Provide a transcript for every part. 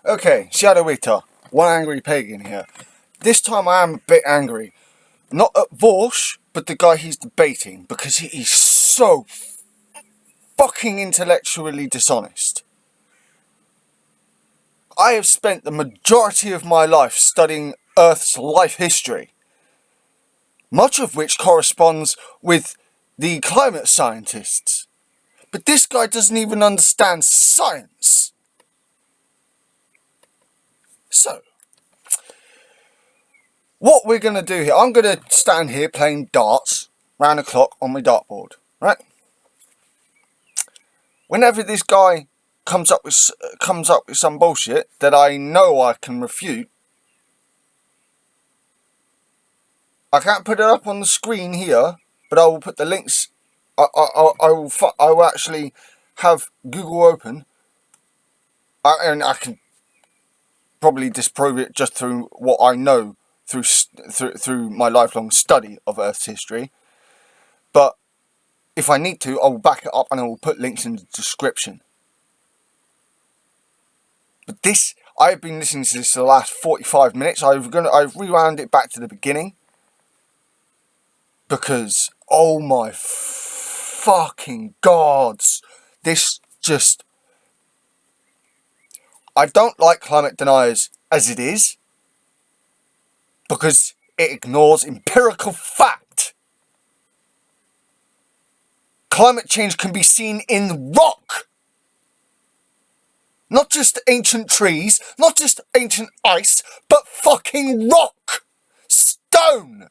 Okay, Shadow Eater, one angry pagan here. This time I am a bit angry. Not at Vaush, but the guy he's debating, because he is so fucking intellectually dishonest. I have spent the majority of my life studying Earth's life history, much of which corresponds with the climate scientists. But this guy doesn't even understand science. So, what we're going to do here, I'm going to stand here playing darts round the clock on my dartboard, right? Whenever this guy comes up with some bullshit that I know I can refute, I can't put it up on the screen here, but I will put the links. I will actually have Google open, and I can probably disprove it just through what I know through my lifelong study of Earth's history. But if I need to, I will back it up and I will put links in the description. But this, I've been listening to this for the last 45 minutes. I've rewound it back to the beginning because, oh my fucking gods, this just... I don't like climate deniers as it is because it ignores empirical fact. Climate change can be seen in rock. Not just ancient trees, not just ancient ice, but fucking rock! Stone!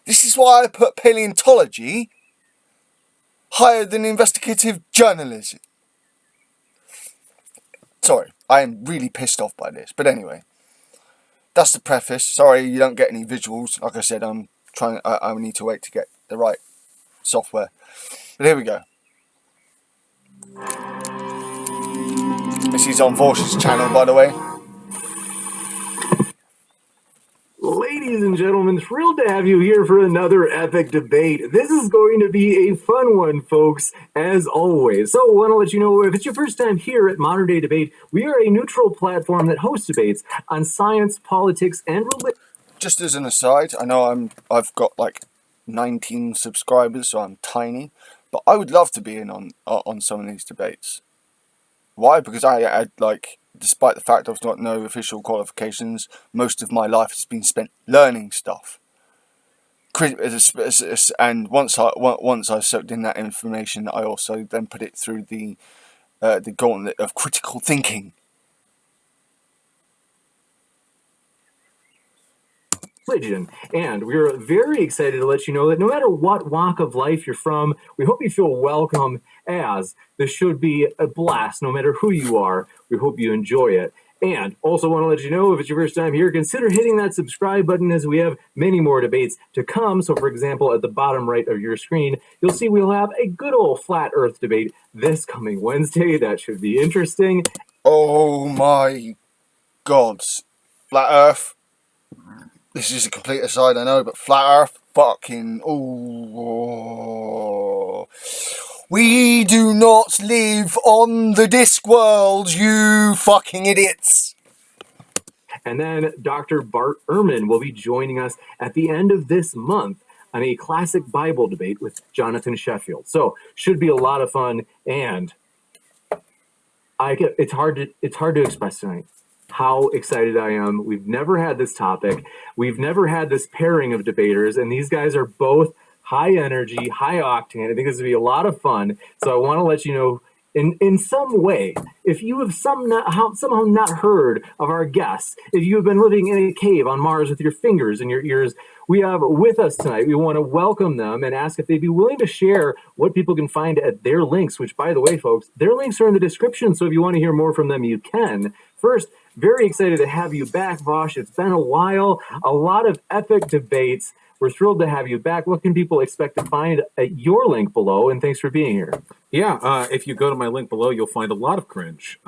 This is why I put paleontology higher than investigative journalism. Sorry, I am really pissed off by this. But anyway, that's the preface. Sorry you don't get any visuals. Like I said, I need to wait to get the right software. But here we go. This is on Vaush's channel, by the way. Ladies and gentlemen, thrilled to have you here for another epic debate. This is going to be a fun one, folks, as always. So I want to let you know, if it's your first time here at Modern Day Debate, we are a neutral platform that hosts debates on science, politics, and religion. Just as an aside, I know I've got like 19 subscribers, so I'm tiny, but I would love to be in on some of these debates. Why? Because I like, despite the fact I've got no official qualifications, most of my life has been spent learning stuff. And once I soaked in that information, I also then put it through the gauntlet of critical thinking. And we're very excited to let you know that no matter what walk of life you're from, we hope you feel welcome, as this should be a blast no matter who you are. We hope you enjoy it. And also want to let you know, if it's your first time here, consider hitting that subscribe button, as we have many more debates to come. So, for example, at the bottom right of your screen, you'll see we'll have a good old flat earth debate this coming Wednesday. That should be interesting. Oh my gods. Flat Earth. This is a complete aside, I know, but Flat Earth, fucking... Oh. We do not live on the disc world, you fucking idiots. And then Dr. Bart Ehrman will be joining us at the end of this month on a classic Bible debate with Jonathan Sheffield. So, should be a lot of fun, and it's hard to express tonight how excited I am. We've never had this topic. We've never had this pairing of debaters, and these guys are both high energy, high octane. I think this will be a lot of fun. So I want to let you know, in some way, if you have somehow not heard of our guests, if you have been living in a cave on Mars with your fingers in your ears, we have with us tonight, we want to welcome them and ask if they'd be willing to share what people can find at their links, which, by the way, folks, their links are in the description, so if you want to hear more from them, you can. First, very excited to have you back, Vaush. It's been a while, a lot of epic debates. We're thrilled to have you back. What can people expect to find at your link below? And thanks for being here. Yeah, if you go to my link below, you'll find a lot of cringe.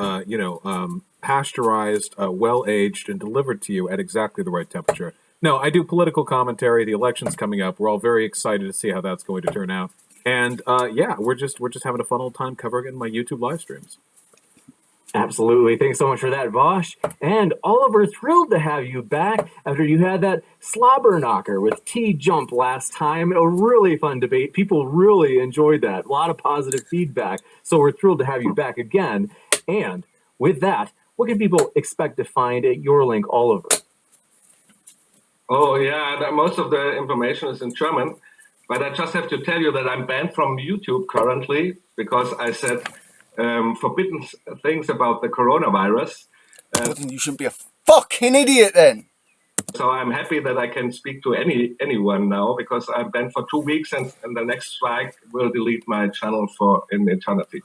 Pasteurized, well-aged, and delivered to you at exactly the right temperature. No, I do political commentary. The election's coming up. We're all very excited to see how that's going to turn out. And yeah, we're just having a fun old time covering it in my YouTube live streams. Absolutely. Thanks so much for that, Vaush. And Oliver, thrilled to have you back after you had that slobber knocker with T-Jump last time. A really fun debate. People really enjoyed that. A lot of positive feedback. So we're thrilled to have you back again. And with that, what can people expect to find at your link, Oliver? Oh, yeah, most of the information is in German. But I just have to tell you that I'm banned from YouTube currently because I said forbidden things about the coronavirus. Well, then you shouldn't be a fucking idiot then. So I'm happy that I can speak to anyone now because I'm banned for 2 weeks and the next strike will delete my channel for in eternity.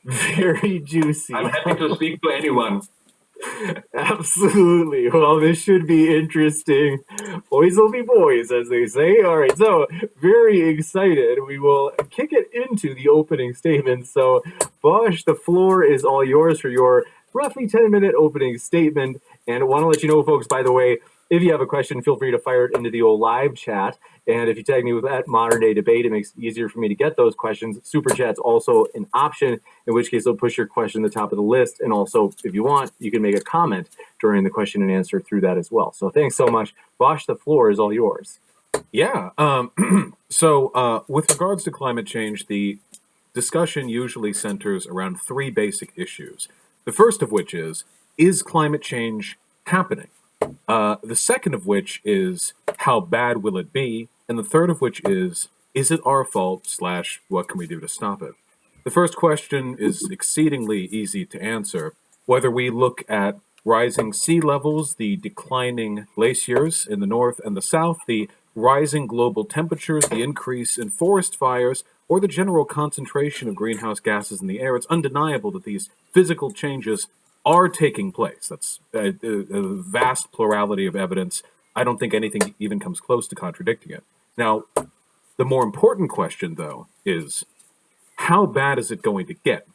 Very juicy. I'm happy to speak to anyone. Absolutely. Well, this should be interesting. Boys will be boys, as they say. All right, so very excited. We will kick it into the opening statement. So, Vaush, the floor is all yours for your roughly 10-minute opening statement. And I want to let you know, folks, by the way, if you have a question, feel free to fire it into the old live chat. And if you tag me with that modern day debate, it makes it easier for me to get those questions. Super chat's also an option, in which case they'll push your question to the top of the list. And also, if you want, you can make a comment during the question and answer through that as well. So thanks so much. Vaush, the floor is all yours. Yeah. So with regards to climate change, the discussion usually centers around three basic issues. The first of which is climate change happening? The second of which is how bad will it be? And the third of which is it our fault / what can we do to stop it? The first question is exceedingly easy to answer. Whether we look at rising sea levels, the declining glaciers in the north and the south, the rising global temperatures, the increase in forest fires, or the general concentration of greenhouse gases in the air, it's undeniable that these physical changes are taking place. That's a vast plurality of evidence. I don't think anything even comes close to contradicting it. Now, the more important question, though, is how bad is it going to get?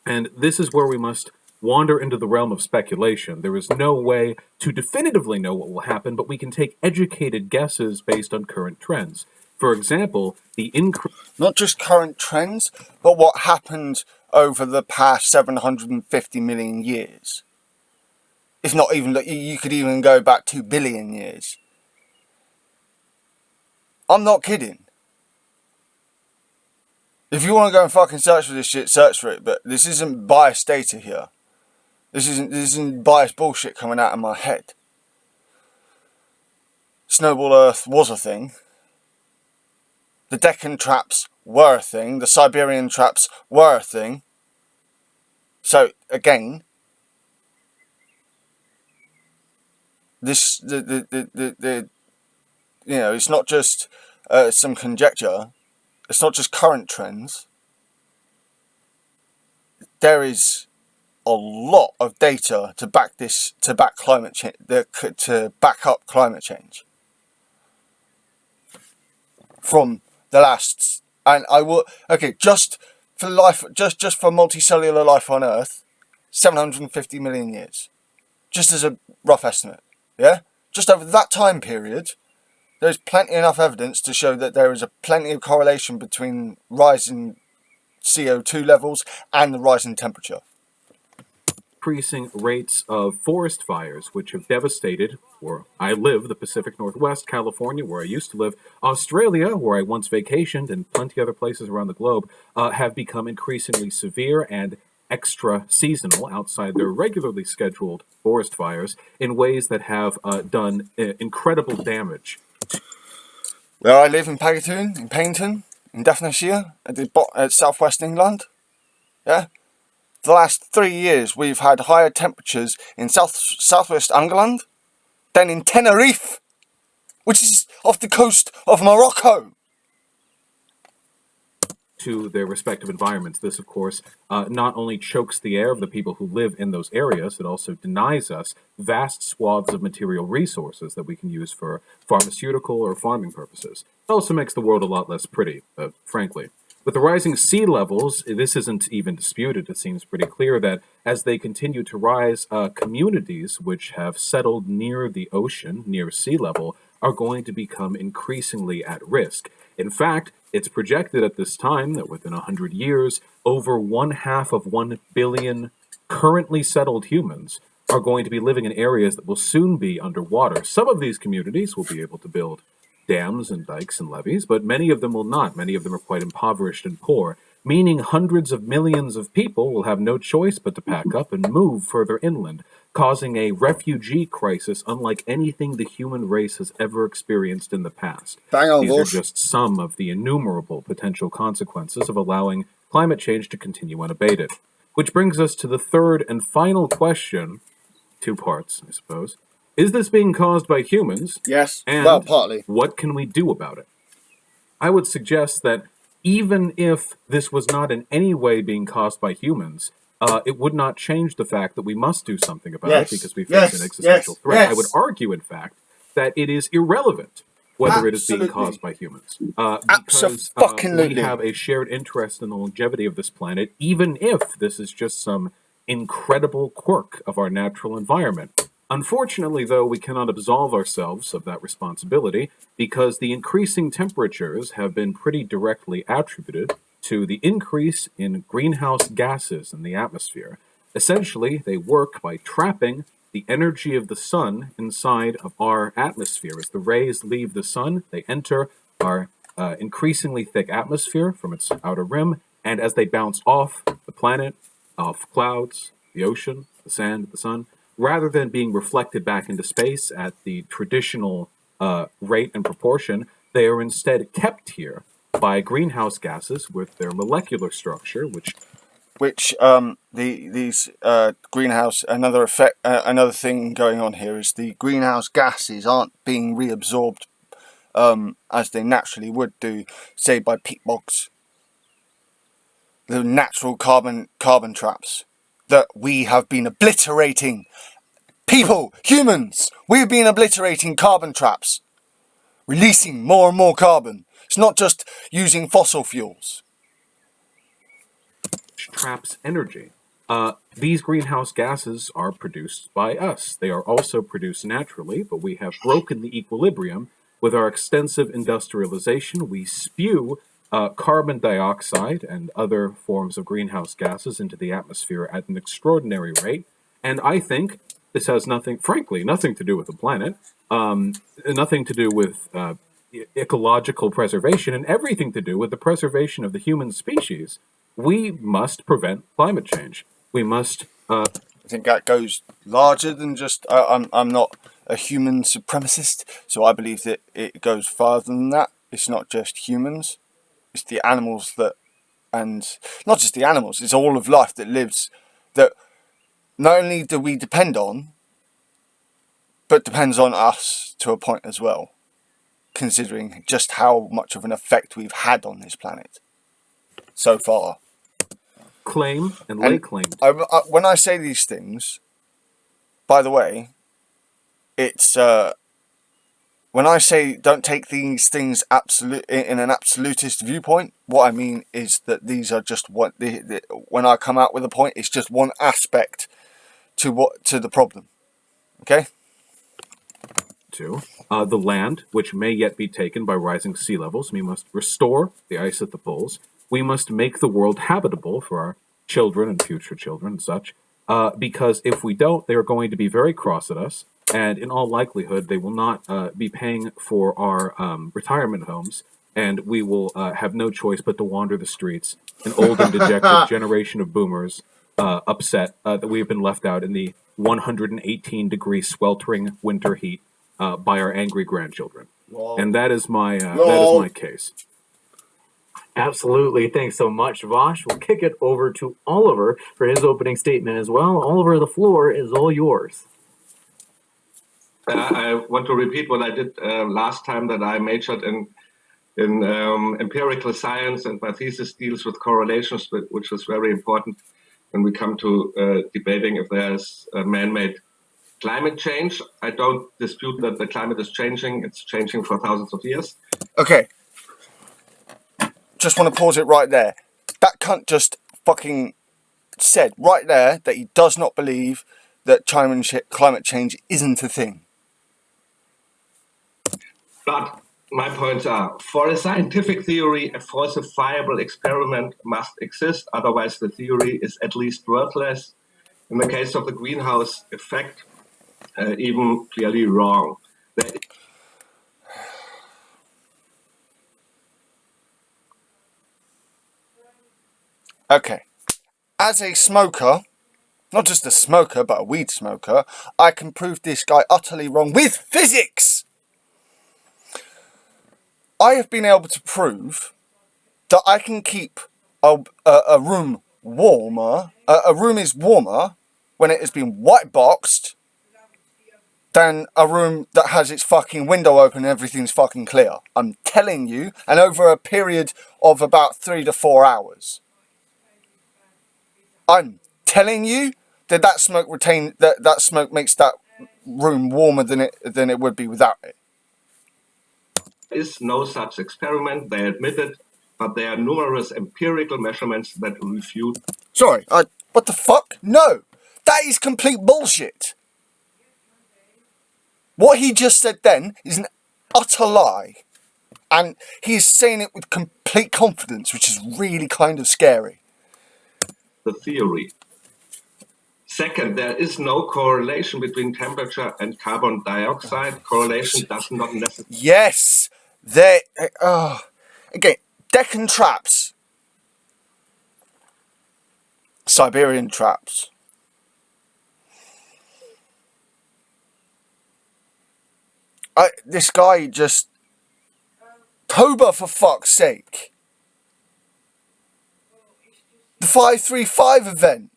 And this is where we must wander into the realm of speculation. There is no way to definitively know what will happen, but we can take educated guesses based on current trends. For example, the increase... Not just current trends, but what happened over the past 750 million years. If not even, you could even go back 2 billion years. I'm not kidding. If you want to go and fucking search for this shit, search for it, but this isn't biased data here. This isn't biased bullshit coming out of my head. Snowball Earth was a thing. The Deccan traps were a thing. The Siberian traps were a thing. So again, this it's not just some conjecture. It's not just current trends. There is a lot of data to back this, to back climate change, to back up climate change. From the last, and I will, okay, just for life, just for multicellular life on Earth, 750 million years, just as a rough estimate. Yeah, just over that time period, there's plenty enough evidence to show that there is a plenty of correlation between rising CO2 levels and the rising temperature. Increasing rates of forest fires, which have devastated where I live, the Pacific Northwest, California, where I used to live, Australia, where I once vacationed, and plenty other places around the globe, have become increasingly severe and extra seasonal outside their regularly scheduled forest fires in ways that have done incredible damage. Where I live in Paignton, in Devonshire, at southwest England, yeah. The last 3 years, we've had higher temperatures in southwest England than in Tenerife, which is off the coast of Morocco. To their respective environments. This, of course, not only chokes the air of the people who live in those areas, it also denies us vast swaths of material resources that we can use for pharmaceutical or farming purposes. It also makes the world a lot less pretty, frankly. With the rising sea levels, this isn't even disputed. It seems pretty clear that as they continue to rise, communities which have settled near the ocean, near sea level, are going to become increasingly at risk. In fact, it's projected at this time that within 100 years, over 1/2 of 1 billion currently settled humans are going to be living in areas that will soon be underwater. Some of these communities will be able to build dams and dikes and levees, but many of them will not. Many of them are quite impoverished and poor, meaning hundreds of millions of people will have no choice but to pack up and move further inland, causing a refugee crisis unlike anything the human race has ever experienced in the past. Bang on, These are Vaush. just some of the innumerable potential consequences of allowing climate change to continue unabated. Which brings us to the third and final question, 2 parts, I suppose. Is this being caused by humans? Yes. And Well, partly. what can we do about it? I would suggest that even if this was not in any way being caused by humans, it would not change the fact that we must do something about Yes. it because we face Yes. an existential Yes. threat. I Yes. would argue, in fact, that it is irrelevant whether it is being Absolutely. caused by humans. Because Abso-fucking-lutely. we have a shared interest in the longevity of this planet, even if this is just some incredible quirk of our natural environment. Unfortunately, though, we cannot absolve ourselves of that responsibility because the increasing temperatures have been pretty directly attributed to the increase in greenhouse gases in the atmosphere. Essentially, they work by trapping the energy of the sun inside of our atmosphere. As the rays leave the sun, they enter our increasingly thick atmosphere from its outer rim, and as they bounce off the planet, off clouds, the ocean, the sand, the sun, rather than being reflected back into space at the traditional rate and proportion, they are instead kept here by greenhouse gases with their molecular structure, which these greenhouse, another effect, another thing going on here is the greenhouse gases aren't being reabsorbed as they naturally would do, say by peat bogs, the natural carbon traps that we have been obliterating. People, humans, we've been obliterating carbon traps, releasing more and more carbon. It's not just using fossil fuels. traps energy. These greenhouse gases are produced by us. They are also produced naturally, but we have broken the equilibrium with our extensive industrialization. We spew carbon dioxide and other forms of greenhouse gases into the atmosphere at an extraordinary rate. And I think this has frankly, nothing to do with the planet, nothing to do with ecological preservation, and everything to do with the preservation of the human species. We must prevent climate change. We must. I think that goes larger than just. I'm not a human supremacist, so I believe that it goes farther than that. It's not just humans; it's the animals that, and not just the animals. It's all of life that lives. That not only do we depend on, but depends on us to a point as well. Considering just how much of an effect we've had on this planet so far. Claim and lay claim. When I say these things, by the way, it's when I say don't take these things in an absolutist viewpoint. What I mean is that these are just what when I come out with a point, it's just one aspect to the problem. Okay. The land, which may yet be taken by rising sea levels. We must restore the ice at the poles. We must make the world habitable for our children and future children and such, because if we don't, they are going to be very cross at us, and in all likelihood, they will not be paying for our retirement homes, and we will have no choice but to wander the streets, an old and dejected generation of boomers, upset that we have been left out in the 118-degree sweltering winter heat by our angry grandchildren. Whoa. And that is my case. Absolutely. Thanks so much, Vaush. We'll kick it over to Oliver for his opening statement as well. Oliver, the floor is all yours. I want to repeat what I did last time, that I majored in empirical science, and my thesis deals with correlations, which is very important when we come to debating if there's a man-made climate change. I don't dispute that the climate is changing. It's changing for thousands of years. Okay. Just want to pause it right there. That cunt just fucking said right there that he does not believe that climate change isn't a thing. But my points are, for a scientific theory, a falsifiable experiment must exist. Otherwise, the theory is at least worthless. in the case of the greenhouse effect, even clearly wrong. Okay. As a smoker, not just a smoker, but a weed smoker, I can prove this guy utterly wrong with physics. I have been able to prove that I can keep a room warmer. A room is warmer when it has been white boxed than a room that has its fucking window open and everything's fucking clear. I'm telling you, and over a period of about 3 to 4 hours. I'm telling you that that smoke makes that room warmer than it would be without it. There is no such experiment, they admit it, but there are numerous empirical measurements that refute. Sorry, what the fuck? No, that is complete bullshit. What he just said then is an utter lie. And he is saying it with complete confidence, which is really kind of scary. The theory. Second, there is no correlation between temperature and carbon dioxide. Correlation does not necessarily. Yes, again, Deccan traps, Siberian traps. This guy just Toba, for fuck's sake. The 535 event.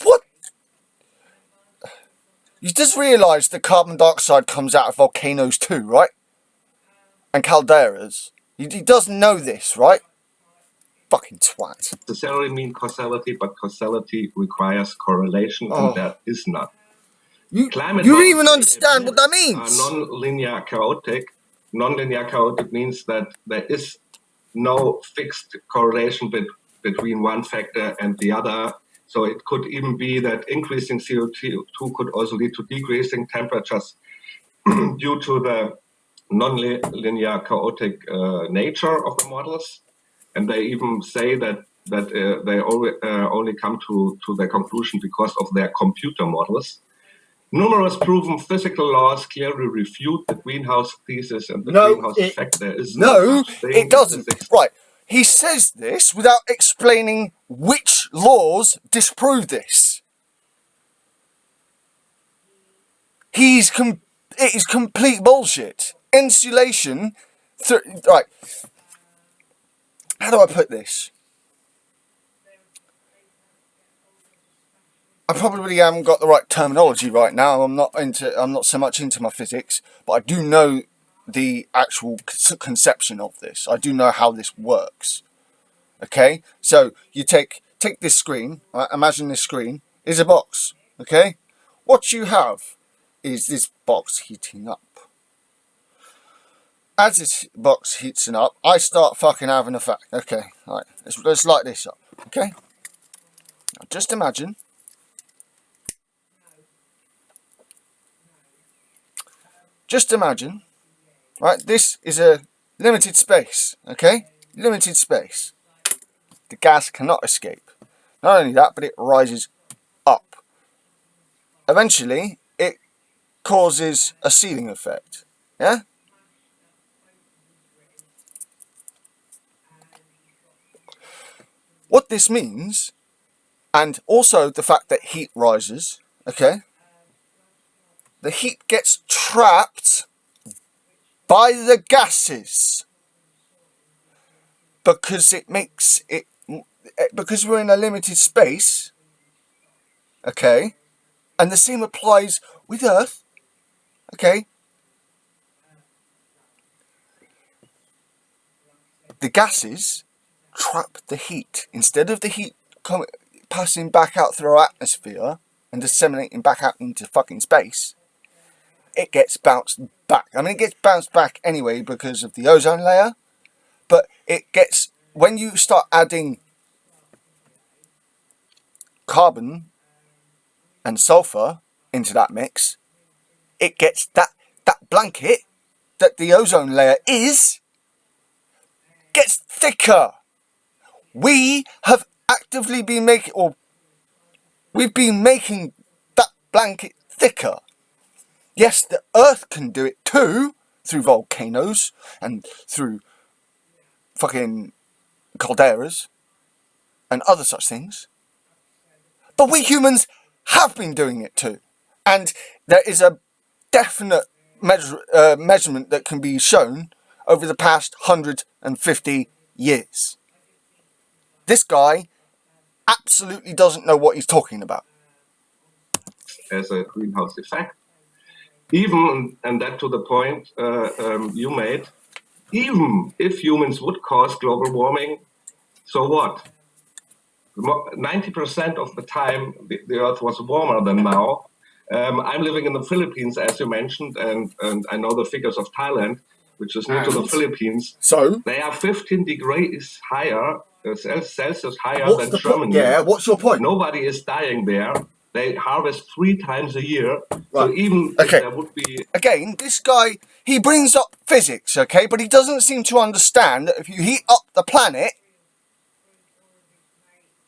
What? You just realise that carbon dioxide comes out of volcanoes too, right? And calderas. He does know this, right? Fucking twat. Necessarily mean causality, but causality requires correlation, and there is none. You even understand what that means? Non-linear chaotic. Non-linear chaotic means that there is no fixed correlation between one factor and the other. So it could even be that increasing CO2 could also lead to decreasing temperatures due to the non-linear chaotic nature of the models. And they even say that they only come to their conclusion because of their computer models. Numerous proven physical laws clearly refute the greenhouse thesis and the greenhouse effect. There is no such thing. It doesn't. Right. He says this without explaining which laws disprove this. It is complete bullshit. Insulation. Right. How do I put this? I probably haven't got the right terminology right now. I'm not so much into my physics, but I do know the actual conception of this. I do know how this works. Okay, so you take this screen. Right? Imagine this screen is a box. Okay, what you have is this box heating up. As this box heats up, I start fucking having a fact. Okay, all right, let's light this up. Okay, now just imagine. Just imagine, right, this is a limited space, okay? Limited space. The gas cannot escape. Not only that, but it rises up. Eventually, it causes a ceiling effect, yeah? What this means, and also the fact that heat rises, okay? The heat gets trapped by the gases because because we're in a limited space, okay, and the same applies with Earth, okay. The gases trap the heat. Instead of the heat passing back out through our atmosphere and disseminating back out into fucking space, it gets bounced back. I mean, it gets bounced back anyway because of the ozone layer, but when you start adding carbon and sulfur into that mix, it gets that blanket that the ozone layer gets thicker. We have actively been making, or we've been making that blanket thicker. Yes, the Earth can do it too, through volcanoes and through fucking calderas and other such things. But we humans have been doing it too. And there is a definite measurement that can be shown over the past 150 years. This guy absolutely doesn't know what he's talking about. As a greenhouse effect. Even, and that to the point you made, even if humans would cause global warming, so what? 90% of the time, the Earth was warmer than now. I'm living in the Philippines, as you mentioned, and I know the figures of Thailand, which is near to the Philippines. So? They are 15 degrees higher, Celsius higher than Germany. What's your point? Nobody is dying there. They harvest 3 times a year. Right. So even if there would be... Again, this guy, he brings up physics, okay? But he doesn't seem to understand that if you heat up the planet...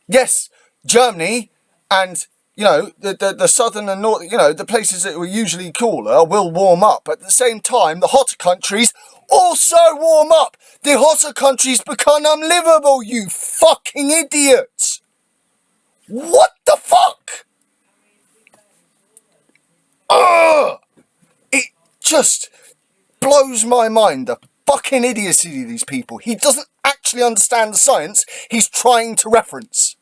Yes, Germany and, the southern and north, the places that were usually cooler will warm up. But at the same time, the hotter countries also warm up. The hotter countries become unlivable, you fucking idiots. What the fuck? It just blows my mind, the fucking idiocy of these people. He doesn't actually understand the science he's trying to reference.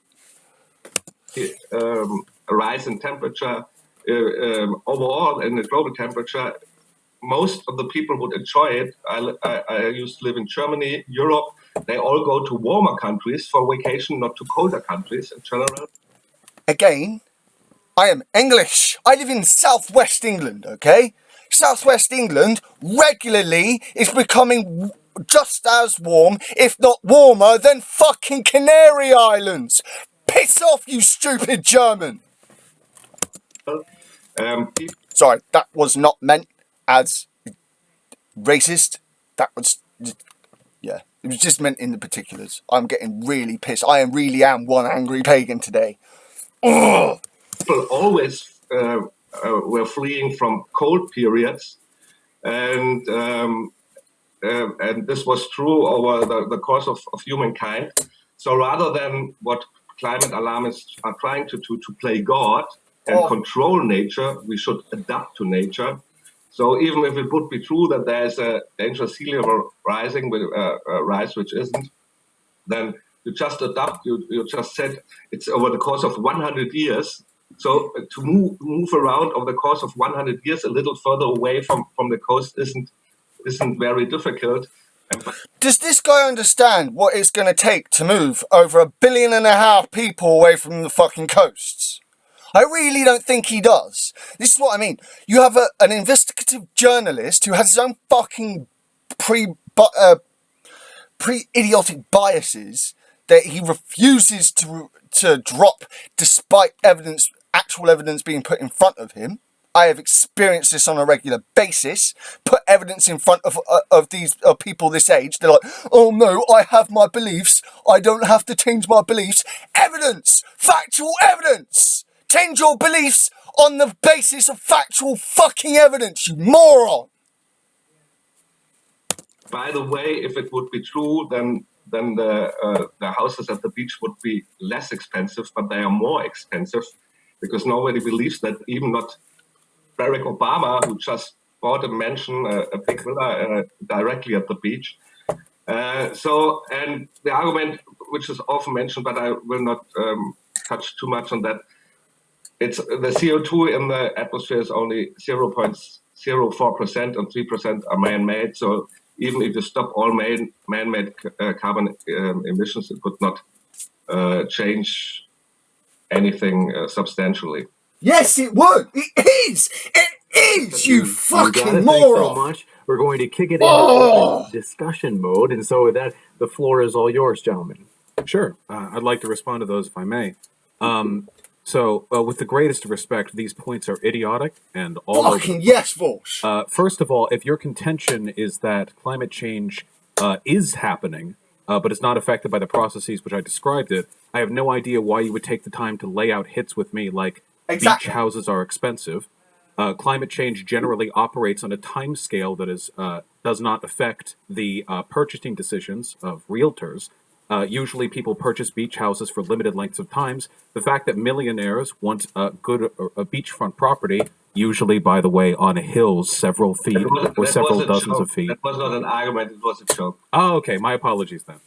A rise in temperature, overall in the global temperature, most of the people would enjoy it. I used to live in Germany, Europe. They all go to warmer countries for vacation, not to colder countries in general. Again, I am English. I live in southwest England, okay? Southwest England regularly is becoming just as warm, if not warmer, than fucking Canary Islands. Piss off, you stupid German! Sorry, that was not meant as racist. That was... Yeah, it was just meant in the particulars. I'm getting really pissed. I really am one angry pagan today. Ugh. People always were fleeing from cold periods, and this was true over the course of humankind. So rather than what climate alarmists are trying to play God and control nature, we should adapt to nature. So even if it would be true that there is a dangerous sea level rising, with rise which isn't, then you just adapt. You just said it's over the course of 100 years. So to move around over the course of 100 years, a little further away from the coast isn't very difficult. Does this guy understand what it's going to take to move over 1.5 billion people away from the fucking coasts? I really don't think he does. This is what I mean. You have an investigative journalist who has his own fucking pre-idiotic biases that he refuses to drop despite actual evidence being put in front of him. I have experienced this on a regular basis. Put evidence in front of these people this age. They're like, oh no, I have my beliefs. I don't have to change my beliefs. Evidence! Factual evidence! Change your beliefs on the basis of factual fucking evidence, you moron! By the way, if it would be true, then the houses at the beach would be less expensive, but they are more expensive because nobody believes that, even not Barack Obama, who just bought a mansion, a big villa directly at the beach. And the argument, which is often mentioned, but I will not touch too much on that, it's the CO2 in the atmosphere is only 0.04% and 3% are man-made. So even if you stop all man-made carbon emissions, it would not change anything substantially. Yes, it would. It is. It is. You fucking moron. Thanks so much. We're going to kick it into discussion mode, and so with that, the floor is all yours, gentlemen. Sure. I'd like to respond to those if I may. So, with the greatest respect, these points are idiotic and all fucking yes, Vaush. First of all, if your contention is that climate change is happening, but is not affected by the processes which I described it, I have no idea why you would take the time to lay out hits with me like Exactly. beach houses are expensive. Climate change generally operates on a time scale that does not affect the purchasing decisions of realtors. Usually, people purchase beach houses for limited lengths of times. The fact that millionaires want a beachfront property, usually, by the way, on hills several feet or several dozens of feet. That was not an argument; it was a joke. Oh, okay. My apologies then.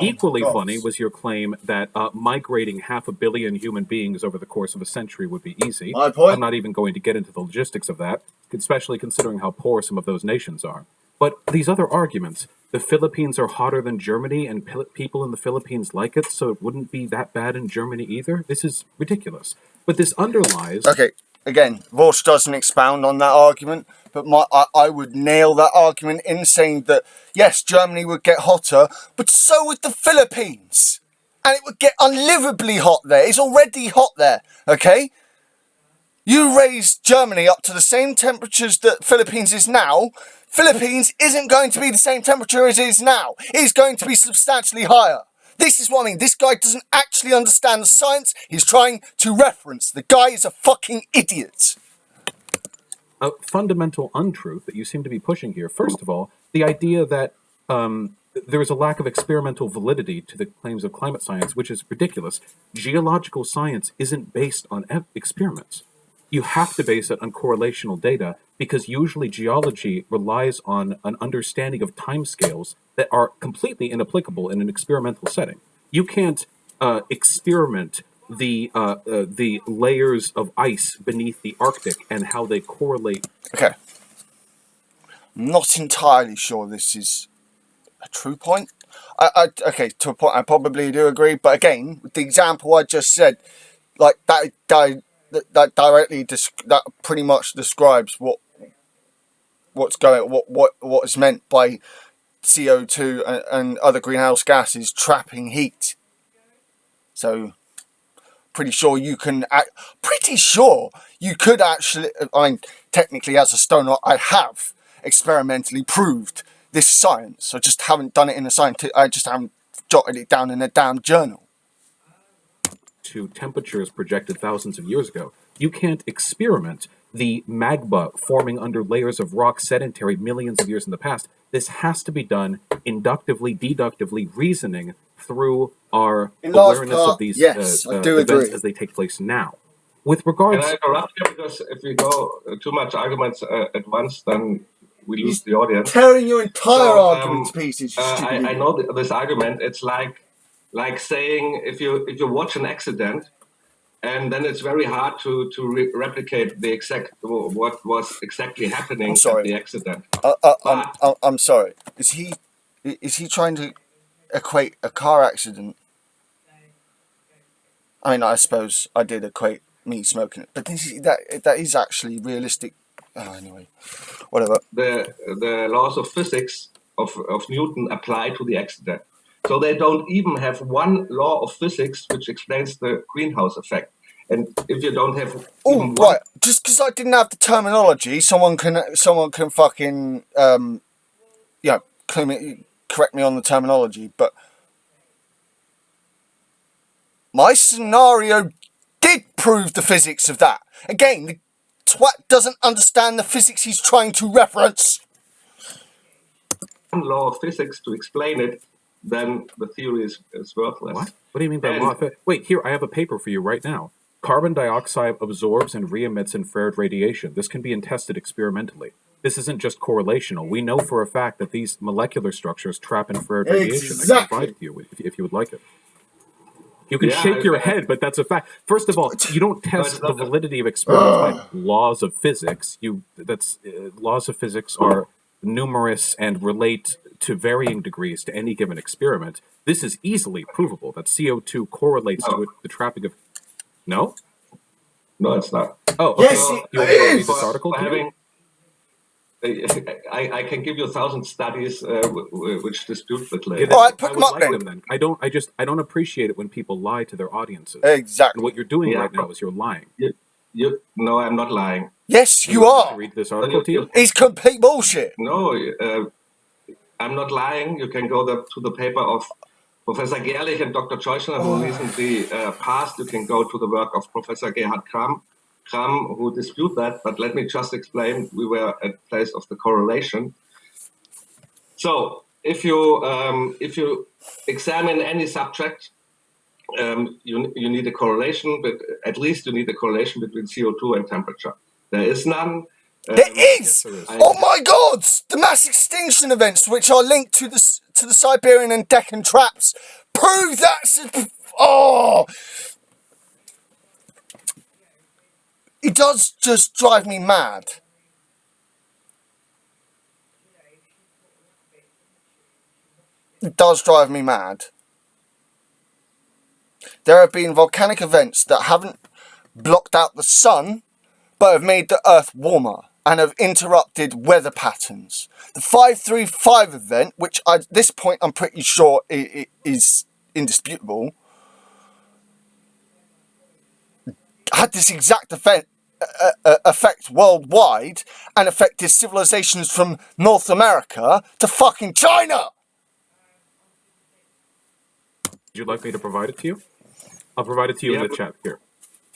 Equally funny was your claim that migrating 500 million human beings over the course of a century would be easy. My point. I'm not even going to get into the logistics of that, especially considering how poor some of those nations are. But these other arguments, the Philippines are hotter than Germany and people in the Philippines like it, so it wouldn't be that bad in Germany either. This is ridiculous. But this underlies... Okay, again, Vaush doesn't expound on that argument, but I would nail that argument in saying that, yes, Germany would get hotter, but so would the Philippines. And it would get unlivably hot there. It's already hot there, okay? You raise Germany up to the same temperatures that Philippines is now, Philippines isn't going to be the same temperature as it is now. It's going to be substantially higher. This is what I mean. This guy doesn't actually understand the science he's trying to reference. The guy is a fucking idiot. A fundamental untruth that you seem to be pushing here. First of all, the idea that there is a lack of experimental validity to the claims of climate science, which is ridiculous. Geological science isn't based on experiments. You have to base it on correlational data because usually geology relies on an understanding of timescales that are completely inapplicable in an experimental setting. You can't experiment the layers of ice beneath the Arctic and how they correlate. Okay. I'm not entirely sure this is a true point. Okay, to a point I probably do agree, but again, with the example I just said, like that directly that pretty much describes what is meant by CO2 and other greenhouse gases trapping heat. So pretty sure you could actually, I mean, technically as a stoner I have experimentally proved this science. I just haven't done it in I just haven't jotted it down in a damn journal. To temperatures projected thousands of years ago. You can't experiment the magma forming under layers of rock sedentary millions of years in the past. This has to be done inductively, deductively, reasoning through our awareness of these events as they take place now. With regards... Can I interrupt you? Because if we go too much arguments at once, then we lose the audience. Tearing your entire argument to pieces. I know this argument. It's like saying if you watch an accident, and then it's very hard to replicate the what was exactly happening at the accident. I'm sorry. Is he trying to equate a car accident? I mean, I suppose I did equate me smoking it, but that is actually realistic. Oh, anyway, whatever. The laws of physics of Newton apply to the accident. So they don't even have one law of physics which explains the greenhouse effect. And if you don't have right, just because I didn't have the terminology, someone can fucking correct me on the terminology. But my scenario did prove the physics of that. Again, the twat doesn't understand the physics he's trying to reference. One law of physics to explain it, then the theory is worthless. What do you mean by law of physics? Wait, here, I have a paper for you right now. Carbon dioxide absorbs and re-emits infrared radiation. This can be tested experimentally. This isn't just correlational. We know for a fact that these molecular structures trap infrared radiation. I can provide it to you if you would like it. You can shake your head, but that's a fact. First of all, you don't test the validity of experiments by laws of physics. Laws of physics are numerous and relate to varying degrees to any given experiment. This is easily provable that CO2 correlates to the trapping of... No? No, it's not. Oh, okay. Yes, you want me to read this article? I can give you 1,000 studies which dispute the claim. All right, put them up then. I don't appreciate it when people lie to their audiences. Exactly. And what you're doing right now is you're lying. No, I'm not lying. Yes, you are. To read this article to you? It's complete bullshit. No, I'm not lying. You can go to the paper of Professor Gerlich and Dr. Scheuchner, who recently passed. You can go to the work of Professor Gerhard Kram, who dispute that. But let me just explain. We were at place of the correlation. So if you examine any subject, you need a correlation, but at least you need a correlation between CO2 and temperature. There is none. There is! Yes, there is. Oh my god! The mass extinction events, which are linked to the Siberian and Deccan traps, prove that. Oh! It does just drive me mad. It does drive me mad. There have been volcanic events that haven't blocked out the sun, but have made the Earth warmer and have interrupted weather patterns. The 535 event, which at this point I'm pretty sure is indisputable, had this exact effect worldwide and affected civilizations from North America to fucking China. Would you like me to provide it to you? I'll provide it to you in the chat here.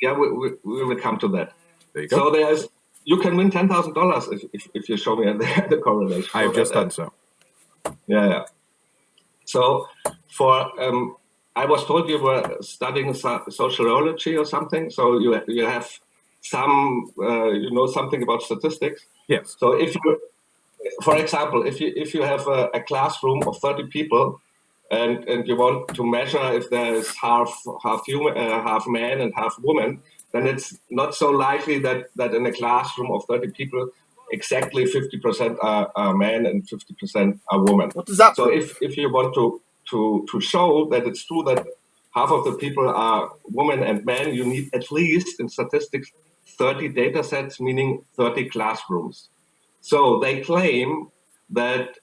Yeah, we will come to that. There you go. So you can win $10,000 if you show me the correlation. I have just done so. Yeah. So I was told you were studying sociology or something. So you have some something about statistics. Yes. So for example, if you have a classroom of 30 people, and you want to measure if there is half human, half man and half woman, then it's not so likely that in a classroom of 30 people, exactly 50% are men and 50% are women. What does that So prove? if you want to show that it's true that half of the people are women and men, you need at least in statistics 30 data sets, meaning 30 classrooms. So they claim that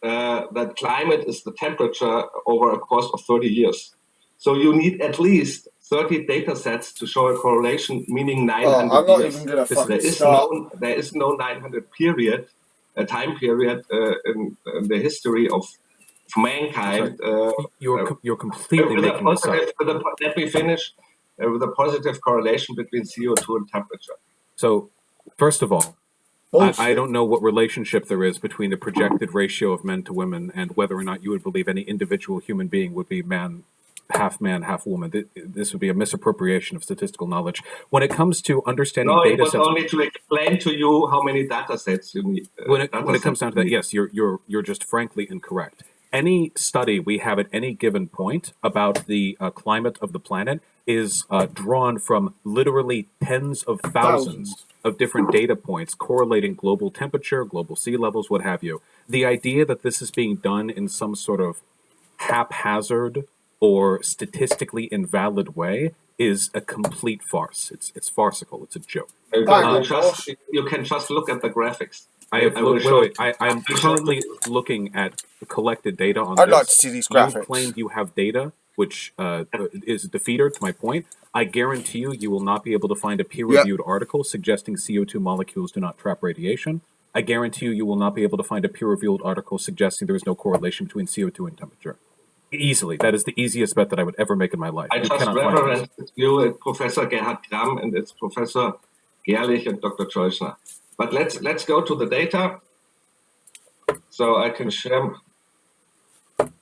climate is the temperature over a course of 30 years. So you need at least 30 data sets to show a correlation, meaning 900 I'm not years. even going to fucking There is no 900 time period in the history of mankind. You're completely making this up. Let me finish with a positive correlation between CO2 and temperature. So, first of all, I don't know what relationship there is between the projected ratio of men to women and whether or not you would believe any individual human being would be man, half woman. This would be a misappropriation of statistical knowledge. When it comes to understanding data sets, it was only to explain to you how many data sets you need. When it comes down to that, yes, you're just frankly incorrect. Any study we have at any given point about the climate of the planet is drawn from literally tens of thousands of different data points correlating global temperature, global sea levels, what have you. The idea that this is being done in some sort of haphazard or statistically invalid way is a complete farce. It's farcical. It's a joke. You can just look at the graphics. I'm currently looking at collected data on this. I'd like to see these graphics. You claimed you have data, which is a defeater to my point. I guarantee you will not be able to find a peer-reviewed article suggesting CO2 molecules do not trap radiation. I guarantee you will not be able to find a peer-reviewed article suggesting there is no correlation between CO2 and temperature. Easily. That is the easiest bet that I would ever make in my life. I just referenced you, Professor Gerhard Kram, and it's Professor Gerlich and Dr. Scheuchner. But let's go to the data, so I can share.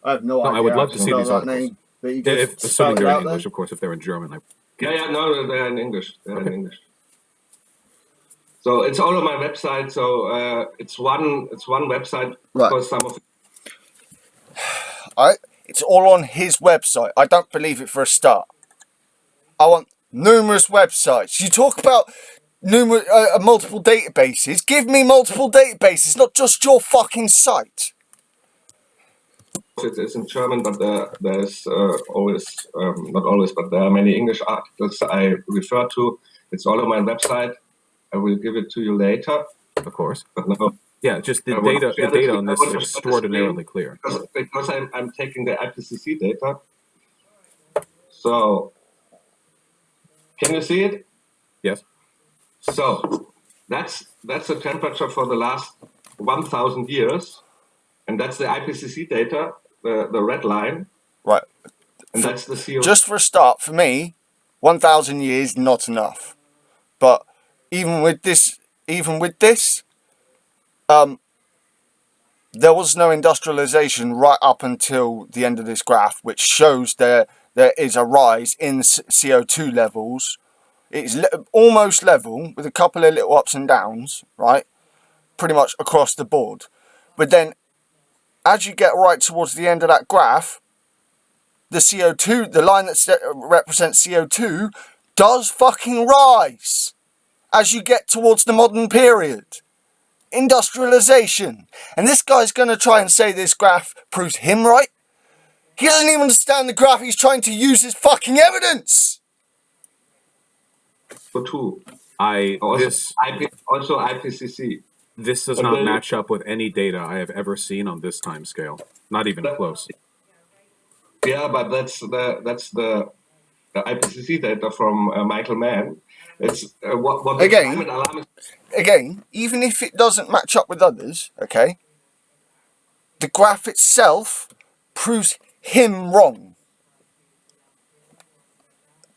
I have no idea. I would love to see these articles. Assuming they're in English, then? of course. If they're in German, No, they're in English. In English. So it's all on my website. So it's one website. Right. Because some of it's all on his website. I don't believe it for a start. I want numerous websites. You talk about multiple databases. Give me multiple databases, not just your fucking site. it is in German, but there's always, not always, but there are many English articles I refer to. It's all on my website. I will give it to you later. of course. But no, Yeah, just the data on this is extraordinarily clear. Because I'm taking the IPCC data. So, can you see it? Yes. So, that's the temperature for the last 1,000 years. and that's the IPCC data, the red line, Right. and that's the CO2. Just for a start, for me, 1,000 years not enough. But even with this, there was no industrialization right up until the end of this graph, which shows there is a rise in CO2 levels. It's almost level with a couple of little ups and downs, right? Pretty much across the board. But then, as you get right towards the end of that graph, the CO2, the line that represents CO2, does fucking rise as you get towards the modern period. Industrialization. And this guy's going to try and say this graph proves him right? He doesn't even understand the graph. He's trying to use his fucking evidence. CO2. Also IPCC. This does not match up with any data I have ever seen on this time scale. Not even close. Yeah, but that's the IPCC data from Michael Mann. It's what the climate alarm is. Again, even if it doesn't match up with others, okay, the graph itself proves him wrong.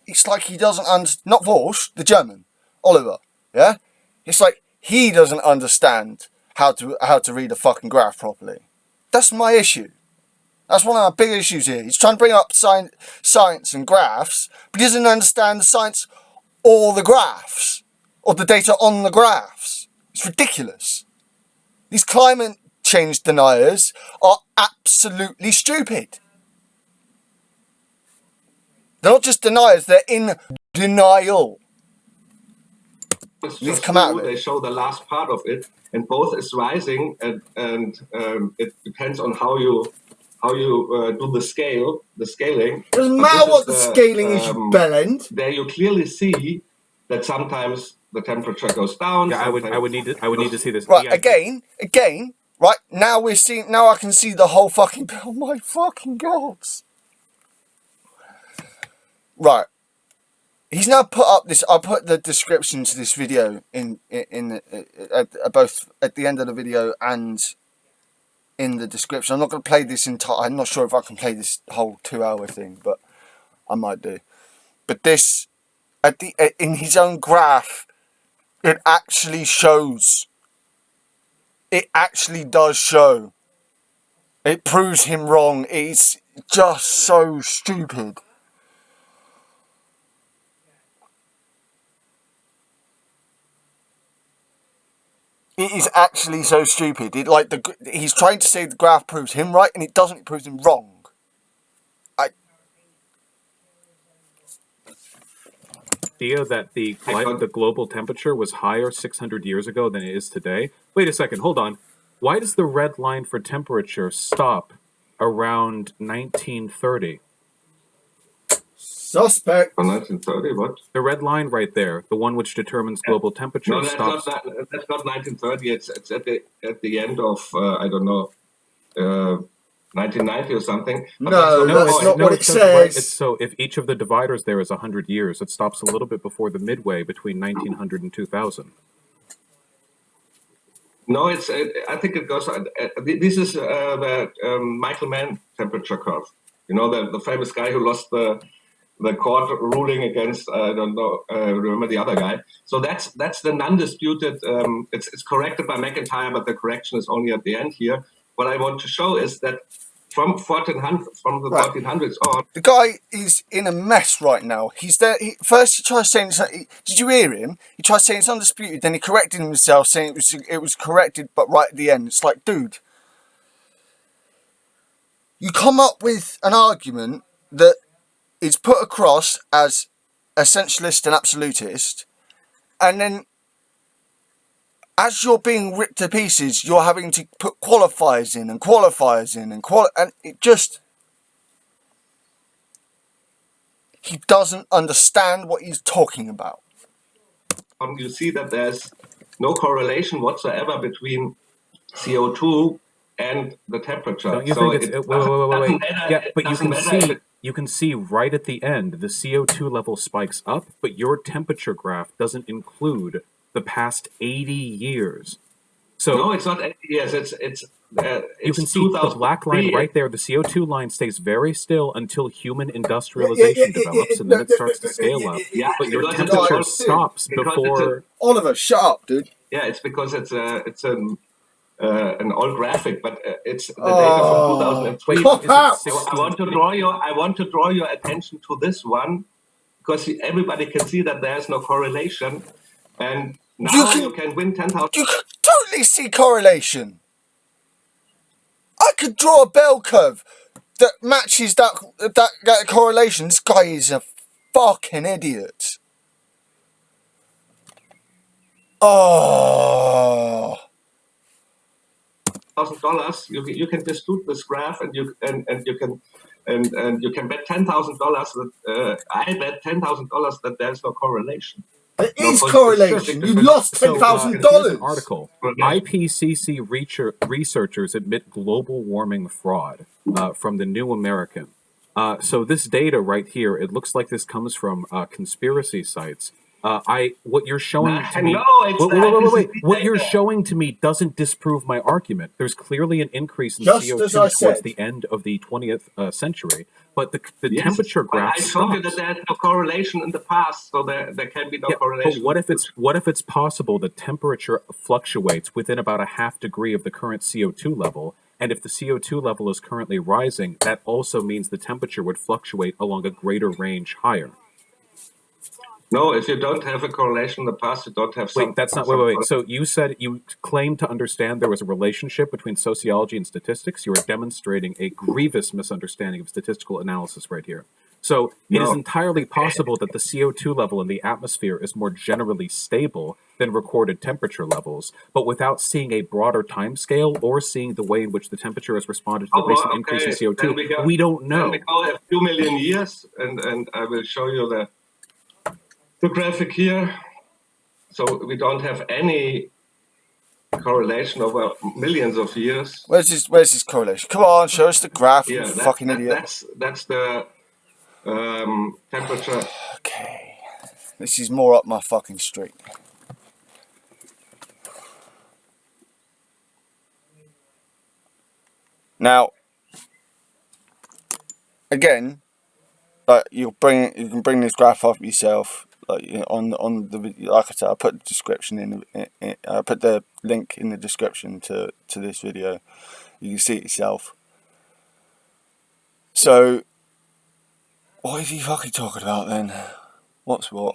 It's like he doesn't not Vaush, the German, Oliver, yeah? It's like he doesn't understand how to read a fucking graph properly. That's my issue. That's one of our big issues here. He's trying to bring up science and graphs, but he doesn't understand the science or the graphs, or the data on the graphs. It's ridiculous. These climate change deniers are absolutely stupid. They're not just deniers, they're in denial. It's just true. They show the last part of it, and both is rising, and it depends on how you do the scaling. Doesn't matter what the scaling is, you bellend. There you clearly see that sometimes the temperature goes down. Yeah, I would need to see this. Right, yeah. again, right, now I can see the whole fucking, oh my fucking gods. Right. He's now put up this. I'll put the description to this video in both at the end of the video and in the description. I'm not going to play this entire. I'm not sure if I can play this whole 2-hour thing, but I might do. But this in his own graph, it actually shows. It actually does show. It proves him wrong. It's just so stupid. It is actually so stupid. He's trying to say the graph proves him right, and it doesn't. It proves him wrong. Idea that the global temperature was higher 600 years ago than it is today. Wait a second. Hold on. Why does the red line for temperature stop around 1930? Suspect. 1930, what? The red line right there, the one which determines global temperature, no, that's stops. That's not 1930. It's at the end of I don't know, 1990 or something. But that's not what it says. Right. So if each of the dividers there is 100 years, it stops a little bit before the midway between 1900 and 2000. No, I think it goes. This is the Michael Mann temperature curve. You know, the famous guy who lost the court ruling against I don't know, remember the other guy. So that's the non-disputed. It's corrected by McIntyre, but the correction is only at the end here. What I want to show is that from the 1400s on, the guy is in a mess right now. He's there. First, he tries saying, "Did you hear him?" He tries saying it's undisputed. Then he corrected himself, saying it was corrected, but right at the end, it's like, dude, you come up with an argument that is put across as essentialist and absolutist, and then as you're being ripped to pieces, you're having to put qualifiers in and it just, he doesn't understand what he's talking about. You see that there's no correlation whatsoever between CO2 and the temperature. Don't you think it's wait. Yeah, but you can see right at the end the CO2 level spikes up, but your temperature graph doesn't include the past 80 years. So no, it's not 80 years. It's you can see the black line 2003. right there. The CO2 line stays very still until human industrialization develops, and then it starts to scale up. Yeah, But your because it's temperature all- stops because before. Oliver, shut up, dude. Yeah, it's because it's an old graphic, but it's the data from 2003. Wait, Pop is out! it So I want to draw your attention to this one because everybody can see that there's no correlation, and now you can win 10,000. You can totally see correlation. I could draw a bell curve that matches that correlation. This guy is a fucking idiot. Oh. $1,000. You can dispute this graph, and you can bet $10,000 that I bet $10,000 that there's no correlation. It No, is for correlation. specific- You lost So, $10,000. here's an article. Correlation. IPCC researchers admit global warming fraud from the New American. So this data right here, it looks like this comes from conspiracy sites. What you're showing to me. No, it's Wait, the wait, wait, wait. IPCC What you're data. showing to me doesn't disprove my argument. There's clearly an increase in Just CO2 as I towards said. the end of the 20th century, but the Yes, temperature but graph I told you stops. that there's no correlation in the past, so there can be no Yeah, correlation. but what if it's possible that temperature fluctuates within about a half degree of the current CO2 level, and if the CO2 level is currently rising, that also means the temperature would fluctuate along a greater range higher. No, if you don't have a correlation in the past, you don't have some. Wait, that's not. Wait. So you said you claimed to understand there was a relationship between sociology and statistics. You are demonstrating a grievous misunderstanding of statistical analysis right here. So it is No. entirely possible that the CO2 level in the atmosphere is more generally stable than recorded temperature levels, but without seeing a broader time scale or seeing the way in which the temperature has responded to the recent increase in CO2, we don't know. Then we go a few million years, and I will show you the graphic here. So we don't have any correlation over millions of years. Where's this correlation? Come on, show us the graph, you Yeah, fucking idiot. that's the temperature. Okay. This is more up my fucking street. Now, again, you can bring this graph up yourself. On the video, like I said, I put the description I put the link in the description to this video. You can see it yourself. So, what is he fucking talking about then? What's what?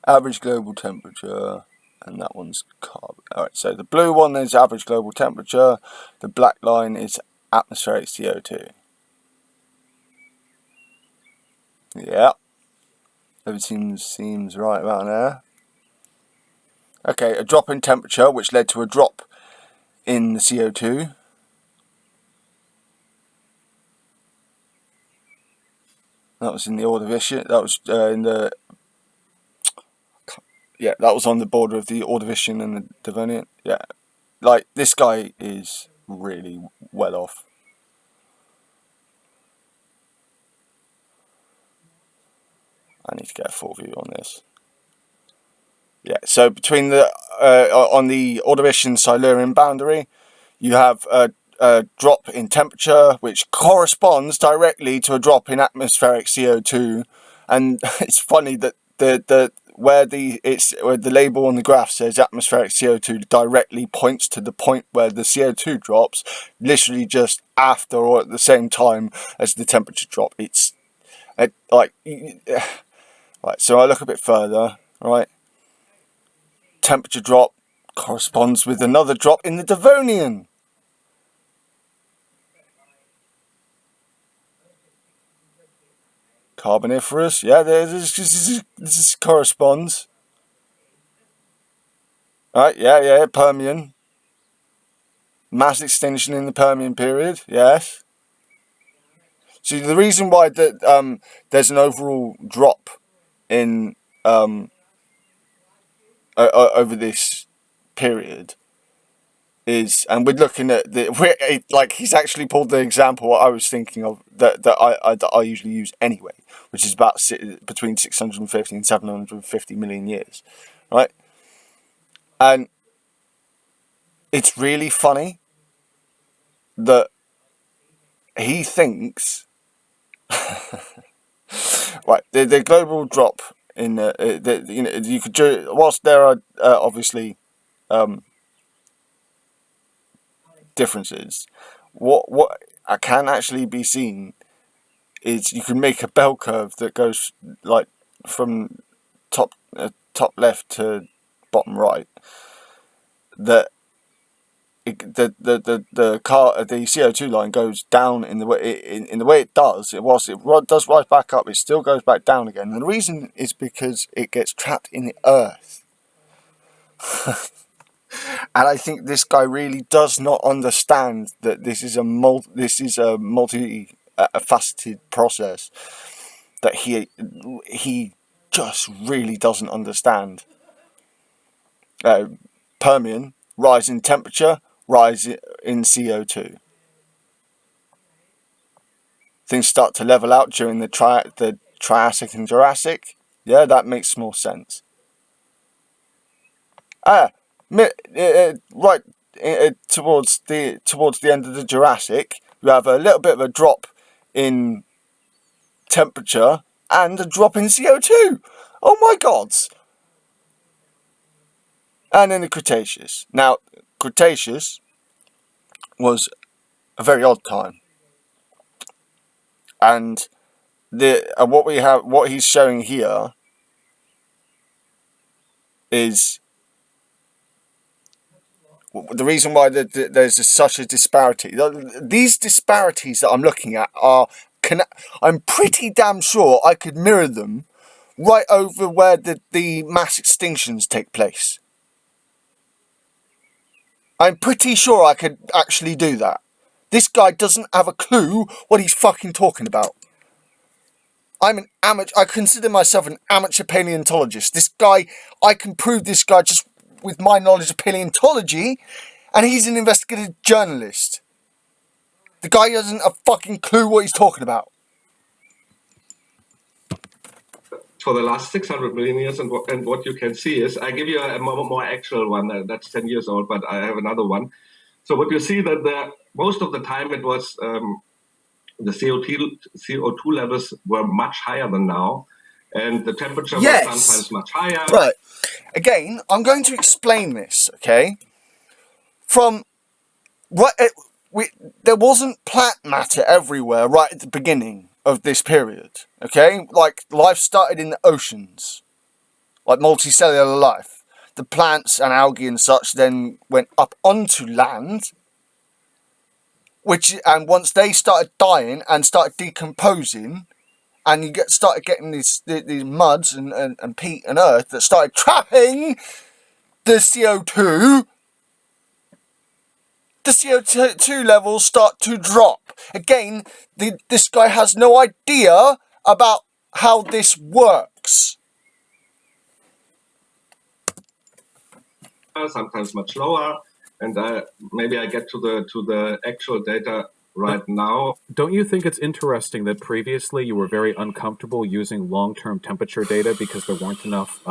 Average global temperature, and that one's carbon. Alright, so the blue one is average global temperature, the black line is atmospheric CO2. Yeah, everything seems right about there. Okay, a drop in temperature which led to a drop in the CO2. That was in the Ordovician. That was in the. Yeah, that was on the border of the Ordovician and the Devonian. Yeah, like this guy is really well off. I need to get a full view on this. Yeah, so between the on the Ordovician-Silurian boundary, you have a drop in temperature, which corresponds directly to a drop in atmospheric CO2, and it's funny that where the label on the graph says atmospheric CO2 directly points to the point where the CO2 drops, literally just after or at the same time as the temperature drop. It's right. So I look a bit further. Right, temperature drop corresponds with another drop in the Devonian. Carboniferous, yeah, this corresponds. Right, yeah, Permian. Mass extinction in the Permian period, yes. So the reason why there's an overall drop in over this period is, and we're looking at like he's actually pulled the example I was thinking of that I usually use anyway, which is about between 650 and 750 million years, right? And it's really funny that he thinks, right, the global drop in you could whilst there are obviously differences, what can actually be seen is you can make a bell curve that goes like from top left to bottom right. That the CO2 line goes down in the way it does. Whilst it does rise back up, it still goes back down again. And the reason is because it gets trapped in the earth. And I think this guy really does not understand that this is a multi-faceted process that he just really doesn't understand. Permian, rise in temperature, rise in CO2. Things start to level out during the Triassic and Jurassic. Yeah, that makes more sense. Right towards the end of the Jurassic, you have a little bit of a drop in temperature and a drop in CO2. Oh my gods! And in the Cretaceous. Now, Cretaceous was a very odd time, and what he's showing here is the reason why there's such a disparity. These disparities that I'm looking at I'm pretty damn sure I could mirror them right over where the mass extinctions take place. I'm pretty sure I could actually do that. This guy doesn't have a clue what he's fucking talking about. I'm an amateur. I consider myself an amateur paleontologist. This guy, I can prove this guy just with my knowledge of paleontology, and he's an investigative journalist. The guy hasn't a fucking clue what he's talking about. For the last 600 million years, and what you can see is, I give you a more actual one, that's 10 years old, but I have another one. So what you see that most of the time it was the CO2 levels were much higher than now, and the temperature was sometimes much higher. Right. Again, I'm going to explain this, okay? There wasn't plant matter everywhere right at the beginning of this period, okay? Like, life started in the oceans, like multicellular life. The plants and algae and such then went up onto land, and once they started dying and started decomposing, and you started getting these muds and peat and earth that started trapping the CO2, the CO2 levels start to drop. Again, this guy has no idea about how this works. Sometimes much lower, and maybe I get to the actual data right now. Don't you think it's interesting that previously you were very uncomfortable using long-term temperature data because there weren't enough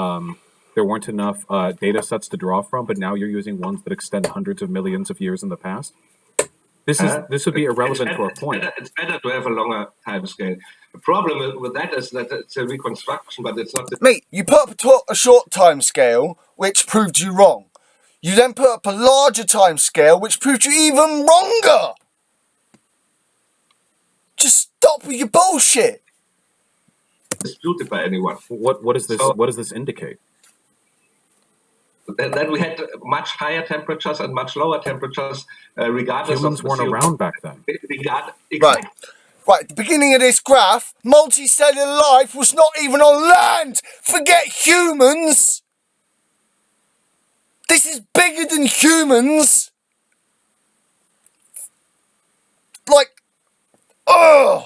data sets to draw from, but now you're using ones that extend hundreds of millions of years in the past? This would be irrelevant to our point. It's better to have a longer time scale. The problem with that is that it's a reconstruction, but it's not. Mate, you put up a short time scale, which proved you wrong. You then put up a larger time scale, which proved you even wronger. Just stop with your bullshit. Disputed by anyone. What does this indicate? Then we had much higher temperatures and much lower temperatures, regardless Humans of the weren't CO2. around back then. Right. Right, at the beginning of this graph, multicellular life was not even on land. Forget humans. This is bigger than humans. Like, ugh.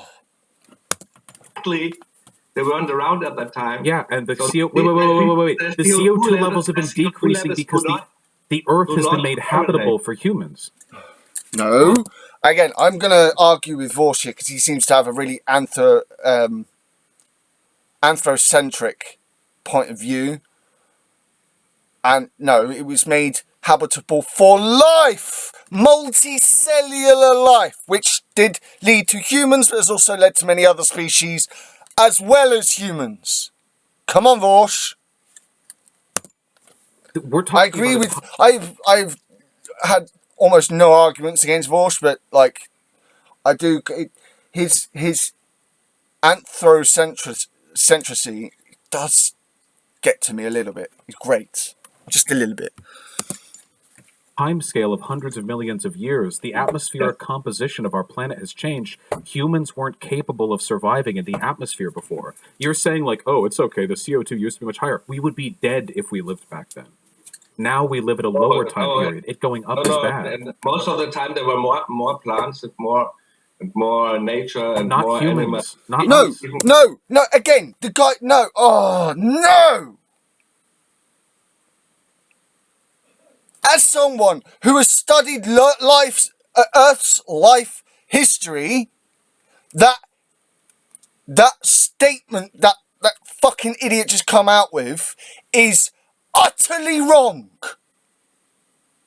They weren't around at that time. Yeah, and the CO2 levels have been decreasing because The Earth do has been not made correlate. habitable for humans. No. Again, I'm going to argue with Vaush here because he seems to have a really anthrocentric point of view. And no, it was made habitable for life, multicellular life, which did lead to humans, but has also led to many other species, as well as humans. Come on, Vaush. We're talking I agree about with. I've had almost no arguments against Vaush, but like I do, his anthrocentricity does get to me a little bit. It's great, just a little bit. time scale of hundreds of millions of years. The atmospheric composition of our planet has changed. Humans weren't capable of surviving in the atmosphere before. You're saying like, oh, it's okay, the CO2 used to be much higher. We would be dead if we lived back then. Now we live at a lower time period. It going up is bad. And most of the time there were more plants and more nature and Not more humans. animals. Not No, us. no. Again, the guy. No. Oh no. As someone who has studied Earth's life history, that statement that fucking idiot just come out with is utterly wrong.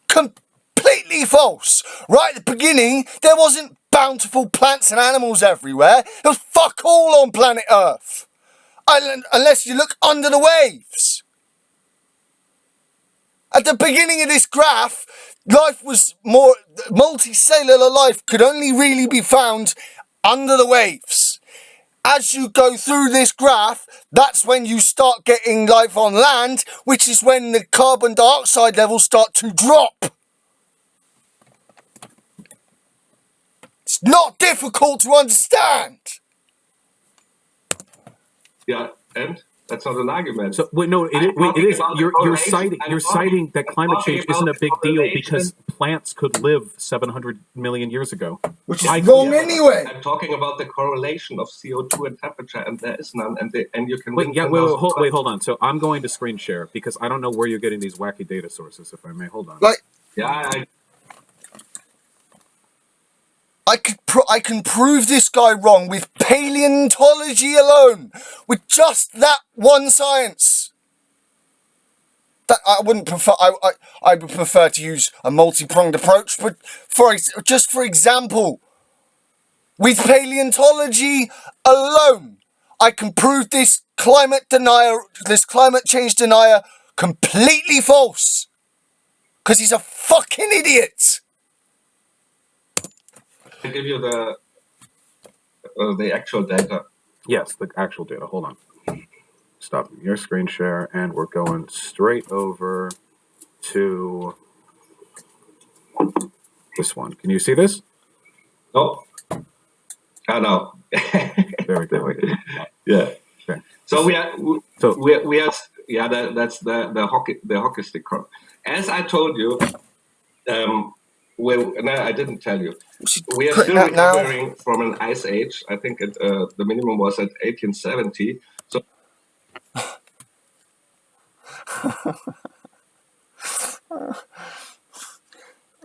Completely false. Right at the beginning, there wasn't bountiful plants and animals everywhere. There was fuck all on planet Earth. Unless you look under the waves. At the beginning of this graph, life was more multicellular life could only really be found under the waves. As you go through this graph, that's when you start getting life on land, which is when the carbon dioxide levels start to drop. It's not difficult to understand. Yeah, and that's not an argument. So wait, no, it is. You're citing that climate change isn't a big deal because plants could live 700 million years ago. Which is wrong Yeah, anyway. I'm talking about the correlation of CO2 and temperature, and there is none. And you can Wait, hold on. So I'm going to screen share because I don't know where you're getting these wacky data sources. If I may, hold on. Like, Yeah, I can prove this guy wrong with paleontology alone, with just that one science. That I wouldn't prefer. I would prefer to use a multi-pronged approach, but for example, with paleontology alone, I can prove this climate change denier completely false, because he's a fucking idiot. I give you the actual data. Yes, the actual data. Hold on. Stop your screen share, and we're going straight over to this one. Can you see this? No. Oh no. There we go. Yeah. Okay. So we are. Yeah. That's the hockey stick curve. As I told you, no, I didn't tell you. We are still recovering from an ice age. I think the minimum was at 1870. So.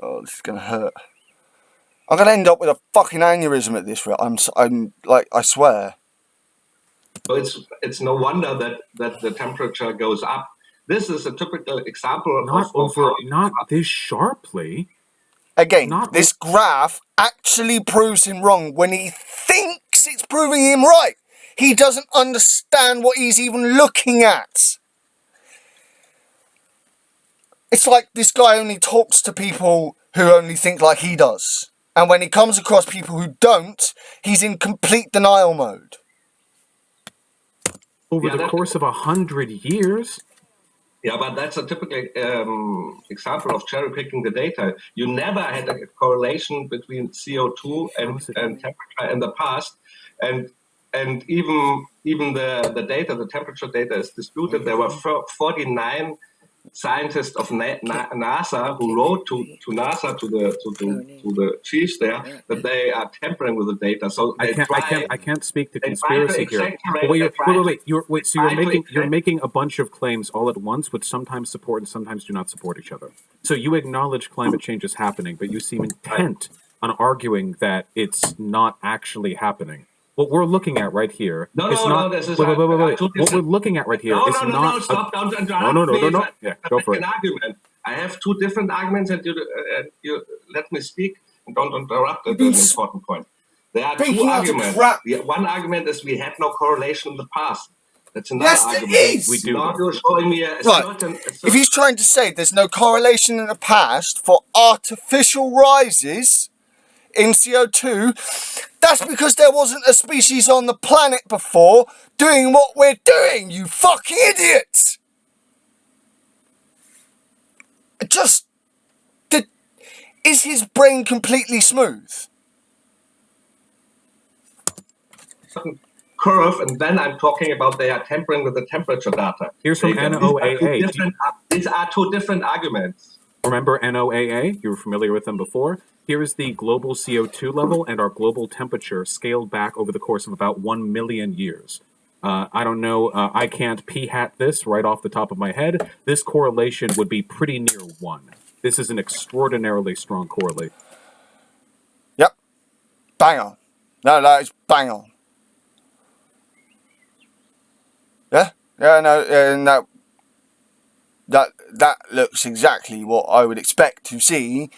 Oh, this is gonna hurt. I'm gonna end up with a fucking aneurysm at this rate. I'm like, I swear. So it's no wonder that the temperature goes up. This is a typical example not this sharply. Again, this graph actually proves him wrong when he thinks it's proving him right. He doesn't understand what he's even looking at. It's like this guy only talks to people who only think like he does. And when he comes across people who don't, he's in complete denial mode. Over the course of 100 years? Yeah, but that's a typical example of cherry picking the data. You never had a correlation between CO2 and temperature in the past, and even the data, the temperature data is disputed. There were 49 scientist of NASA who wrote to NASA to the chiefs there that they are tampering with the data. So I can't speak to conspiracy here. Wait. So you're making a bunch of claims all at once, which sometimes support and sometimes do not support each other. So you acknowledge climate change is happening, but you seem intent on arguing that it's not actually happening. What we're looking at right here is not. Wait. What we're looking at right here is not. No, stop! Don't interrupt No. Yeah, go for it. An argument. I have two different arguments, and you let me speak and don't interrupt. That's an important point. There are two arguments. One argument is we had no correlation in the past. That's another argument. Yes, it is. We do. Now you're showing me a certain. If he's trying to say there's no correlation in the past for artificial rises in CO2, that's because there wasn't a species on the planet before doing what we're doing, you fucking idiots! Is his brain completely smooth? Curve, and then I'm talking about they are tampering with the temperature data. Here's from NOAA. These are two different arguments. Remember NOAA? You were familiar with them before. Here is the global CO2 level and our global temperature scaled back over the course of about 1 million years. I don't know. I can't p-hat this right off the top of my head. This correlation would be pretty near 1. This is an extraordinarily strong correlation. Yep. Bang on. No, that is bang on. Yeah? Yeah, no, and that looks exactly what I would expect to see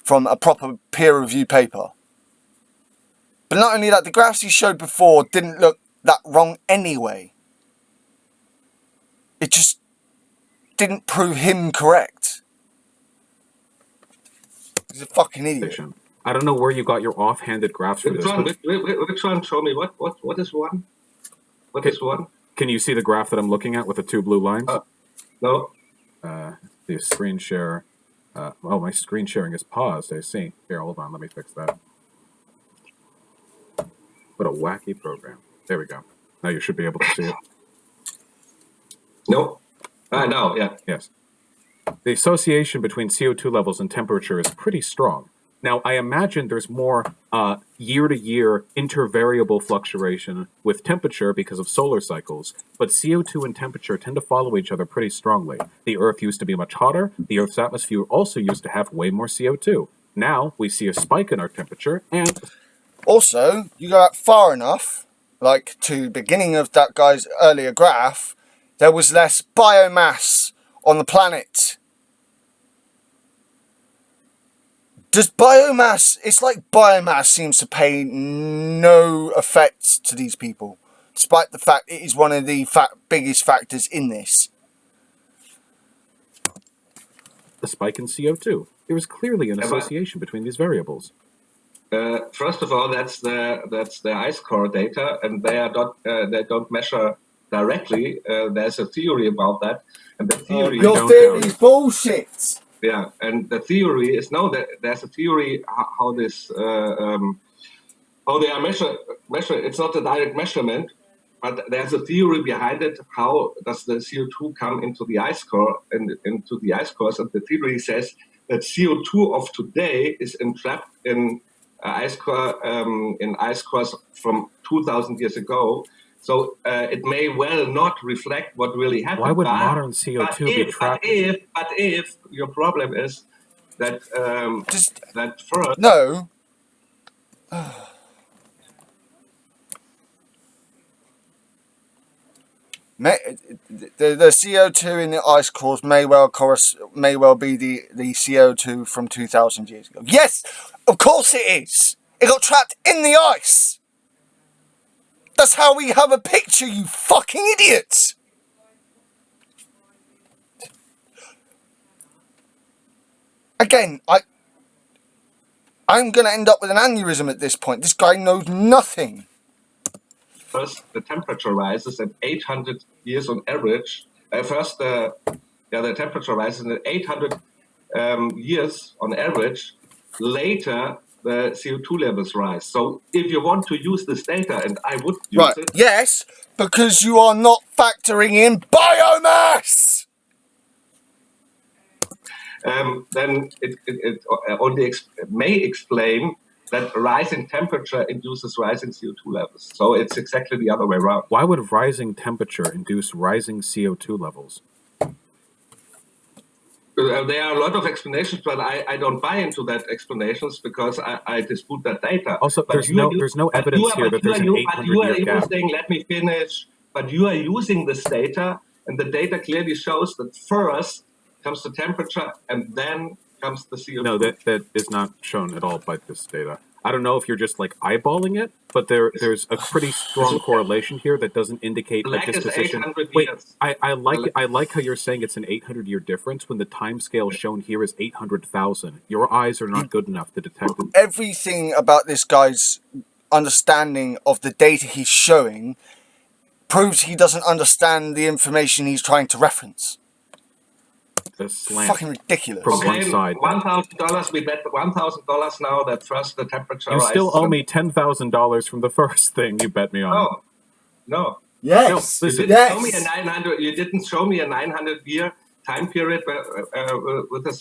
from a proper peer-review paper. But not only that, the graphs he showed before didn't look that wrong anyway. It just didn't prove him correct. He's a fucking idiot. I don't know where you got your offhanded graphs for this. Which one? Show me. What is one? What is one? Can you see the graph that I'm looking at with the two blue lines? No. The screen share. My screen sharing is paused. I see. Here, hold on. Let me fix that. What a wacky program. There we go. Now you should be able to see it. No. No, yeah. Yes. The association between CO2 levels and temperature is pretty strong. Now, I imagine there's more year-to-year intervariable fluctuation with temperature because of solar cycles, but CO2 and temperature tend to follow each other pretty strongly. The Earth used to be much hotter. The Earth's atmosphere also used to have way more CO2. Now, we see a spike in our temperature, and... Also, you go out far enough, like to the beginning of that guy's earlier graph, there was less biomass on the planet. It's like biomass seems to pay no effect to these people, despite the fact it is one of the biggest factors in this. The spike in CO2. There is clearly an association between these variables. First of all, that's the ice core data, and they don't measure directly. There's a theory about that, and the theory. Your theory is bullshit. Yeah, and the theory is there's a theory how this how they are measure. It's not a direct measurement, but there's a theory behind it. How does the CO2 come into the ice core and into the ice cores? And the theory says that CO2 of today is entrapped in ice cores from 2,000 years ago. So it may well not reflect what really happened. Why would modern CO2 be trapped? But if your problem is that that first... No. The CO2 in the ice cores may well be the CO2 from 2,000 years ago. Yes, of course it is. It got trapped in the ice. That's how we have a picture, you fucking idiots! Again, I'm going to end up with an aneurysm at this point. This guy knows nothing. First, the temperature rises at 800 years on average. The temperature rises at 800 years on average. Later, the CO2 levels rise. So if you want to use this data, and I would use it... Yes, because you are not factoring in biomass! then it only may explain that rising temperature induces rising CO2 levels. So it's exactly the other way around. Why would rising temperature induce rising CO2 levels? There are a lot of explanations, but I don't buy into that explanations because I dispute that data. Also, but there's no evidence here that there's an 800-year gap. Let me finish. But you are using this data, and the data clearly shows that first comes the temperature, and then comes the CO2. No, that is not shown at all by this data. I don't know if you're just like eyeballing it, but there's a pretty strong correlation here that doesn't indicate a disposition. Wait, I like how you're saying it's an 800-year difference when the time scale shown here is 800,000. Your eyes are not good enough to detect it. Everything about this guy's understanding of the data he's showing proves he doesn't understand the information he's trying to reference. Fucking ridiculous. From one side. $1,000. We bet $1,000 now that first the temperature. You still owe me $10,000 from the first thing you bet me on. No. Yes. No, you didn't show me a 900. You didn't show me a 900-year time period with a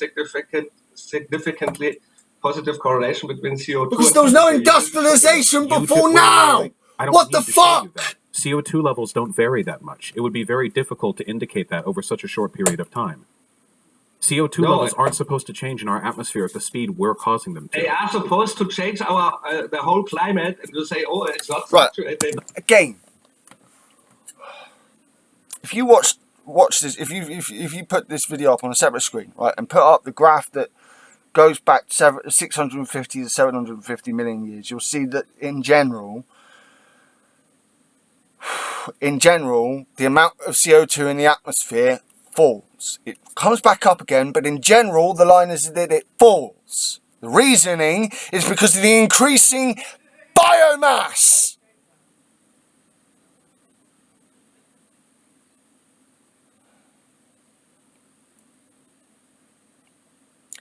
significantly positive correlation between CO2. Because there was no industrialization before now. What the fuck? CO2 levels don't vary that much. It would be very difficult to indicate that over such a short period of time. CO2 levels aren't supposed to change in our atmosphere at the speed we're causing them to. They are supposed to change the whole climate, and you say, "Oh, it's not fluctuating." Again, if you watch this, if you put this video up on a separate screen, right, and put up the graph that goes back 650 to 750 million years, you'll see that in general, the amount of CO2 in the atmosphere falls. It comes back up again, but in general, the line is that it falls. The reasoning is because of the increasing biomass.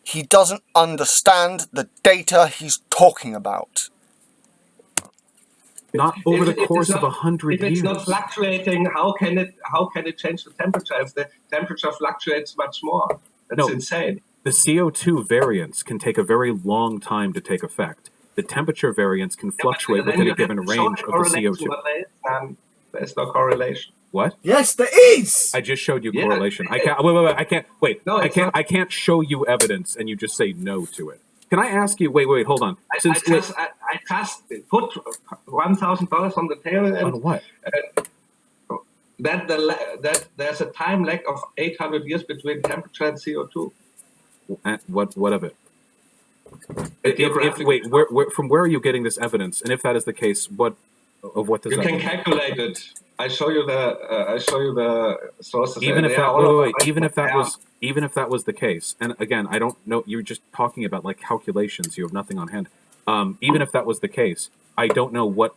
He doesn't understand the data he's talking about. Not over the course of 100 years. If it's not fluctuating, how can it change the temperature if the temperature fluctuates much more? That's insane. The CO2 variance can take a very long time to take effect. The temperature variance can fluctuate within a given range of the CO2. There's no correlation. What? Yes, there is. I just showed you correlation. I can't. Wait. I can't. Wait. No, I can't show you evidence, and you just say no to it. Can I ask you? Wait. Hold on. I just put $1,000 on the table. And, on what? That there's a time lag of 800 years between temperature and CO2. What of it? From where are you getting this evidence? And if that is the case, what does that mean? You can calculate it. I show you the sources. Even if that was the case, and again, I don't know. You're just talking about like calculations. You have nothing on hand. Even if that was the case, I don't know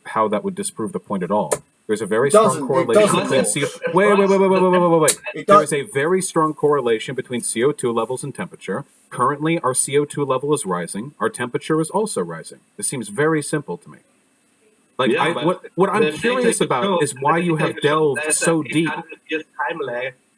how that would disprove the point at all. There's a very strong correlation between CO2. Wait. There is a very strong correlation between CO2 levels and temperature. Currently, our CO2 level is rising. Our temperature is also rising. This seems very simple to me. Like, what I'm curious about is why you have delved so deep.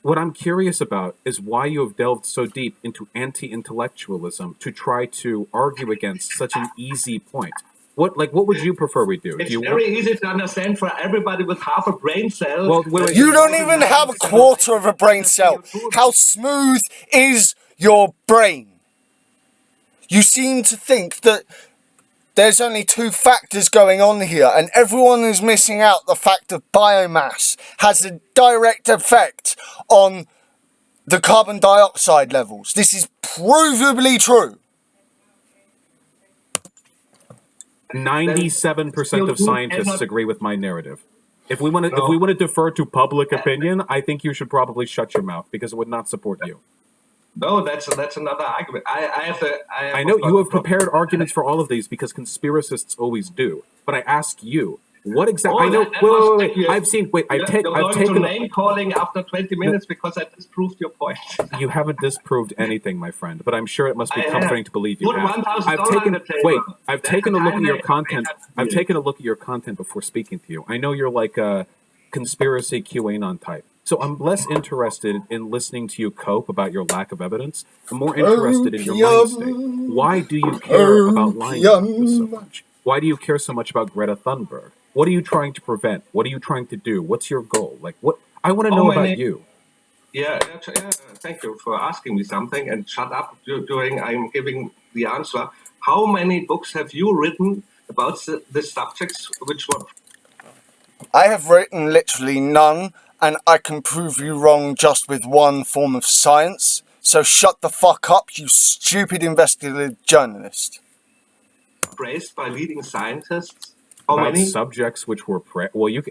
What I'm curious about is why you have delved so deep into anti-intellectualism to try to argue against such an easy point. What would you prefer we do? It's very easy to understand for everybody with half a brain cell. Well, you don't even have a quarter of a brain cell. How smooth is your brain? You seem to think that there's only two factors going on here, and everyone is missing out the fact that biomass has a direct effect on the carbon dioxide levels. This is provably true. 97% of scientists agree with my narrative. If we want to defer to public opinion, I think you should probably shut your mouth because it would not support you. No, that's another argument. I know you have prepared arguments for all of these because conspiracists always do. But I ask you, what exactly? I know. Wait. I've taken name calling after 20 minutes because I disproved your point. You haven't disproved anything, my friend. But I'm sure it must be comforting to believe you have. I've taken a look at your content. I've taken a look at your content before speaking to you. I know you're like a conspiracy QAnon type. So I'm less interested in listening to you cope about your lack of evidence. I'm more interested in your mind state. Why do you care about lying about this so much? Why do you care so much about Greta Thunberg? What are you trying to prevent? What are you trying to do? What's your goal? Like, what? I want to know about you. Thank you for asking me something, and shut up during I'm giving the answer. How many books have you written about the subjects which were? I have written literally none, and I can prove you wrong just with one form of science. So shut the fuck up, you stupid investigative journalist. Praised by leading scientists. How About many? subjects which were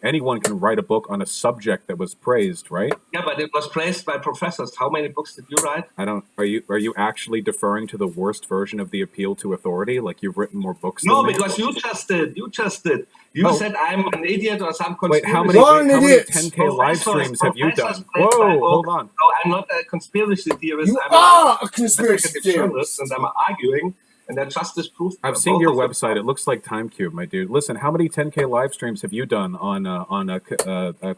anyone can write a book on a subject that was praised, right? Yeah, but it was praised by professors. How many books did you write? Are you actually deferring to the worst version of the appeal to authority? Like you've written more books No, than me? because you just did. You said I'm an idiot or some conspiracy. Wait, how many 10K live streams have you done? Whoa, hold on. No, I'm not a conspiracy theorist. You I'm are a conspiracy investigative theorist. journalist, and I'm arguing, and that just disproved. I've seen your website. It looks like Time Cube, my dude. Listen, how many 10K live streams have you done on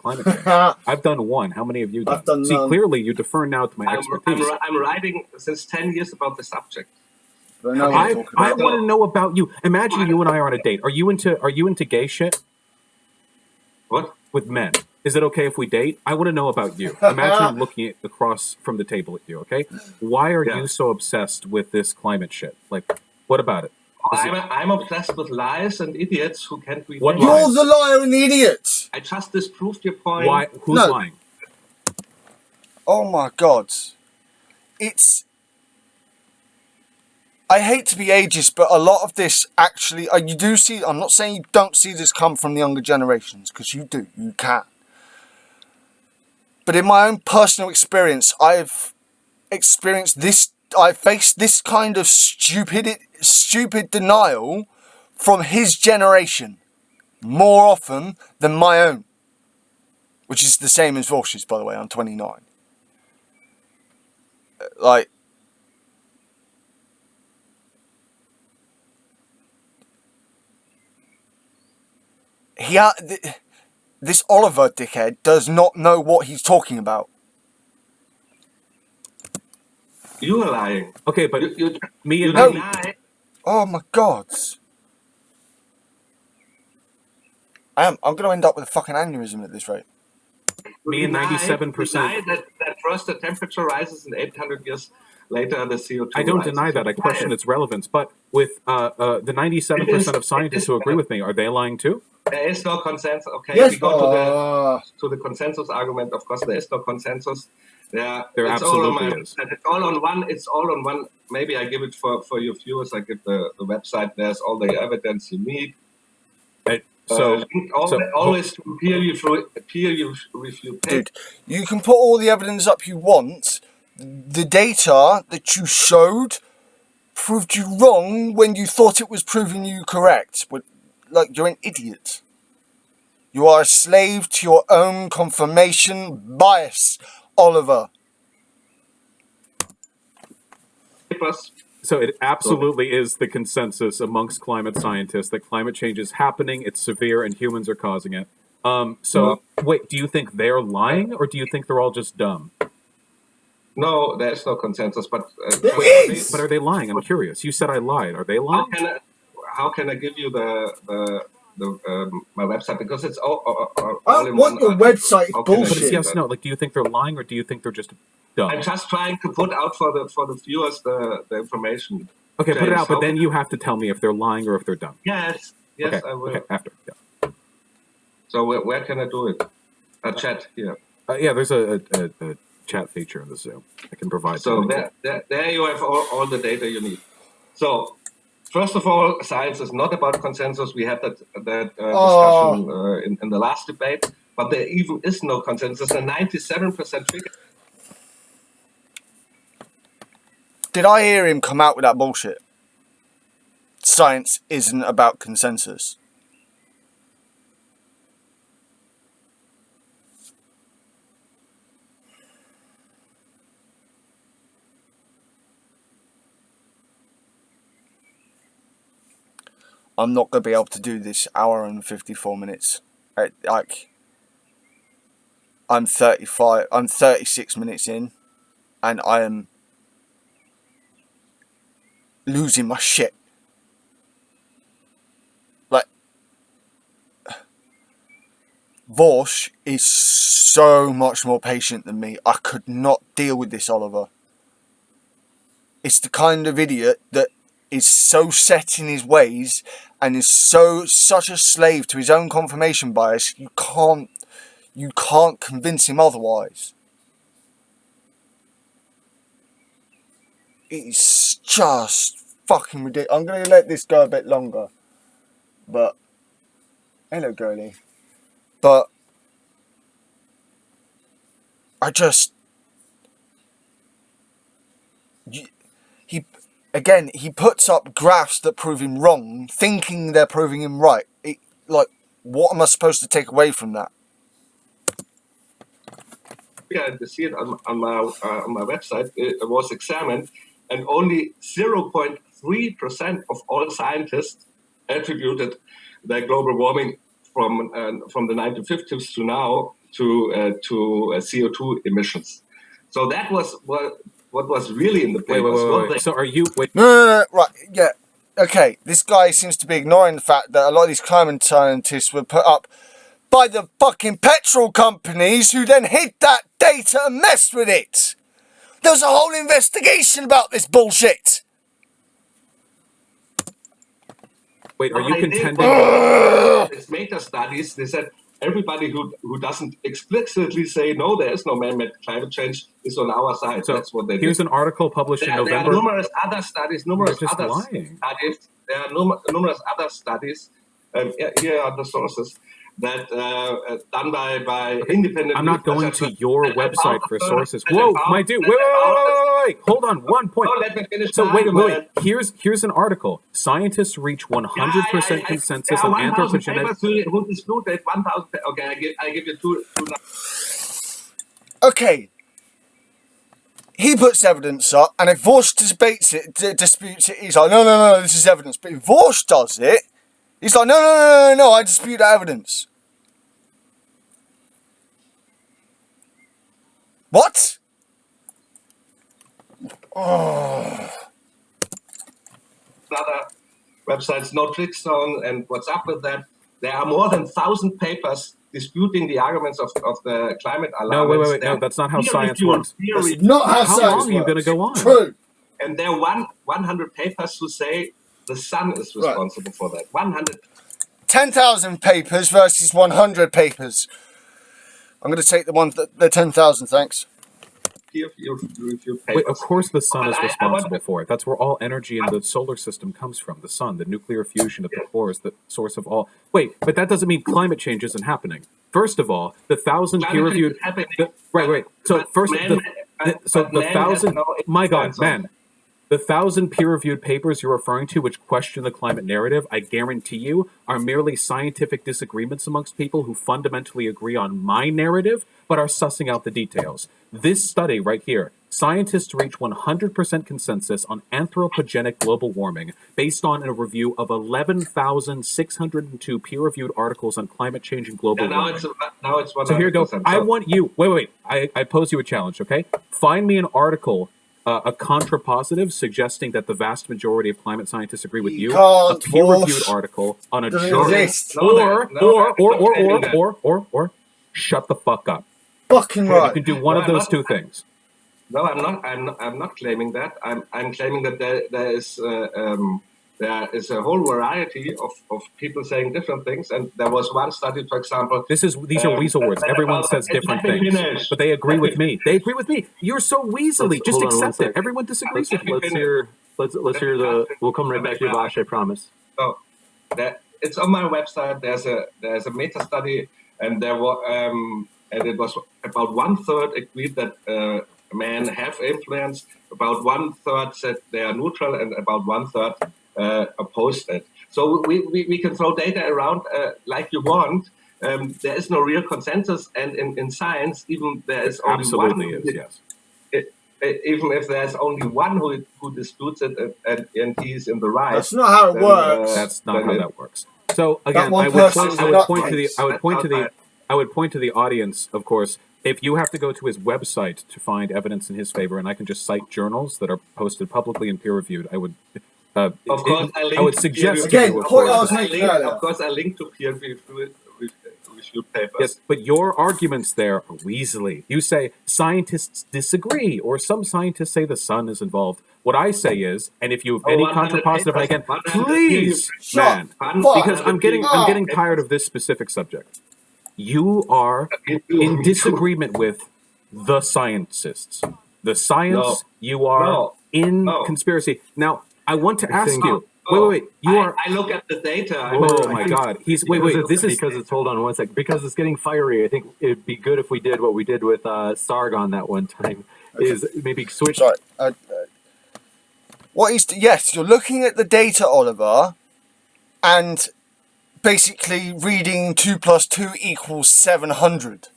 climate change? I've done one. How many have you done? I've done See, none. clearly you defer now to my expertise. I'm writing since 10 years about the subject. I want to know about you. Imagine you and I are on a date. Are you into gay shit? What? With men. Is it okay if we date? I want to know about you. Imagine I'm looking across from the table at you, okay? Why are you so obsessed with this climate shit? Like, what about it? I'm obsessed with liars and idiots who can't read. What You're lies? the liar and the idiot. I just disproved your point. Why? Who's lying? Oh my god. I hate to be ageist, but a lot of this actually, you do see, I'm not saying you don't see this come from the younger generations, because you do, you can. But in my own personal experience, I've experienced this, I've faced this kind of stupid denial from his generation more often than my own. Which is the same as Vaush's, by the way, I'm 29. Like, this Oliver dickhead does not know what he's talking about. You are lying. Okay, but me and No. Deny. Oh my god. I'm going to end up with a fucking aneurysm at this rate. Me and 97%. Deny that first the temperature rises and 800 years later the CO2 I don't rises. deny that. I question its relevance. But with the 97% of scientists who agree with me, are they lying too? There is no consensus. Okay, Yes. we go to the consensus argument. Of course, there is no consensus. There absolutely is. It's all on one. It's all on one. Maybe I give it for your viewers. I give the website. There's all the evidence you need. Always peer review. Dude, you can put all the evidence up you want. The data that you showed proved you wrong when you thought it was proving you correct. Like, you're an idiot. You are a slave to your own confirmation bias, Oliver. So it absolutely is the consensus amongst climate scientists that climate change is happening, it's severe, and humans are causing it. Wait, do you think they're lying, or do you think they're all just dumb? No, there's no consensus, but... But are they lying? I'm curious. You said I lied. Are they lying? How can I give you my website? Because it's all in what one. Your website is bullshit. But it's yes, no. Like, do you think they're lying, or do you think they're just dumb? I'm just trying to put out for the viewers the information. Okay, put it out, but then you have to tell me if they're lying or if they're dumb. Yes, okay, I will. Okay, after. Yeah. So where can I do it? A chat here. Yeah, there's a chat feature in the Zoom. I can provide. So there you have all the data you need. So first of all, science is not about consensus. We had that discussion in the last debate, but there even is no consensus. A 97% figure. Did I hear him come out with that bullshit? Science isn't about consensus. I'm not going to be able to do this hour and 54 minutes. I I'm 35. I'm 36 minutes in, and I am losing my shit. Like, Vaush is so much more patient than me. I could not deal with this, Oliver. It's the kind of idiot that is so set in his ways and is such a slave to his own confirmation bias. You can't convince him otherwise. It's just fucking ridiculous. I'm gonna let this go a bit longer, but hello, girlie. But I just he puts up graphs that prove him wrong, thinking they're proving him right. What am I supposed to take away from that? Yeah, to see it on my website. It was examined, and only 0.3% of all scientists attributed the global warming from the 1950s to now to CO2 emissions. So that was what was really in the papers. Wait. So are you? Wait. No, right, yeah. Okay, this guy seems to be ignoring the fact that a lot of these climate scientists were put up by the fucking petrol companies who then hid that data and messed with it. There was a whole investigation about this bullshit. Wait, are you contending? It's meta studies. They said everybody who doesn't explicitly say no, there is no man-made climate change is on our side. So that's what they here's did. an article published in November. There are numerous other studies. There are numerous other studies. Here are the sources that done by independent. I'm not going to your website for sources. Whoa, my dude! Wait! Hold on, one point. No, let me finish. So wait. Here's an article. Scientists reach 100% consensus on anthropogenic. Who disputed 1,000? Okay, I give you two. Okay. He puts evidence up, and if Vaush disputes it, he's like, no, this is evidence. But if Vaush does it, he's like, no, I dispute that evidence. What? Oh. Other websites, no trick zone, and what's up with that? There are more than 1,000 papers disputing the arguments of the climate alarm. No, wait. No, that's not how science works. That's not how science works. How long are you going to go on? True. And there are 100 papers who say the sun is responsible for that. 100. 10,000 papers versus 100 papers. I'm going to take the 10,000, thanks. Wait, of course the sun is responsible for it. That's where all energy in the solar system comes from. The sun, the nuclear fusion of the core is the source of all. Wait, but that doesn't mean climate change isn't happening. First of all, the 1,000 peer-reviewed. Right. So first, the 1,000. My God, man. The 1,000 peer-reviewed papers you're referring to, which question the climate narrative, I guarantee you, are merely scientific disagreements amongst people who fundamentally agree on my narrative, but are sussing out the details. This study right here, scientists reach 100% consensus on anthropogenic global warming based on a review of 11,602 peer-reviewed articles on climate change and global warming. Now it's 100%. So here you go. I want you. Wait. I pose you a challenge. Okay, find me an article. A contrapositive suggesting that the vast majority of climate scientists agree with you. A peer-reviewed article on a journal, or shut the fuck up. Fucking right. You can do one of those two things. No, I'm not claiming that. I'm claiming that there is a whole variety of people saying different things. And there was one study, for example. These are weasel words. Everyone says different things, but they agree with me. You're so weaselly. Just accept it. Everyone disagrees with you. Let's hear the. We'll come right back to you, Vaush. I promise. So it's on my website. There's a meta study, and there was and it was about 1/3 agreed that men have influence. About 1/3 said they are neutral, and about 1/3 opposed it. So we can throw data around like you want. There is no real consensus, and in science, even there is only absolutely one. Yes. Even if there's only one who disputes it, and he's in the right. That's not how it works. That's not how that works. So again, I would point to the audience, of course, If you have to go to his website to find evidence in his favor, and I can just cite journals that are posted publicly and peer reviewed, I would. Of course, I would suggest to Again, you, the of point I course. was making earlier. Of course, I link to peer reviewed papers. Yes, but your arguments there are weaselly. You say scientists disagree, or some scientists say the sun is involved. What I say is, and if you have any 100 contrapositive papers, again, 100 please, Shut man, fuck because I'm getting up. tired of this specific subject. You are in disagreement with the scientists. The science, you are in conspiracy. Now, I want to ask you. Wait. You are. I look at the data. Oh my God! He's wait. This is because it's hold on one second. Because it's getting fiery. I think it'd be good if we did what we did with Sargon that one time. Is maybe switch. Sorry. Yes, you're looking at the data, Oliver, and basically reading 2 + 2 = 700.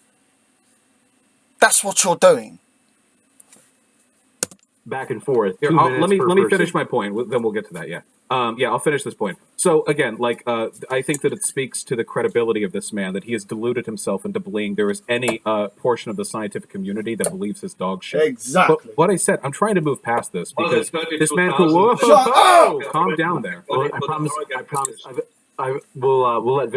That's what you're doing. Back and forth. Here, 2 minutes let me per finish person. my point. Then we'll get to that. Yeah. I'll finish this point. So again, I think that it speaks to the credibility of this man that he has deluded himself into believing there is any portion of the scientific community that believes his dog shit. Exactly. But what I said, I'm trying to move past this because this man who Shut up! calm down there. Well, I promise. We'll let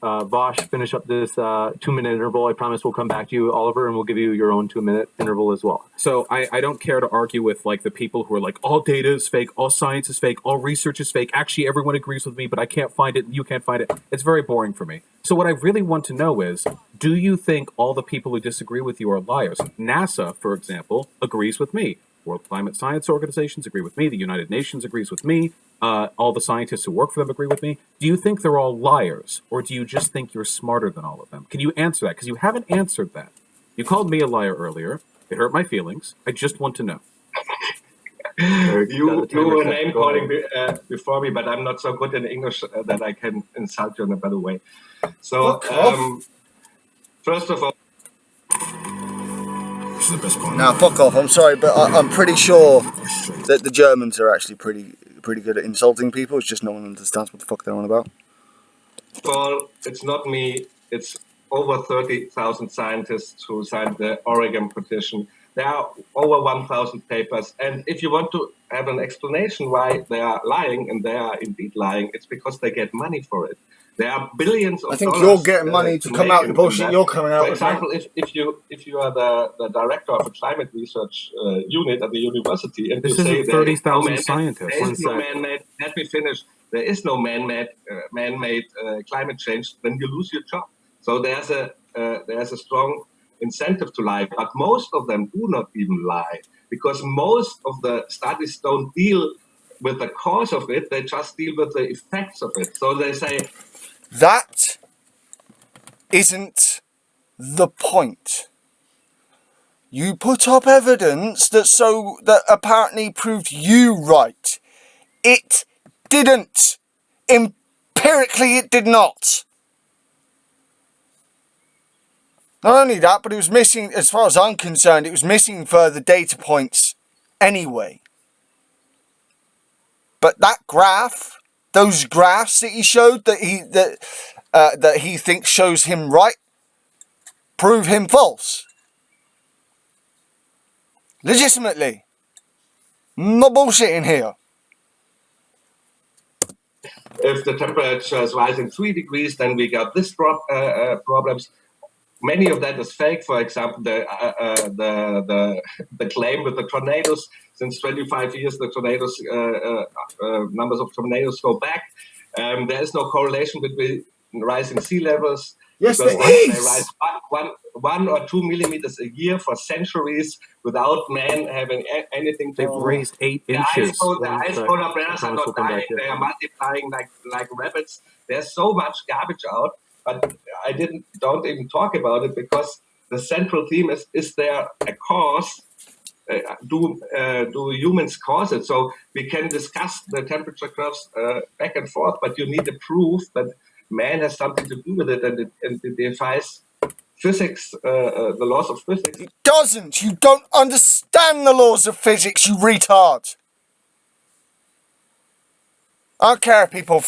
Vaush finish up this 2-minute interval. I promise we'll come back to you, Oliver, and we'll give you your own 2-minute interval as well. So I don't care to argue with the people who are like, all data is fake, all science is fake, all research is fake. Actually, everyone agrees with me, but I can't find it and you can't find it. It's very boring for me. So what I really want to know is, do you think all the people who disagree with you are liars? NASA, for example, agrees with me. World Climate Science Organizations agree with me. The United Nations agrees with me. All the scientists who work for them agree with me. Do you think they're all liars, or do you just think you're smarter than all of them? Can you answer that? Because you haven't answered that. You called me a liar earlier. It hurt my feelings. I just want to know. You were name calling before me, but I'm not so good in English that I can insult you in a better way. So, first of all, Now, fuck off. I'm sorry, but I'm pretty sure that the Germans are actually pretty good at insulting people. It's just no one understands what the fuck they're on about. well, it's not me. It's over 30,000 scientists who signed the Oregon petition. There are over 1,000 papers. And if you want to have an explanation why they are lying, and they are indeed lying, it's because they get money for it. There are billions of I think dollars, you're getting money to come out with the bullshit you're coming out For with. example, if you are the director of a climate research unit at the university, and This you say isn't 30,000 scientists. there is no man-made. Let me finish. There is no man-made climate change. Then you lose your job. So there's a strong incentive to lie, but most of them do not even lie, because most of the studies don't deal with the cause of it. They just deal with the effects of it. So they say, That isn't the point. You put up evidence that apparently proved you right. It didn't. Empirically, it did not. Not only that, but it was missing, as far as I'm concerned, it was missing further data points anyway. But that graph, those graphs that he showed that he thinks shows him right, prove him false. Legitimately. No bullshit in here. if the temperature is rising 3 degrees, then we got this problems. Many of that is fake. For example, the claim with the tornadoes. Since 25 years, the tornadoes numbers of tornadoes go back. There is no correlation between rising sea levels. Yes, because there they is. rise 1 or 2 millimeters a year for centuries without man having anything to They've do. raised 8 The inches. ice polar bears are not dying. They are multiplying like rabbits. There's so much garbage out, but I don't even talk about it because the central theme is there a cause? Do humans cause it? So we can discuss the temperature curves back and forth, but you need the proof that man has something to do with it, and it defies physics, the laws of physics. It doesn't. You don't understand the laws of physics, you retard. I don't care if people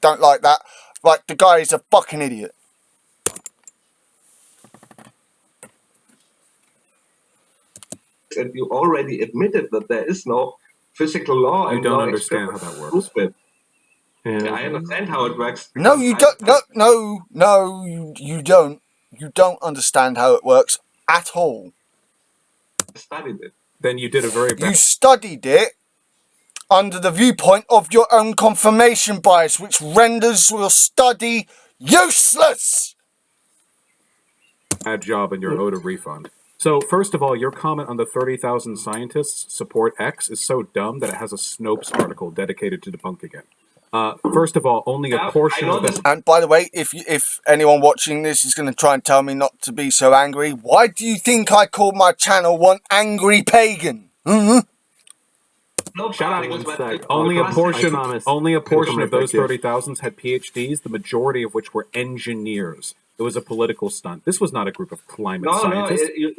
don't like that. Like, the guy is a fucking idiot. and you already admitted that there is no physical law You and don't no understand how experiment that to works. prove it. Yeah, I understand how it works. No, because you I don't. No, you don't. You don't understand how it works at all. studied it. Then you did a very You bad. studied it under the viewpoint of your own confirmation bias, which renders your study useless. Bad job and you're owed a refund. So, first of all, your comment on the 30,000 scientists support X is so dumb that it has a Snopes article dedicated to debunking it. First of all, only a Yeah, portion I know of the. this. And by the way, if anyone watching this is going to try and tell me not to be so angry, why do you think I called my channel One Angry Pagan? No Shut up. articles, but it Only a was- portion. Only a portion right of those back to you. 30,000 had PhDs, the majority of which were engineers. It was a political stunt. This was not a group of climate No, scientists. you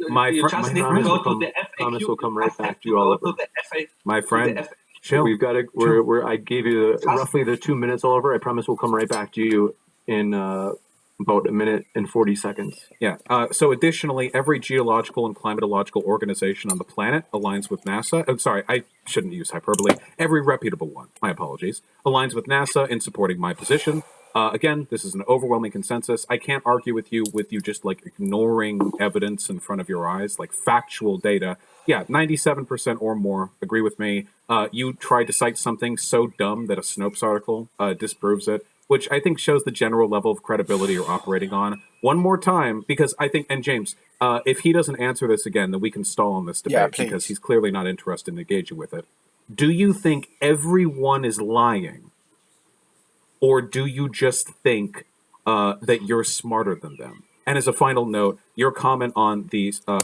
just need to go to the FAQ. Thomas will come You right just back have to you, Oliver. go to the FAQ. My friend, FAQ. chill. We've got to. I gave you roughly the 2 minutes, Oliver. I promise we'll come right back to you in about a minute and 40 seconds. Yeah. So additionally, every geological and climatological organization on the planet aligns with NASA. I'm sorry, I shouldn't use hyperbole. Every reputable one, my apologies, aligns with NASA in supporting my position. Again, this is an overwhelming consensus. I can't argue with you just like ignoring evidence in front of your eyes, like factual data. Yeah, 97% or more agree with me. You tried to cite something so dumb that a Snopes article disproves it, which I think shows the general level of credibility you're operating on. One more time, because I think, and James, if he doesn't answer this again, then we can stall on this debate Yeah, please. because he's clearly not interested in engaging with it. Do you think everyone is lying? Or do you just think that you're smarter than them? And as a final note, your comment on these. I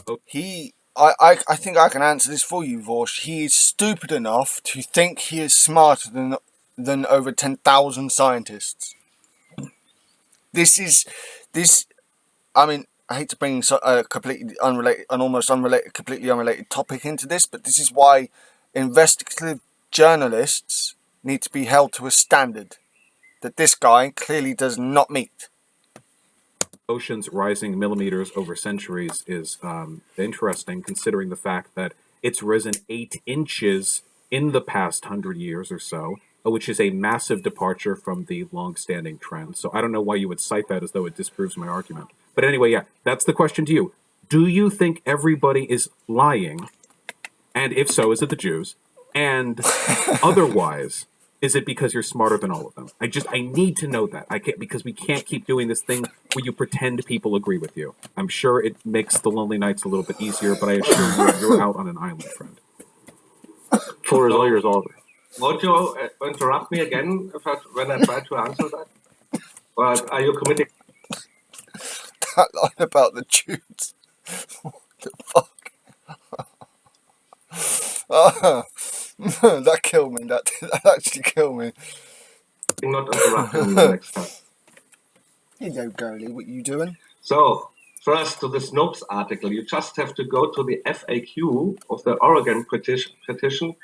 think I can answer this for you, Vaush. He is stupid enough to think he is smarter than over 10,000 scientists. I mean, I hate to bring a completely unrelated, completely unrelated topic into this, but this is why investigative journalists need to be held to a standard that this guy clearly does not meet. Oceans rising millimeters over centuries is interesting, considering the fact that it's risen 8 inches in the past 100 years or so, which is a massive departure from the long-standing trend. So I don't know why you would cite that as though it disproves my argument. But anyway, yeah, that's the question to you. Do you think everybody is lying? And if so, is it the Jews? And otherwise, is it because you're smarter than all of them? I need to know that. I can't, because we can't keep doing this thing where you pretend people agree with you. I'm sure it makes the lonely nights a little bit easier, but I assure you, you're out on an island, friend. Floor is all yours, Oliver. Would you interrupt me again when I try to answer that? Or are you committing? That line about the Jews. What the fuck? That killed me. That actually killed me. Not interrupting me the next time. Hello, girlie. What you doing? So, first to the Snopes article, you just have to go to the FAQ of the Oregon petition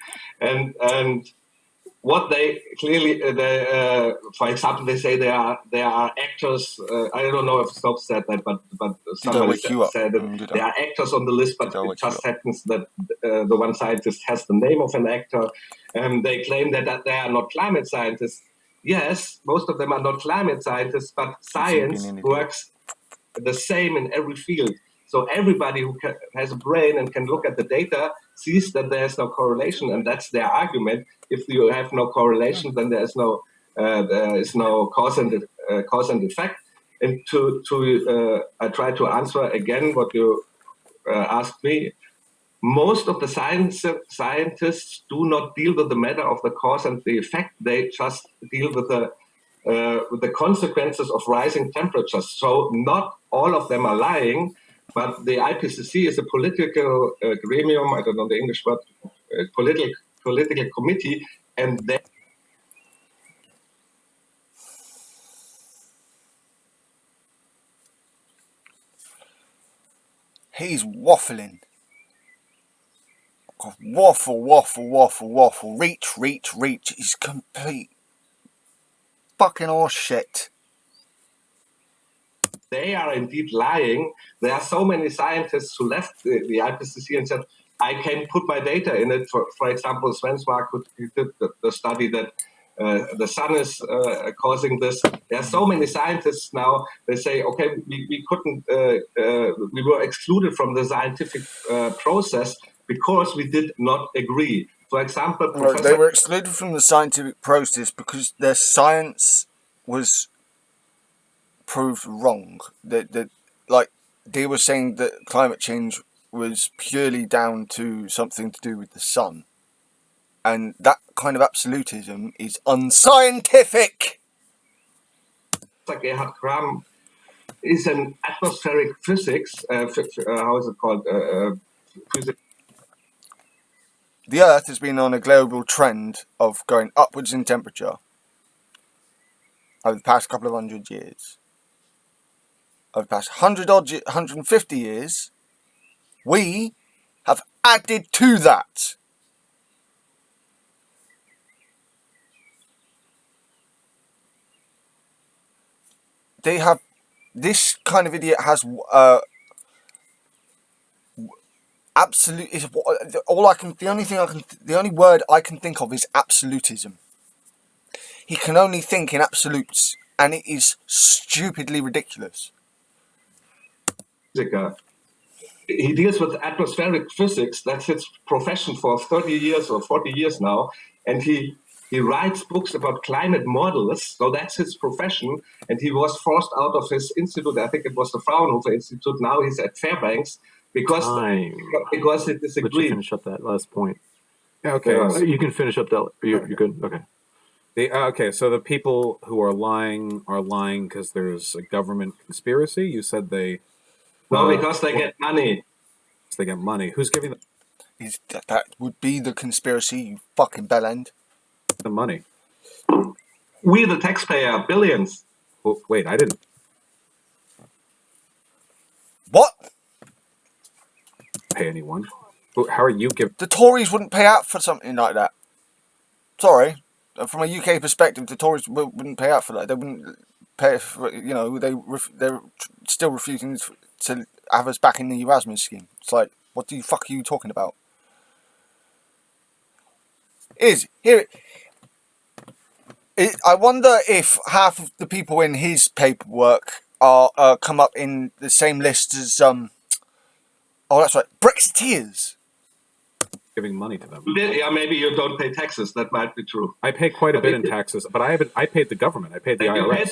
and what they clearly, for example, they say there are actors. I don't know if Snopes said that, but somebody said that there are actors on the list. But it just happens that the one scientist has the name of an actor. They claim that they are not climate scientists. Yes, most of them are not climate scientists, but science works the same in every field. So everybody who has a brain and can look at the data sees that there is no correlation, and that's their argument. If you have no correlation, then there is no cause and effect. And I try to answer again what you asked me. Most of the scientists do not deal with the matter of the cause and the effect. They just deal with the consequences of rising temperatures. So not all of them are lying, but the IPCC is a political gremium, I don't know the English word, political committee, and they... He's waffling. Waffle. Reach. He's complete fucking horse shit. They are indeed lying. There are so many scientists who left the IPCC and said, I can put my data in it. For example, Svensmark did the study that the sun is causing this. There are so many scientists now. They say, okay, we couldn't, we were excluded from the scientific process because we did not agree. For example, They were excluded from the scientific process because their science was proved wrong. Like they were saying that climate change was purely down to something to do with the sun, and that kind of absolutism is unscientific. Gerhard Gram is an atmospheric physics. How is it called? Physics. The Earth has been on a global trend of going upwards in temperature over the past couple of 100 years. Over the past 150 years, we have added to that. They have, this kind of idiot has absolute, is all I can, the only word I can think of is absolutism. He can only think in absolutes, and it is stupidly ridiculous. He deals with atmospheric physics. That's his profession for 30 years or 40 years now. And he writes books about climate models. So that's his profession. And he was forced out of his institute. I think it was the Fraunhofer Institute. Now he's at Fairbanks because he disagreed. But you finish up that last point. Okay. You can finish up that. You're good. Okay. Okay, so the people who are lying because there's a government conspiracy. You said they. No, because they get money. They get money. Who's giving them That would be the conspiracy, you fucking bellend. the money? We, the taxpayer, billions. Well, wait, I didn't What? pay anyone. How are you giving? The Tories wouldn't pay out for something like that. Sorry. From a UK perspective, the Tories wouldn't pay out for that. They wouldn't pay for, they're still refusing to have us back in the Erasmus scheme. It's like, what the fuck are you talking about? I wonder if half of the people in his paperwork are come up in the same list as that's right, Brexiteers. Giving money to them. Yeah, maybe you don't pay taxes. That might be true. I pay quite a bit in taxes, but I paid the government. I paid the IRS.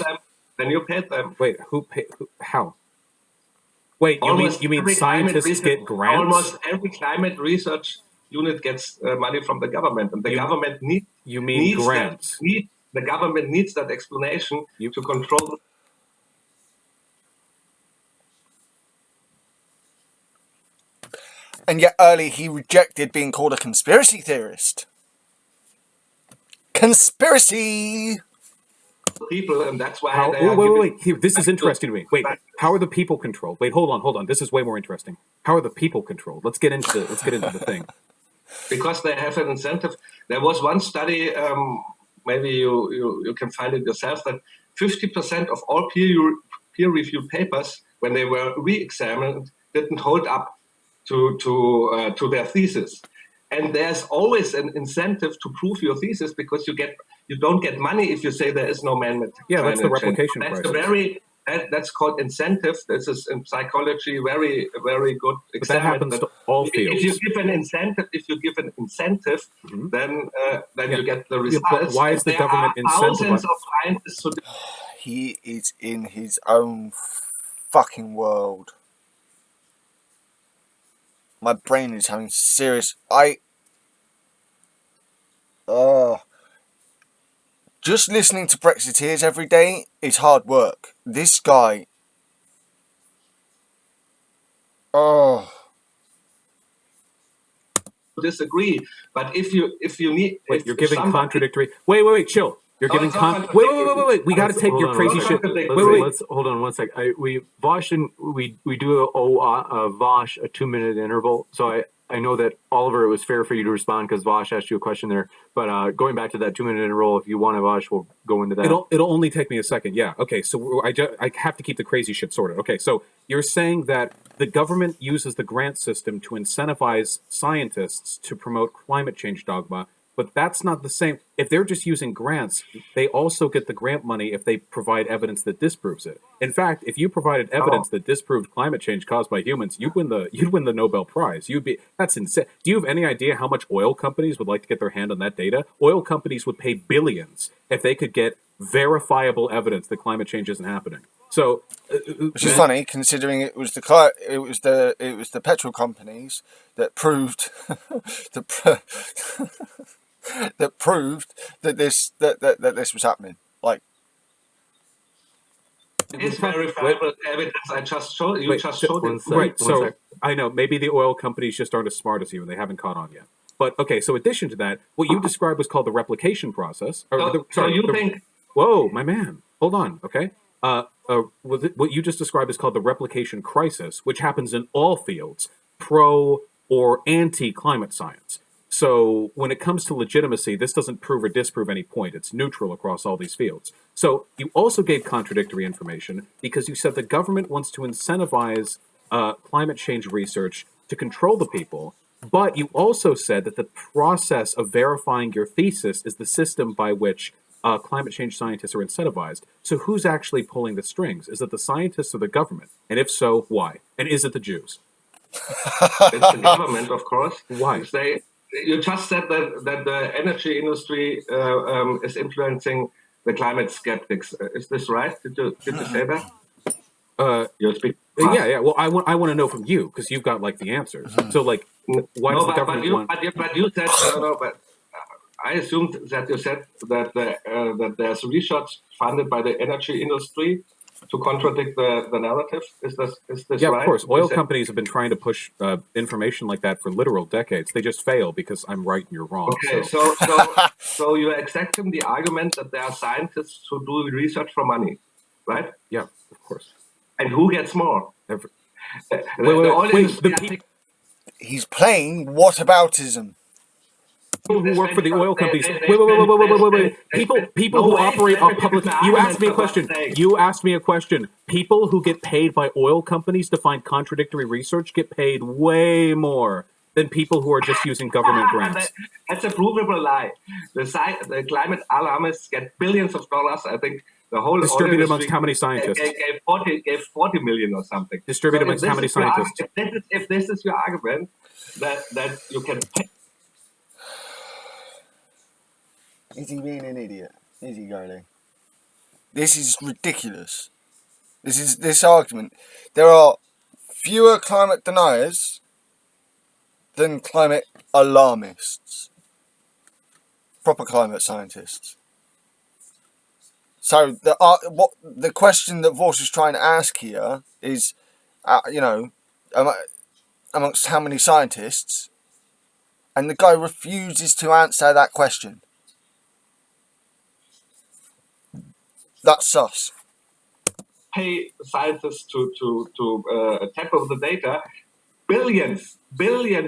Then you paid them. Wait, who paid? How? Wait, you mean scientists get grants? Almost every climate research unit gets money from the government, and the government needs. You mean grants? The government needs that explanation to control. And yet early he rejected being called a conspiracy theorist. Conspiracy! People, and that's why wait. Here, this is interesting to me. Wait, how are the people controlled? Wait, hold on. This is way more interesting. How are the people controlled? Let's get into the thing. Because they have an incentive. There was one study, maybe you can find it yourself, that 50% of all peer-reviewed papers, when they were re-examined, didn't hold up to their thesis. And there's always an incentive to prove your thesis because you don't get money if you say there is no man-made. Yeah, that's the replication crisis. That's called incentive. This is in psychology very, very good example. But that happens to all fields. If you give an incentive, then you get the results. But why is the government incentivized? He is in his own fucking world. My brain is having serious. Just listening to Brexiteers every day is hard work. This guy. Disagree, but if you need. Wait, you're giving contradictory. Wait, chill. You're giving wait. We got to take your crazy shit. Let's hold on one sec. Vaush and we do a Vaush a 2-minute interval. So I know that Oliver, it was fair for you to respond because Vaush asked you a question there. But going back to that 2-minute interval, if you want to, Vaush, we'll go into that. It'll only take me a second. Yeah. Okay. So I have to keep the crazy shit sorted. Okay. So you're saying that the government uses the grant system to incentivize scientists to promote climate change dogma, but that's not the same. If they're just using grants, they also get the grant money if they provide evidence that disproves it. In fact, if you provided evidence that disproved climate change caused by humans, you'd win the Nobel Prize. That's insane. Do you have any idea how much oil companies would like to get their hand on that data? Oil companies would pay billions if they could get verifiable evidence that climate change isn't happening. So, which is funny considering it was the petrol companies that proved that proved that this was happening. Like, it's verifiable evidence. I just showed you. Just showed it. Right. So I know maybe the oil companies just aren't as smart as you, and they haven't caught on yet. But okay. So, in addition to that, what you described was called the replication process. Think? Whoa, my man. Hold on. Okay. What you just described is called the replication crisis, which happens in all fields, pro or anti-climate science. So when it comes to legitimacy, this doesn't prove or disprove any point. It's neutral across all these fields. So you also gave contradictory information because you said the government wants to incentivize climate change research to control the people, but you also said that the process of verifying your thesis is the system by which climate change scientists are incentivized. So who's actually pulling the strings? Is it the scientists or the government? And if so, why? And is it the Jews? It's the government, of course. Why? You just said that the energy industry is influencing the climate skeptics. Is this right? Did you say that? You speak. Yeah. Well, I want to know from you because you've got like the answers. So like, why does the government want? But you said but I assumed that you said that there's research funded by the energy industry to contradict the narrative. Is this yeah, right? Of course. Oil companies have been trying to push information like that for literal decades. They just fail because I'm right and you're wrong. Okay, so you're accepting the argument that there are scientists who do research for money, right? Yeah, of course. And who gets more? He's playing whataboutism. People who work for the oil companies. Wait. People who operate on public. You asked me a question. People who get paid by oil companies to find contradictory research get paid way more than people who are just using government grants. That's a provable lie. The climate alarmists get billions of dollars. I think the whole distributed amongst how many scientists? Gave 40 million or something. Distributed amongst how many scientists? If this is your argument, that you can pay. Is he being an idiot? Is he, Garley? This is ridiculous. This argument. There are fewer climate deniers than climate alarmists. Proper climate scientists. So the question that Vaush is trying to ask here is, amongst how many scientists, and the guy refuses to answer that question. That's sus. Pay scientists to tackle the data. Billions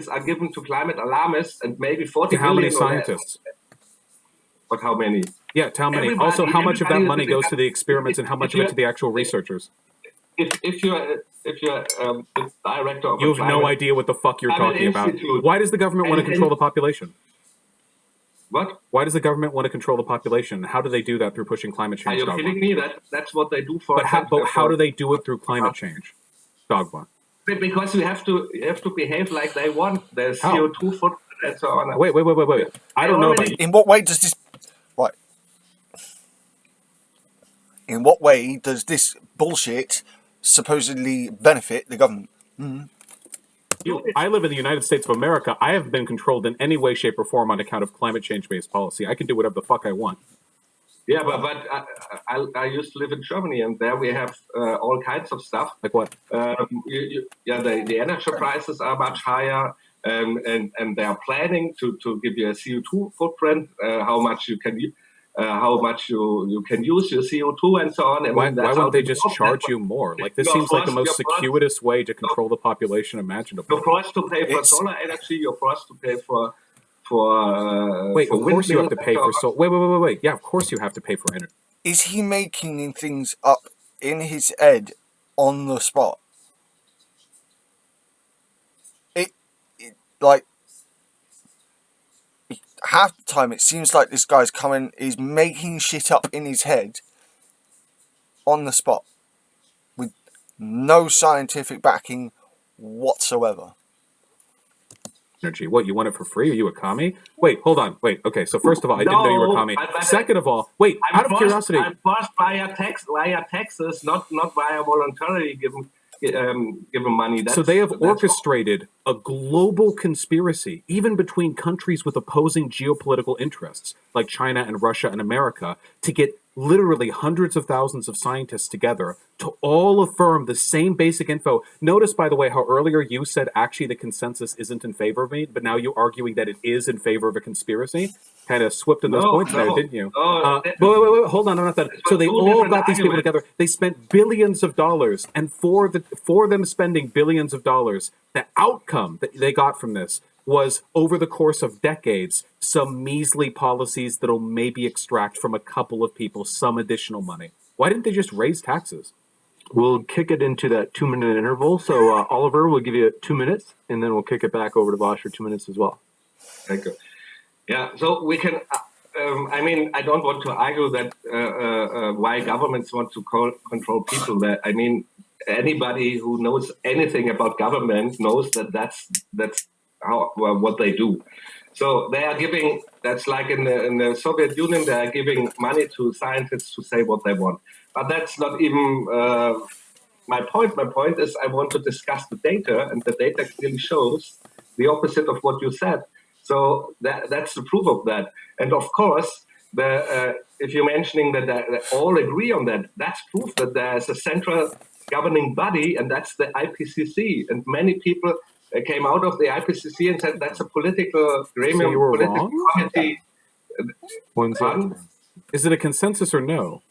are given to climate alarmists, and maybe 40 how many billion scientists? But how many? Yeah, how many? Also, how much of that money goes to the experiments, and how much of it to the actual researchers? If you're the director of you have no idea what the fuck you're talking about. Why does the government want to control the population? What? Why does the government want to control the population? How do they do that through pushing climate change dogma? Are you kidding me? That's what they do for. But how do they do it through climate change dogma? Because you have to behave like they want. There's CO2 footprint and so on. Wait. I don't know. In what way does this? Right. In what way does this bullshit supposedly benefit the government? Mm-hmm. I live in the United States of America. I haven't been controlled in any way, shape, or form on account of climate change-based policy. I can do whatever the fuck I want. Yeah, but I used to live in Germany, and there we have all kinds of stuff. Like what? The energy prices are much higher, and they are planning to give you a CO2 footprint, how much you can use your CO2 and so on. And why wouldn't they just charge you more? Like, this seems like the most circuitous way to control the population imaginable. You're forced to pay for solar energy. You're forced to pay for wait, of course you have to pay for solar. Wait. Yeah, of course you have to pay for energy. Is he making things up in his head on the spot? like, half the time it seems like this guy's coming, he's making shit up in his head on the spot with no scientific backing whatsoever. Energy. What, you want it for free? Are you a commie? Wait, hold on. Wait, okay, so first of all, I didn't know you were a commie. Second of all, wait, out of curiosity. I'm forced via taxes, not via voluntarily given money. So they have orchestrated a global conspiracy, even between countries with opposing geopolitical interests, like China and Russia and America, to get literally hundreds of thousands of scientists together to all affirm the same basic info. Notice, by the way, how earlier you said actually the consensus isn't in favor of me, but now you're arguing that it is in favor of a conspiracy. Kind of swept in those points there, didn't you? Wait, hold on, not that. So they all got these people together. They spent billions of dollars, and for them spending billions of dollars, the outcome that they got from this was, over the course of decades, some measly policies that'll maybe extract from a couple of people some additional money. Why didn't they just raise taxes? We'll kick it into that 2-minute interval. So Oliver, we'll give you 2 minutes, and then we'll kick it back over to Vaush for 2 minutes as well. Thank you. Yeah, so we can. I mean, I don't want to argue that why governments want to control people. That, I mean, anybody who knows anything about government knows that that's how what they do. So they are giving. That's like in the Soviet Union, they are giving money to scientists to say what they want. But that's not even my point. My point is I want to discuss the data, and the data clearly shows the opposite of what you said. So that's the proof of that. And of course, if you're mentioning that they all agree on that, that's proof that there's a central governing body, and that's the IPCC. And many people came out of the IPCC and said that's a political gremium, So you were political wrong? committee. One second. Is it a consensus or no?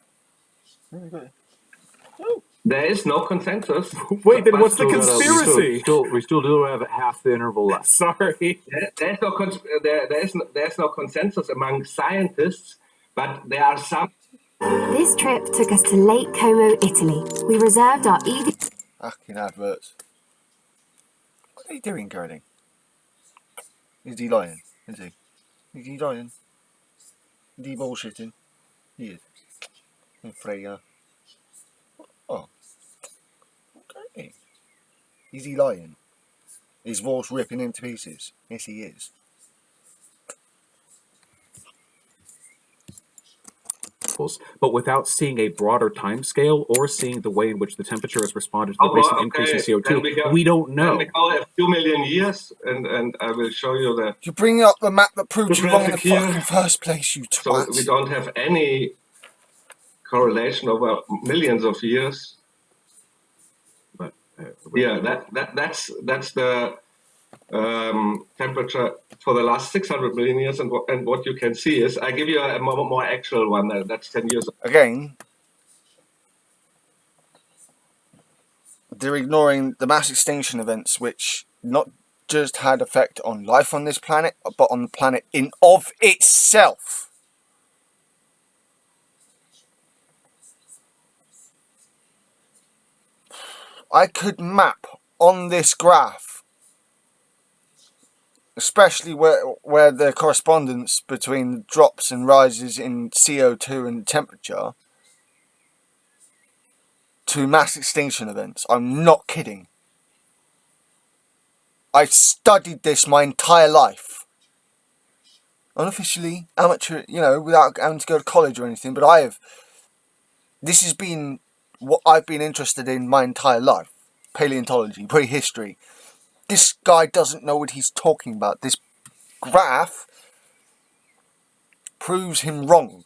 There is no consensus. Wait, then But what's the to- conspiracy? We still do have half the interval left. Sorry. There's no consensus among scientists, but there are some. This trip took us to Lake Como, Italy. We reserved our Fucking adverts. What are you doing, Gertie? Is he lying? Is he? Is he lying? Is he bullshitting? He is. And Freya. Oh. Okay. Is he lying? Is Vaush ripping him to pieces? Yes, he is. But without seeing a broader time scale or seeing the way in which the temperature has responded to the recent increase in CO2, we don't know. Then we go a few million years, and I will show you the. You're bringing up the map that proved you wrong in the graphic here. fucking first place, you So twat. we don't have any correlation over millions of years. But, Yeah, that's the temperature for the last 600 million years, and what you can see is I give you a more actual one. That's 10 years. Again, they're ignoring the mass extinction events, which not just had effect on life on this planet, but on the planet in of itself. I could map on this graph, especially where the correspondence between drops and rises in CO2 and temperature, to mass extinction events. I'm not kidding. I've studied this my entire life. Unofficially, amateur, without having to go to college or anything, but this has been what I've been interested in my entire life. Paleontology, prehistory. This guy doesn't know what he's talking about. This graph proves him wrong.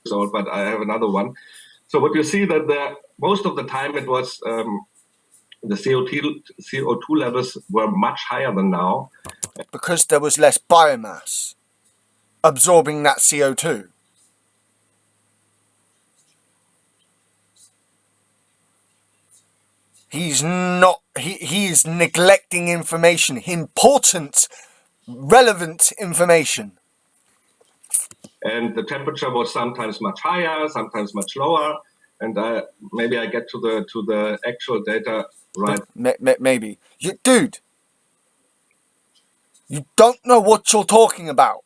But I have another one. So what you see that most of the time it was the CO2 levels were much higher than now. Because there was less biomass absorbing that CO2. He's not, he is neglecting information, important, relevant information. And the temperature was sometimes much higher, sometimes much lower. and maybe I get to the actual data right. Maybe. Dude, you don't know what you're talking about.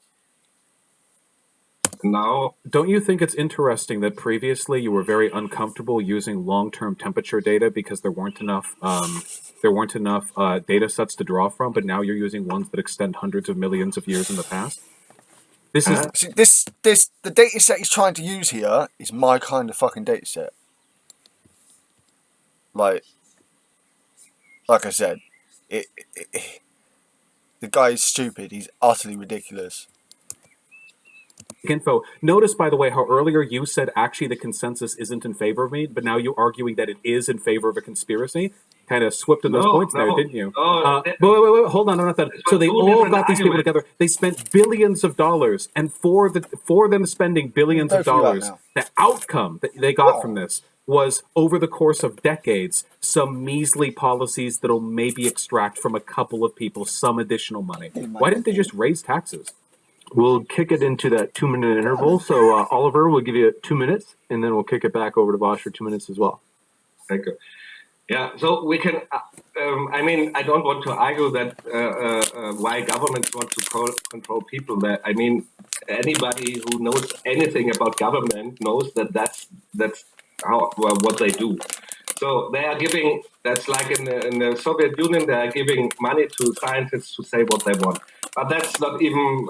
Now, don't you think it's interesting that previously you were very uncomfortable using long-term temperature data because there weren't enough data sets to draw from, but now you're using ones that extend hundreds of millions of years in the past? This is See, the data set he's trying to use here is my kind of fucking data set. Like I said, the guy is stupid. He's utterly ridiculous. info. Notice, by the way, how earlier you said actually the consensus isn't in favor of me, but now you're arguing that it is in favor of a conspiracy. Kind of swipped in those points there, didn't you? Wait, hold on, not that. So they all got these people together. They spent billions of dollars, and for them spending billions of dollars, the outcome that they got from this was, over the course of decades, some measly policies that'll maybe extract from a couple of people some additional money. Why didn't they just raise taxes? We'll kick it into that 2-minute interval. So Oliver, we'll give you 2 minutes, and then we'll kick it back over to Vaush for 2 minutes as well. Thank you. Yeah, so we can, I don't want to argue that why governments want to control people. That anybody who knows anything about government knows that that's what they do. So they are giving, that's like in the Soviet Union, they are giving money to scientists to say what they want. But that's not even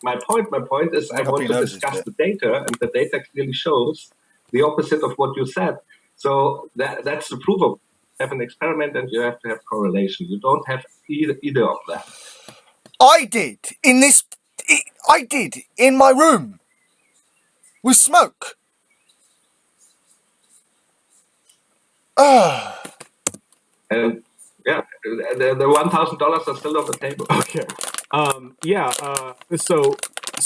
my point. My point is I want to discuss the data, and the data clearly shows the opposite of what you said. So that's the proof of you have an experiment, and you have to have correlation. You don't have either of that. I did in my room with smoke. And yeah, the $1,000 are still on the table. Okay. So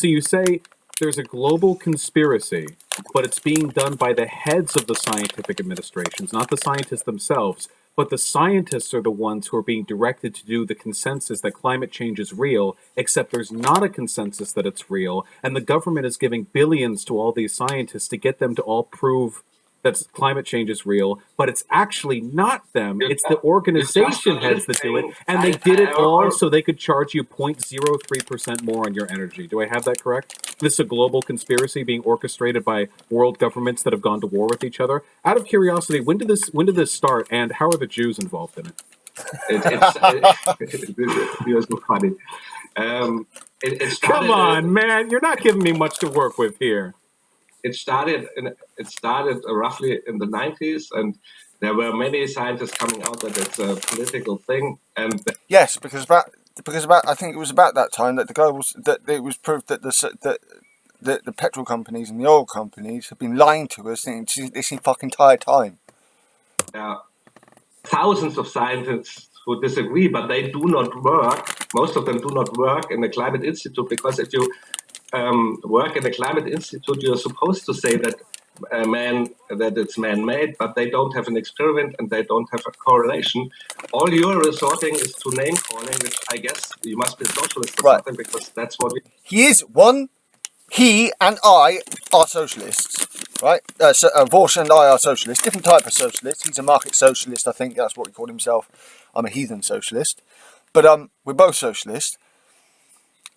you say there's a global conspiracy, but it's being done by the heads of the scientific administrations, not the scientists themselves. But the scientists are the ones who are being directed to do the consensus that climate change is real, except there's not a consensus that it's real, and the government is giving billions to all these scientists to get them to all prove that climate change is real, but it's actually not them. It's the organization heads that do it, and they did it all so they could charge you 0.03% more on your energy. Do I have that correct? This is a global conspiracy being orchestrated by world governments that have gone to war with each other. Out of curiosity, when did this start, and how are the Jews involved in it? It's so funny. Come on, man! You're not giving me much to work with here. It started roughly in the 90s, and there were many scientists coming out that it's a political thing. And yes, because I think it was about that time that it was proved that the petrol companies and the oil companies have been lying to us this fucking entire time. Thousands of scientists who disagree, but they do not work. Most of them do not work in the Climate Institute, because if you work in the Climate Institute, you're supposed to say that it's man-made, but they don't have an experiment and they don't have a correlation. All you're resorting is to name calling, which I guess you must be a socialist or something, because that's what he and I are socialists, right? Vaush and I are socialists, different type of socialists. He's a market socialist, I think that's what he called himself. I'm a heathen socialist, but we're both socialists.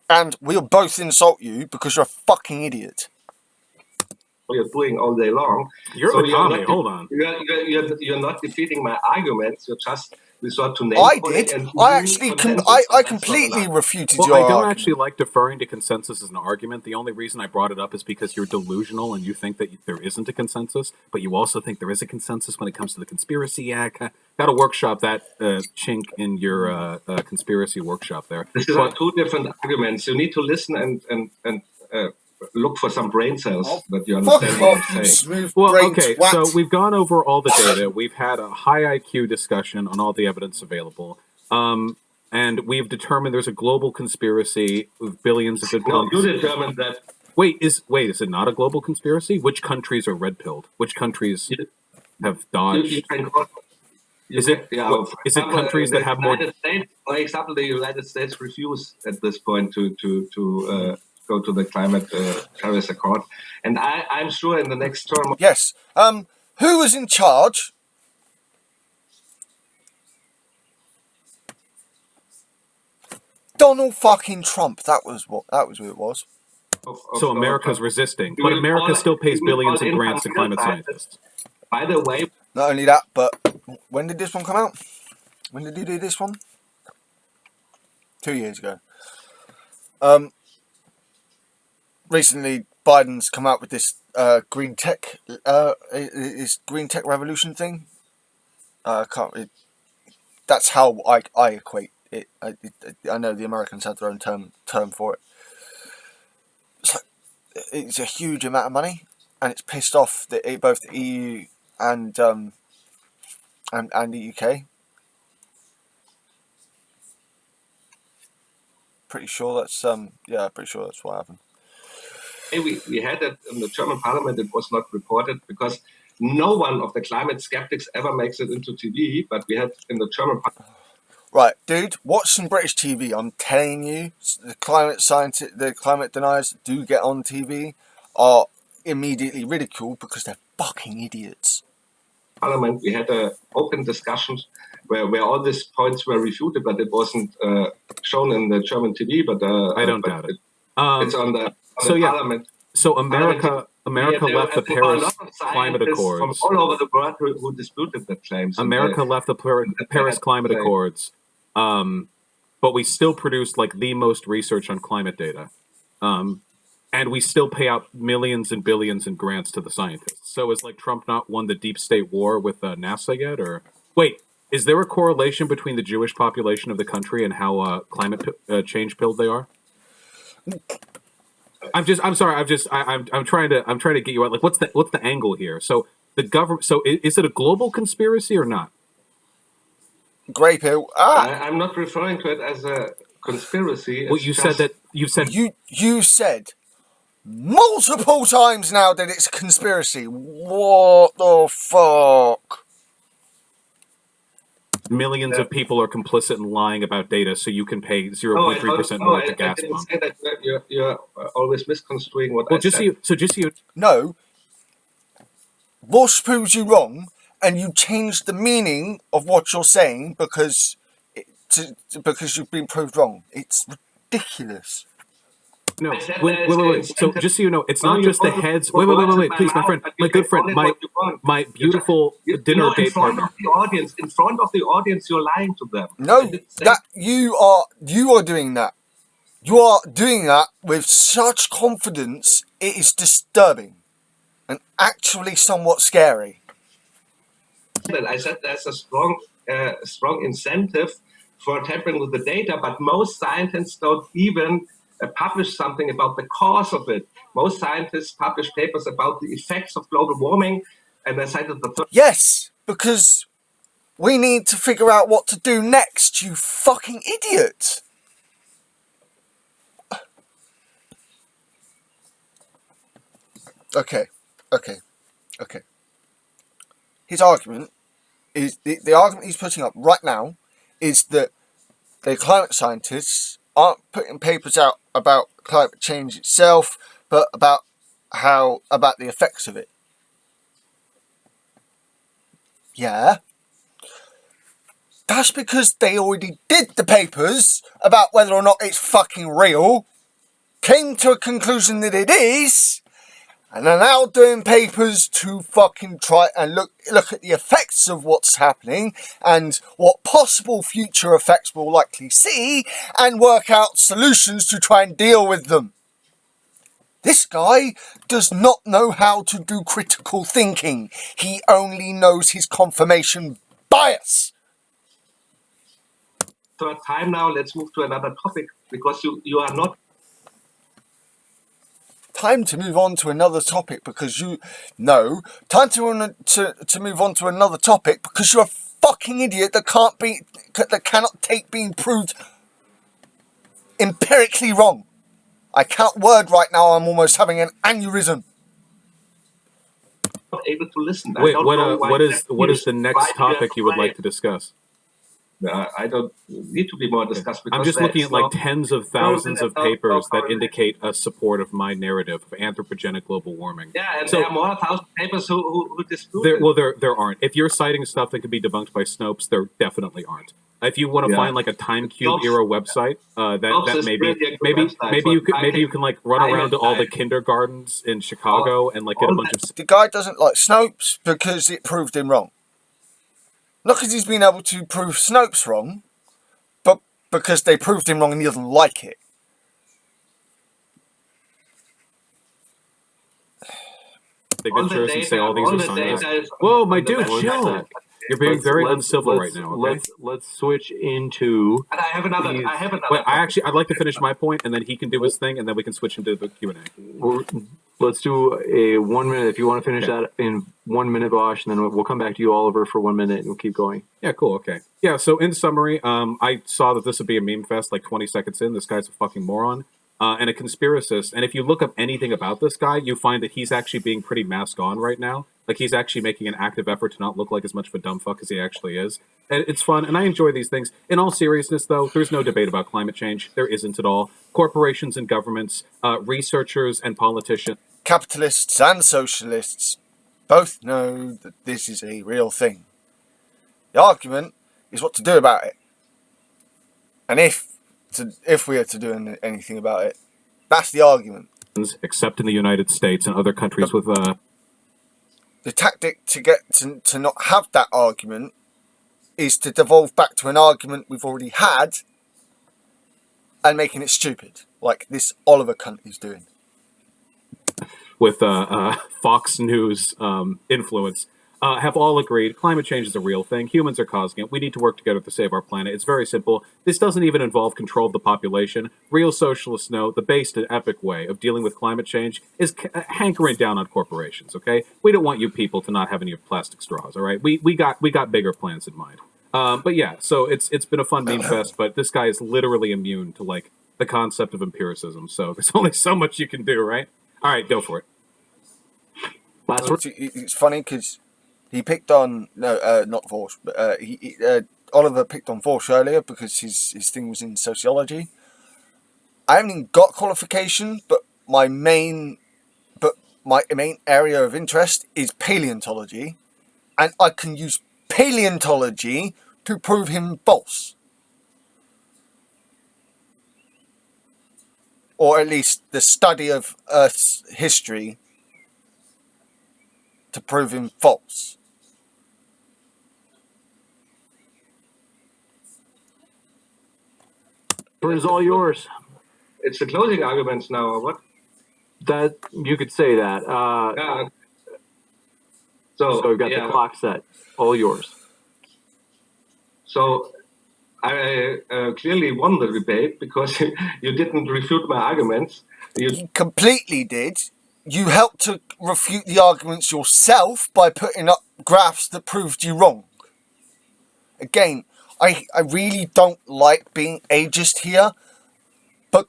And we'll both insult you because you're a fucking idiot. You're doing all day long. You're the commie, hold on. You're not defeating my arguments. You're just resort to name calling. I completely refuted your argument. I don't actually like deferring to consensus as an argument. The only reason I brought it up is because you're delusional and you think that there isn't a consensus, but you also think there is a consensus when it comes to the conspiracy. Yeah, got to workshop that chink in your conspiracy workshop there. This is two different arguments. You need to listen and look for some brain cells that you understand what I'm saying. Well, okay, so we've gone over all the data. We've had a high IQ discussion on all the evidence available. And we've determined there's a global conspiracy with billions of good No, you determined that. Wait, is it not a global conspiracy? Which countries are red-pilled? Which countries have dodged? Is it countries that have more... For example, the United States refuse at this point to go to the climate Paris Accord. And I'm sure in the next term. Yes. Who was in charge? Donald fucking Trump. That was who it was. So America's resisting, but America still pays billions in grants to climate scientists. By the way, not only that, but when did this one come out? When did you do this one? 2 years ago. Recently, Biden's come out with this green tech revolution thing. That's how I equate it. I know the Americans have their own term for it. It's a huge amount of money, and it's pissed off both the EU and the UK. Pretty sure that's what happened. We had it in the German parliament. It was not reported because no one of the climate skeptics ever makes it into TV. But we had in the German parliament. Right, dude, watch some British TV. I'm telling you, the climate deniers that do get on TV are immediately ridiculed because they're fucking idiots. Parliament, we had open discussions where all these points were refuted, but it wasn't shown in the German TV. But I don't doubt it. It's on the Parliament. So America left the Paris Climate Accords. From all over the world who disputed the claims. America left the Paris Climate Accords. But we still produce like the most research on climate data. And we still pay out millions and billions in grants to the scientists. So is like Trump not won the deep state war with NASA yet? Or wait, is there a correlation between the Jewish population of the country and how climate change pilled they are? I'm trying to get you out. Like, what's the angle here? So the government. So is it a global conspiracy or not? Grey pill. I'm not referring to it as a conspiracy. Well, you said you said multiple times now that it's a conspiracy. What the fuck? Millions of people are complicit in lying about data, so you can pay 0.3% more at the gas pump. I didn't say that. You're always misconstruing what I said. Just so you. No. Vaush proves you wrong, and you change the meaning of what you're saying because you've been proved wrong. It's ridiculous. No, wait. So just so you know, it's not just the heads. Wait, please, my friend, my good friend, my beautiful dinner date partner. In front of the audience, you're lying to them. No, that you are doing that. You are doing that with such confidence. It is disturbing, and actually somewhat scary. I said there's a strong incentive for tampering with the data, but most scientists don't even publish something about the cause of it. Most scientists publish papers about the effects of global warming, and I cited the third. Yes, because we need to figure out what to do next, you fucking idiot. Okay. His argument is, the argument he's putting up right now is that the climate scientists aren't putting papers out about climate change itself, but about the effects of it. Yeah. That's because they already did the papers about whether or not it's fucking real, came to a conclusion that it is, and are now doing papers to fucking try and look at the effects of what's happening and what possible future effects we'll likely see and work out solutions to try and deal with them. This guy does not know how to do critical thinking. He only knows his confirmation bias. Third time now, let's move to another topic because you are not. Time to move on to another topic because time to move on to another topic because you're a fucking idiot that cannot take being proved empirically wrong. I can't word right now. I'm almost having an aneurysm. Not able to listen. Wait, what is the next topic you would like to discuss? I don't need to be more discussed. Because I'm just looking at like tens of thousands of papers that correlation. indicate a support of my narrative of anthropogenic global warming. Yeah, and So there are more 1,000 papers who dispute it. well, there aren't. If you're citing stuff that can be debunked by Snopes, there definitely aren't. If you want to find like a Time Cube era website, that maybe you can like run around to all the kindergartens in Chicago and like get a bunch of. The guy doesn't like Snopes because it proved him wrong. Not because he's been able to prove Snopes wrong, but because they proved him wrong and he doesn't like it. Signatures and say all these are signed. Whoa, my dude, chill. You're being very uncivil right now. Okay? Let's switch into. And I have another. Wait, I'd like to finish my point, and then he can do his thing, and then we can switch into the Q&A. Let's do a 1 minute. If you want to finish that in 1 minute, Vaush, and then we'll come back to you, Oliver, for 1 minute, and we'll keep going. Yeah, cool. Okay. Yeah. So in summary, I saw that this would be a meme fest. Like 20 seconds in, this guy's a fucking moron. And a conspiracist. And if you look up anything about this guy, you find that he's actually being pretty mask on right now. Like, he's actually making an active effort to not look like as much of a dumb fuck as he actually is. And it's fun, and I enjoy these things. In all seriousness, though, there's no debate about climate change. There isn't at all. Corporations and governments, researchers and politicians. Capitalists and socialists both know that this is a real thing. The argument is what to do about it. And if we are to do anything about it, that's the argument. Except in the United States and other countries with the tactic to get to not have that argument is to devolve back to an argument we've already had and making it stupid, like this Oliver cunt is doing. With Fox News influence, have all agreed climate change is a real thing. Humans are causing it. We need to work together to save our planet. It's very simple. This doesn't even involve control of the population. Real socialists know the based and epic way of dealing with climate change is hankering down on corporations, okay? We don't want you people to not have any plastic straws, all right? We got bigger plans in mind. But yeah, so it's been a fun meme fest, but this guy is literally immune to, like, the concept of empiricism, so there's only so much you can do, right? All right, go for it. Last word. It's funny because he picked on not Vaush, but Oliver picked on Vaush earlier because his thing was in sociology. I haven't even got qualification, but my main area of interest is paleontology, and I can use paleontology to prove him false, or at least the study of Earth's history to prove him false. Is all yours. It's the closing arguments now, or what? That you could say that. Yeah. So we've got the clock set. All yours. So I clearly won the debate because you didn't refute my arguments. You completely did. You helped to refute the arguments yourself by putting up graphs that proved you wrong. Again, I really don't like being ageist here, but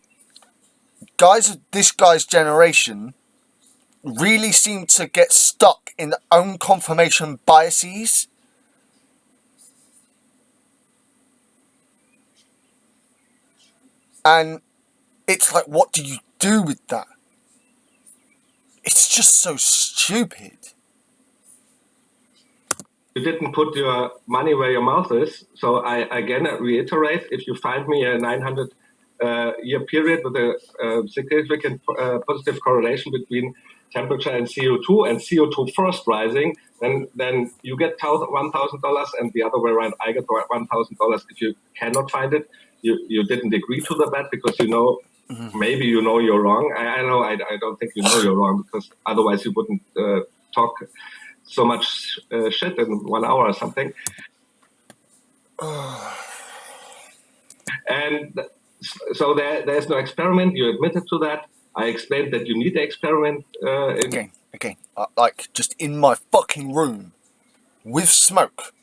guys of this guy's generation really seem to get stuck in their own confirmation biases. And it's like, what do you do with that? It's just so stupid. You didn't put your money where your mouth is. So I again reiterate, if you find me a 900 year period with a significant positive correlation between temperature and CO2 first rising, then you get $1,000, and the other way around, I get $1,000. If you cannot find it, you didn't agree to the bet because you know, maybe you know you're wrong. I know I don't think you know you're wrong, because otherwise you wouldn't talk so much shit in 1 hour or something. And so there's no experiment. You admitted to that. I explained that you need the experiment. Again, like, just in my fucking room, with smoke,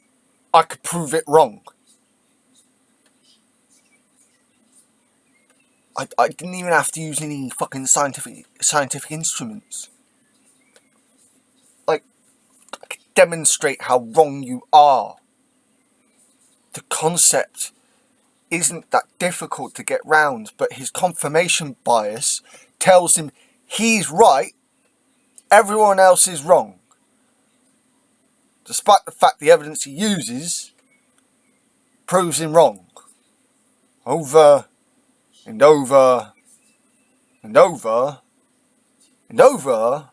I could prove it wrong. I didn't even have to use any fucking scientific instruments. Like, I could demonstrate how wrong you are. The concept isn't that difficult to get round, but his confirmation bias tells him he's right, everyone else is wrong. Despite the fact the evidence he uses proves him wrong. Over and over and over and over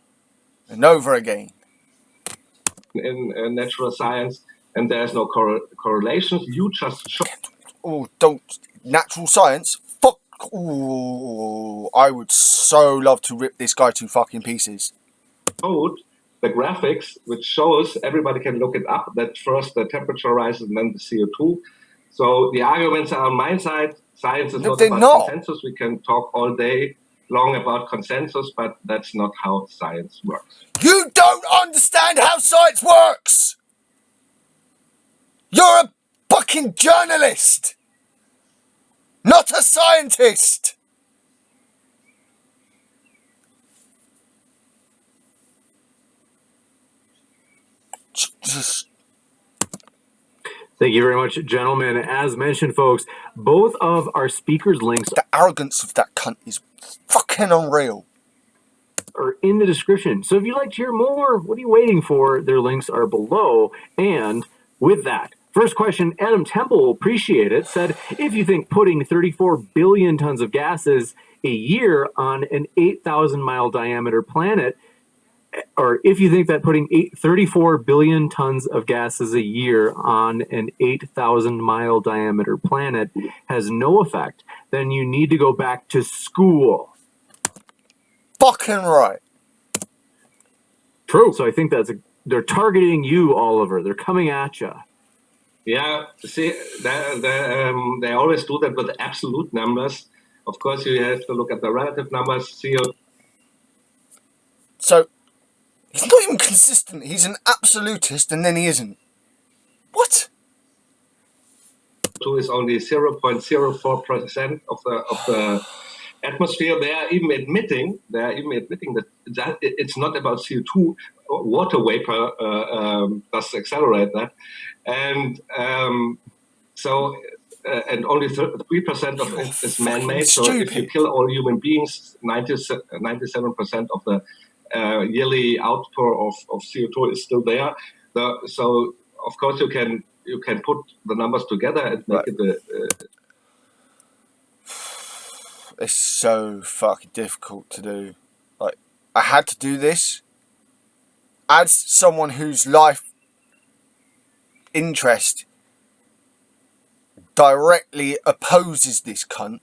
and over again. In natural science, and there's no correlations. You just show. Oh, don't. Natural science? Fuck. Ooh, I would so love to rip this guy to fucking pieces. The graphics, which shows, everybody can look it up, that first the temperature rises and then the CO2. So the arguments are on my side. Science is not about consensus. We can talk all day long about consensus, but that's not how science works. You don't understand how science works! You're a fucking journalist! Not a scientist! Just... Thank you very much, gentlemen. As mentioned, folks, both of our speakers' links... The arrogance of that cunt is fucking unreal. ...are in the description. So if you'd like to hear more, what are you waiting for? Their links are below. And with that, first question, Adam Temple, appreciate it, said, if you think putting 34 billion tons of gases a year on an 8,000-mile diameter planet, or if you think that putting 34 billion tons of gases a year on an 8,000-mile diameter planet has no effect, then you need to go back to school. Fucking right. True. So I think they're targeting you, Oliver. They're coming at you. Yeah, see, they always do that with absolute numbers. Of course, you have to look at the relative numbers. So, he's not even consistent. He's an absolutist, and then he isn't. What? CO2 is only 0.04% of the atmosphere. They are even admitting that it's not about CO2. Water vapor does accelerate that, and and only 3% of it is man-made. So if you kill all human beings, 97% of the yearly outpour of CO2 is still there. So of course you can put the numbers together and make it It's so fucking difficult to do. Like, I had to do this. As someone whose life interest directly opposes this cunt,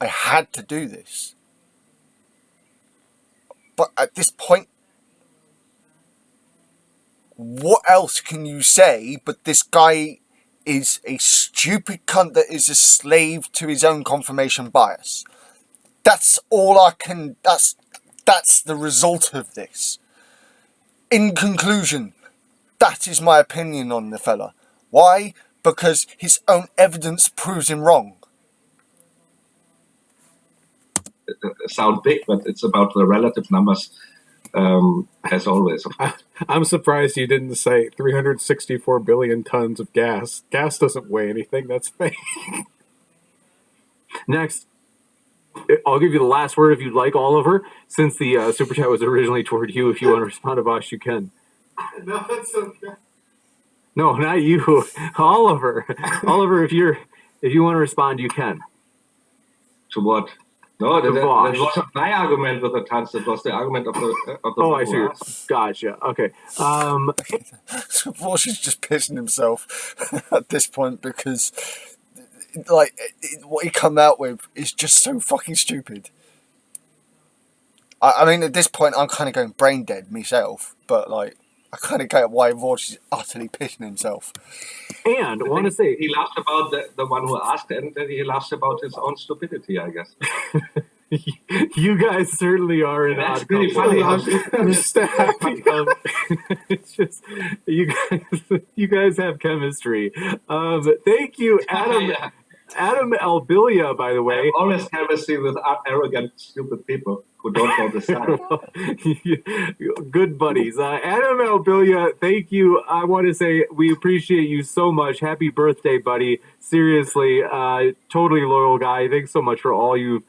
I had to do this. But at this point, what else can you say but this guy is a stupid cunt that is a slave to his own confirmation bias? That's all I can... That's the result of this. In conclusion, that is my opinion on the fella. Why? Because his own evidence proves him wrong. Sound big, but it's about the relative numbers, as always. I'm surprised you didn't say 364 billion tons of gas. Gas doesn't weigh anything. That's fake. Next, I'll give you the last word if you'd like, Oliver. Since the super chat was originally toward you, if you want to respond to Vaush, you can. No, that's okay. No, not you, Oliver. Oliver, if you want to respond, you can. To what? No, that was my argument with the tons. That was the argument of the. Oh, I see. Gotcha. Okay. Vaush is just pissing himself at this point because, like, what he come out with is just so fucking stupid. I mean, at this point, I'm kind of going brain dead myself, but like, I kind of get why Vaush is utterly pissing himself. And I want to say he laughs about the one who asked, and then he laughs about his own stupidity, I guess. You guys certainly are an odd couple. Funny. I'm just happy. It's just you guys have chemistry. Thank you, Adam. Adam Albilia, by the way. I always chemistry with arrogant, stupid people. who don't know the sign. Good buddies. Adam Albilia, thank you. I want to say we appreciate you so much. Happy birthday, buddy. Seriously, totally loyal guy. Thanks so much for all you've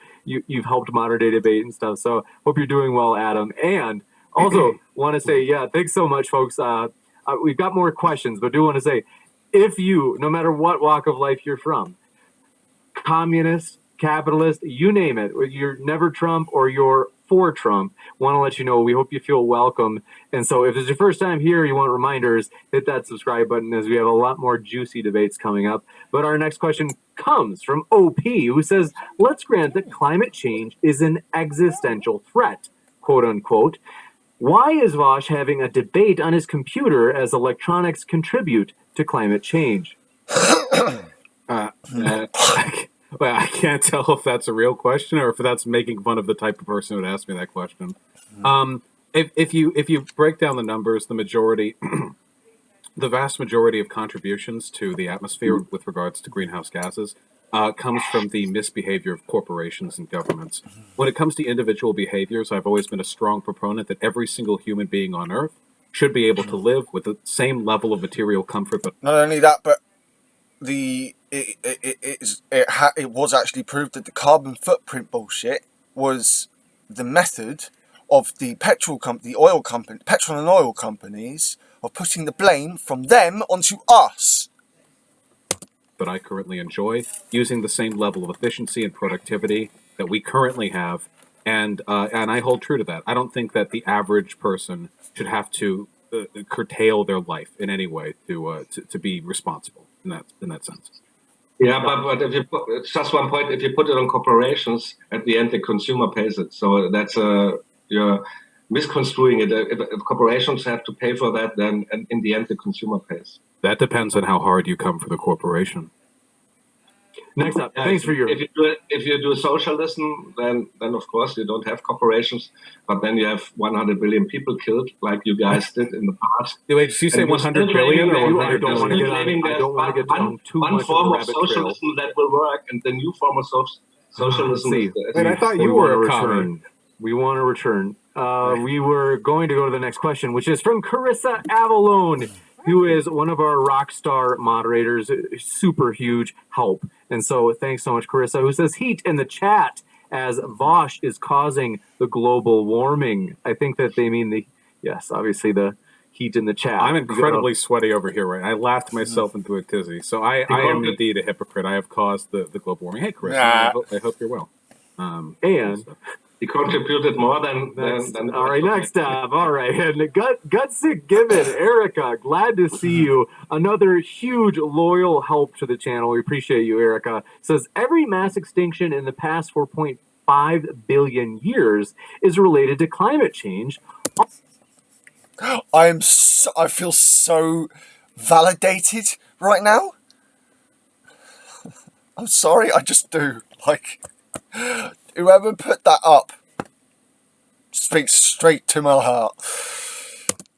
helped modern day debate and stuff. So hope you're doing well, Adam. And also want to say, thanks so much, folks. We've got more questions, but do want to say, if you, no matter what walk of life you're from, communist, capitalist, you name it, you're never Trump or you're for Trump, want to let you know we hope you feel welcome. And so if it's your first time here, you want reminders, hit that subscribe button as we have a lot more juicy debates coming up. But our next question comes from OP, who says, let's grant that climate change is an existential threat, quote unquote. Why is Vaush having a debate on his computer as electronics contribute to climate change? Well, I can't tell if that's a real question or if that's making fun of the type of person who would ask me that question. If you break down the numbers, the vast majority of contributions to the atmosphere with regards to greenhouse gases comes from the misbehavior of corporations and governments. When it comes to individual behaviors, I've always been a strong proponent that every single human being on Earth should be able to live with the same level of material comfort. But not only that, but it was actually proved that the carbon footprint bullshit was the method of the petrol and oil companies of putting the blame from them onto us. That I currently enjoy, using the same level of efficiency and productivity that we currently have, and I hold true to that. I don't think that the average person should have to curtail their life in any way to be responsible in that sense. Yeah, but if you put, just one point, if you put it on corporations, at the end the consumer pays it. So that's you're misconstruing it. If corporations have to pay for that, then in the end the consumer pays. That depends on how hard you come for the corporation. Next up, thanks for your. If you do socialism, then of course you don't have corporations, but then you have 100 billion people killed, like you guys did in the past. Wait, did you say 100 billion? I don't want to get on too much of a rabbit trail. Socialism that will work, and the new form of socialism. I thought you were a commie. We want to return. We were going to go to the next question, which is from Carissa Avalone, who is one of our rock star moderators, super huge help. And so thanks so much, Carissa, who says heat in the chat as Vaush is causing the global warming. I think that they mean obviously the heat in the chat. I'm incredibly sweaty over here, right? I laughed myself into a tizzy. So I am indeed a hypocrite. I have caused the global warming. Hey, Carissa, I hope you're well. And he contributed more than all right, next up. All right. And Gutsick Given, Erica, glad to see you. Another huge loyal help to the channel. We appreciate you, Erica. Says every mass extinction in the past 4.5 billion years is related to climate change. I feel so validated right now. I'm sorry, I just do. Like, whoever put that up speaks straight to my heart.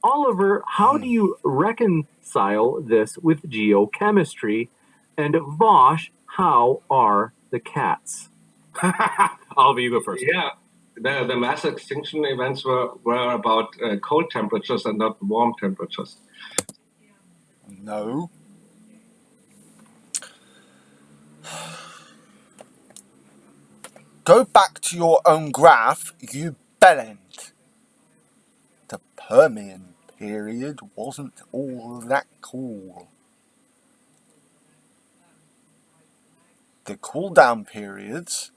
Oliver, how do you reconcile this with geochemistry? And Vaush, how are the cats? Oliver, you go first. Yeah, the mass extinction events were about cold temperatures and not warm temperatures. No. Go back to your own graph, you bellend. The Permian period wasn't all that cool. The cool down periods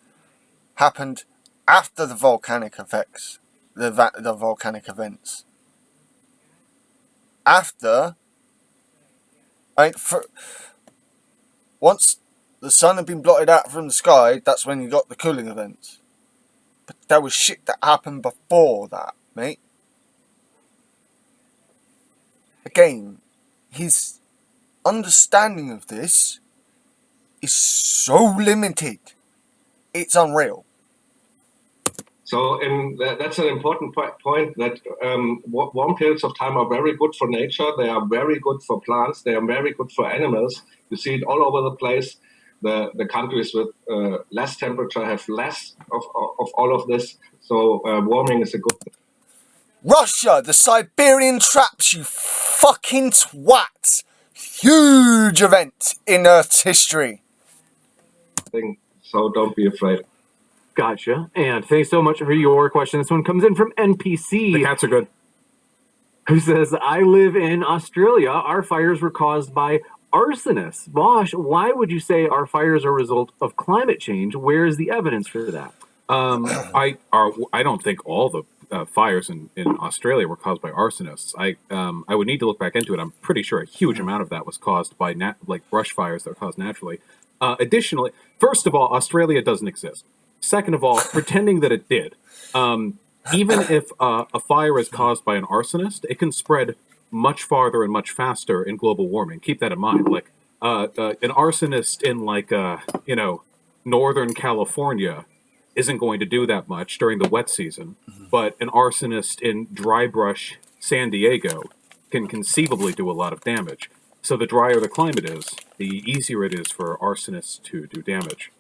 happened after the volcanic effects, the volcanic events. After, once the sun had been blotted out from the sky, that's when you got the cooling events. But there was shit that happened before that, mate. Again, his understanding of this is so limited. It's unreal. So that's an important point that warm periods of time are very good for nature. They are very good for plants. They are very good for animals. You see it all over the place. the countries with less temperature have less of all of this. So warming is a good thing. Russia, the Siberian traps, you fucking twat. Huge event in Earth's history. So don't be afraid. Gotcha. And thanks so much for your question. This one comes in from NPC. The cats are good. Who says, I live in Australia. Our fires were caused by arsonists. Vaush, why would you say our fires are a result of climate change? Where is the evidence for that? I don't think all the fires in Australia were caused by arsonists. I would need to look back into it. I'm pretty sure a huge amount of that was caused by like brush fires that are caused naturally. Additionally, first of all, Australia doesn't exist. Second of all, pretending that it did. Even if a fire is caused by an arsonist, it can spread much farther and much faster in global warming. Keep that in mind. Like an arsonist in Northern California isn't going to do that much during the wet season, but an arsonist in dry brush San Diego can conceivably do a lot of damage. So the drier the climate is, the easier it is for arsonists to do damage.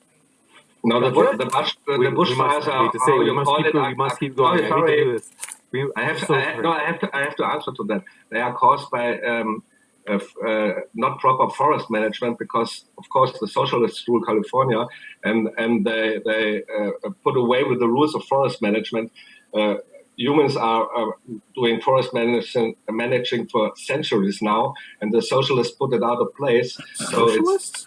No, the bushfires are. We must keep going. I hate to do this. I have to answer to that. They are caused by not proper forest management, because of course the socialists rule California, and they put away with the rules of forest management. Humans are doing forest managing for centuries now, and the socialists put it out of place. So it's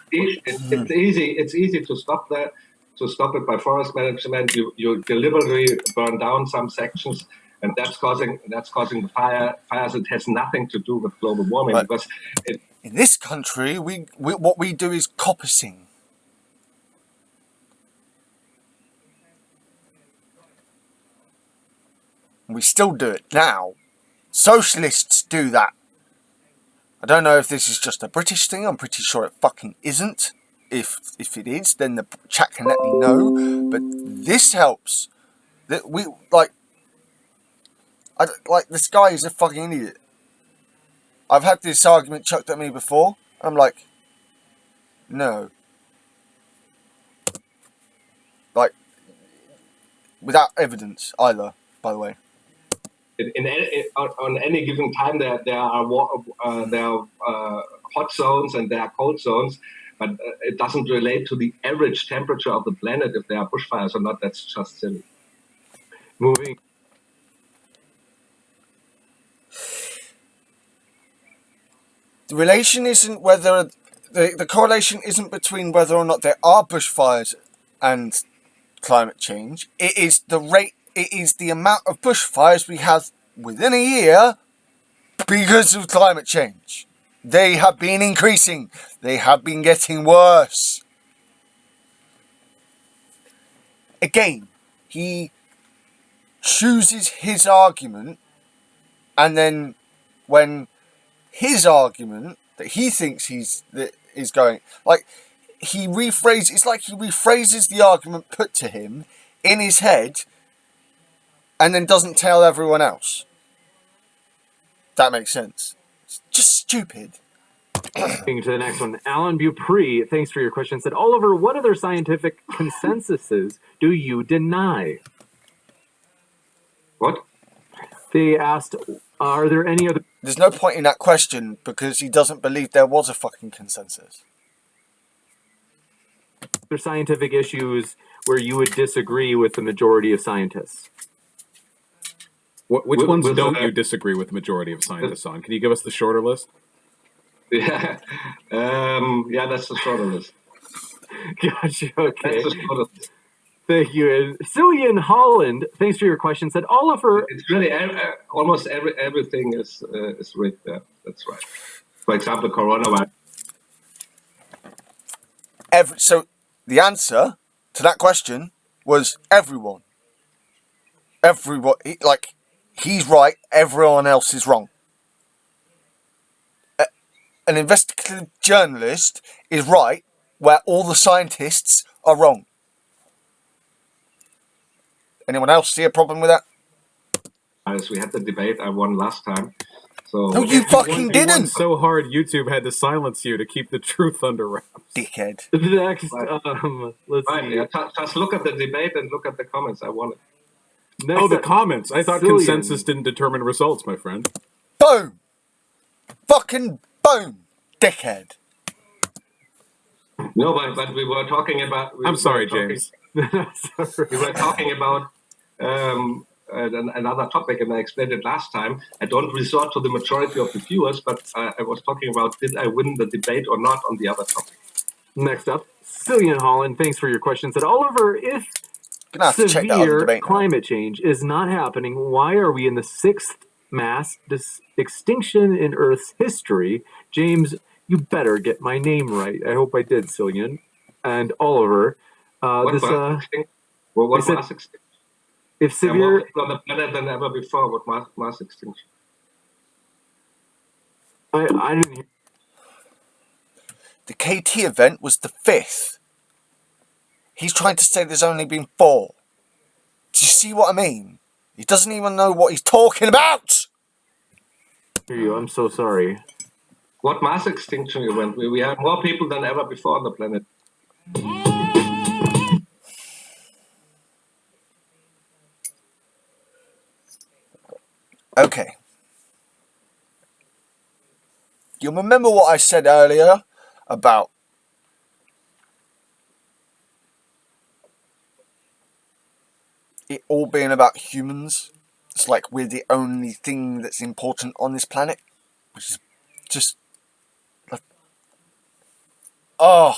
easy to stop that. To stop it by forest management, you deliberately burn down some sections, and that's causing the fires. It has nothing to do with global warming, But because in this country, we what we do is coppicing. We still do it now. Socialists do that. I don't know if this is just a British thing. I'm pretty sure it fucking isn't. If it is, then the chat can let me know. But this helps. That this guy is a fucking idiot. I've had this argument chucked at me before. I'm like, no. Like, without evidence either, by the way. on any given time there are hot zones and there are cold zones, but it doesn't relate to the average temperature of the planet if there are bushfires or not. That's just silly. Moving. The relation isn't whether the correlation isn't between whether or not there are bushfires and climate change. It is the rate. It is the amount of bushfires we have within a year because of climate change. They have been increasing. They have been getting worse. Again, he chooses his argument, and then when his argument that he thinks is going, like, it's like he rephrases the argument put to him in his head and then doesn't tell everyone else. That makes sense. It's just stupid. Moving to the next one. Alan Beaupre, thanks for your question, said, Oliver, what other scientific consensuses do you deny? What? They asked, are there any other... There's no point in that question because he doesn't believe there was a fucking consensus. other scientific issues where you would disagree with the majority of scientists? Which ones don't you disagree with the majority of scientists on? Can you give us the shorter list? Yeah, that's the shorter list. Gotcha, okay. That's the shorter list. Thank you. And Cillian Holland, thanks for your question, said, Oliver... It's really almost everything is rigged there. That's right. For example, coronavirus. So the answer to that question was everyone. Everyone, he's right, everyone else is wrong. An investigative journalist is right where all the scientists are wrong. Anyone else see a problem with that? As we had the debate, I won last time. So No, you if you fucking want, You won didn't, so hard, YouTube had to silence you to keep the truth under wraps. dickhead. Next, Right. let's right, see. yeah, just look at the debate and look at the comments. I won it. Next Oh, the up, comments. I thought Cillian. consensus didn't determine results, my friend. Boom! Fucking boom! Dickhead. No, but we were talking about. I'm sorry, James. Sorry. We were talking about another topic, and I explained it last time. I don't resort to the majority of the viewers, but I was talking about did I win the debate or not on the other topic. Next up, Cillian Holland. Thanks for your question. Said Oliver, if Gonna have to check that other severe debate now. climate change is not happening, why are we in the sixth mass extinction in Earth's history? James, you better get my name right. I hope I did, Cillian. And Oliver, What this mass extinction? Well, what they said- mass extinction? if There are more severe, people on the planet than ever before. What mass extinction? I didn't hear. The KT event was the 5th. He's trying to say there's only been 4. Do you see what I mean? He doesn't even know what he's talking about! Hear you. I'm so sorry. What mass extinction event? We have more people than ever before on the planet. Okay. You remember what I said earlier about it all being about humans? It's like we're the only thing that's important on this planet, which is just like, oh,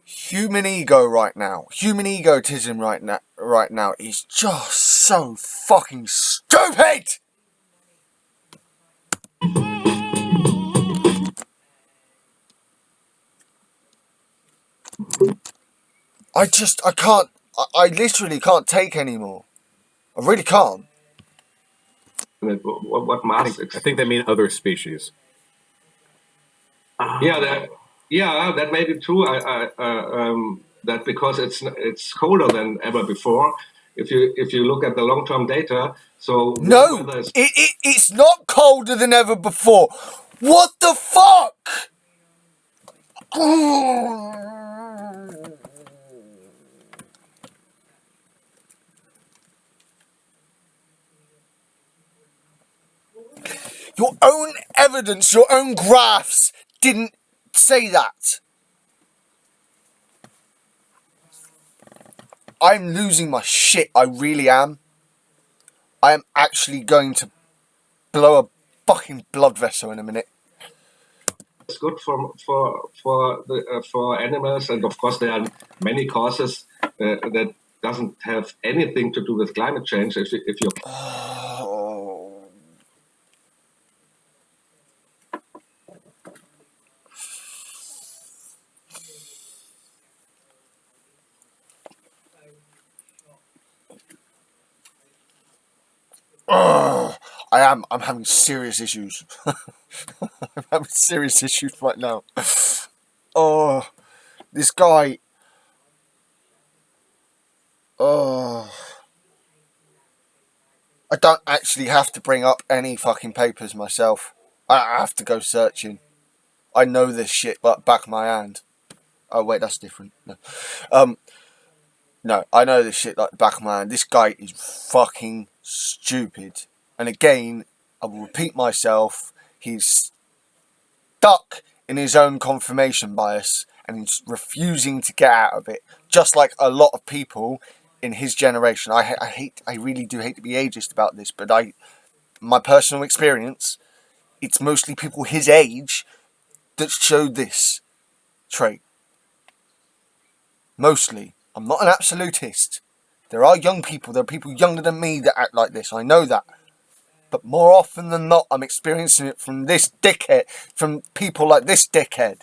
human ego right now, human egotism right now is just so fucking stupid. I literally can't take anymore. I really can't. What I mass think extinction? they mean other species. Yeah, that may be true. That because it's colder than ever before. If you look at the long-term data, so No, weather is it's not colder than ever before. What the fuck? Your own evidence, your own graphs didn't say that. I'm losing my shit. I really am. I am actually going to blow a fucking blood vessel in a minute. good for animals, and of course there are many causes that doesn't have anything to do with climate change. If you I'm having serious issues. I'm having serious issues right now. Oh, this guy. Oh. I don't actually have to bring up any fucking papers myself. I have to go searching. I know this shit like back of my hand. Oh wait, that's different. No, I know this shit like the back of my hand. This guy is fucking stupid. And again, I will repeat myself. He's stuck in his own confirmation bias and he's refusing to get out of it. Just like a lot of people in his generation. I really do hate to be ageist about this, but my personal experience, it's mostly people his age that showed this trait. Mostly. I'm not an absolutist. There are young people, there are people younger than me that act like this, I know that. But more often than not, I'm experiencing it from this dickhead, from people like this dickhead.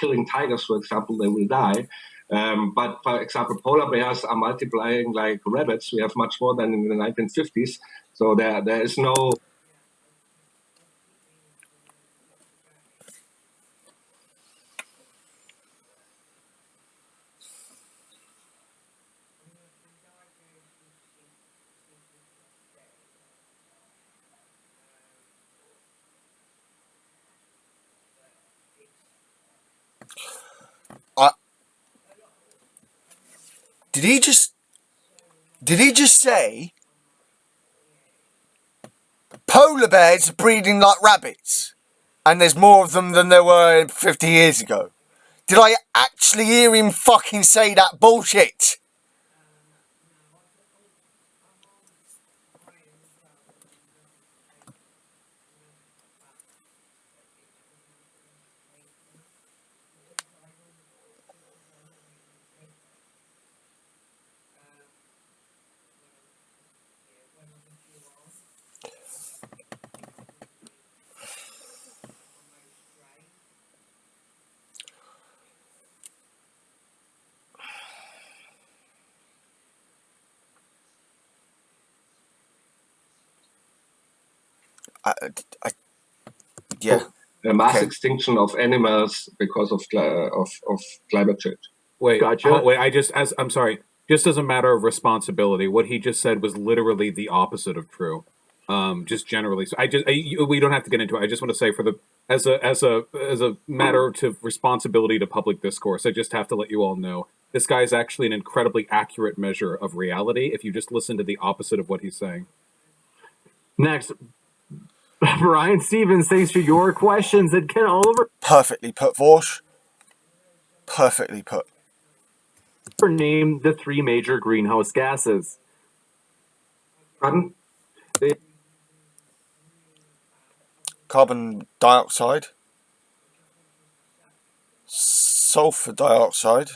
killing tigers, for example, they will die. But for example, polar bears are multiplying like rabbits. We have much more than in the 1950s. So there is no. Did he just say polar bears are breeding like rabbits, and there's more of them than there were 50 years ago? Did I actually hear him fucking say that bullshit? Yeah. A mass Okay. extinction of animals because of climate change. Wait, Gotcha. wait. I'm sorry. Just as a matter of responsibility, what he just said was literally the opposite of true. Just generally. So we don't have to get into it. I just want to say as a matter of responsibility to public discourse, I just have to let you all know this guy is actually an incredibly accurate measure of reality. If you just listen to the opposite of what he's saying. Next, Brian Stevens, thanks for your questions. And Ken Oliver, Perfectly put, Vaush. Perfectly put. name the 3 major greenhouse gases. Pardon? Carbon dioxide, sulfur dioxide,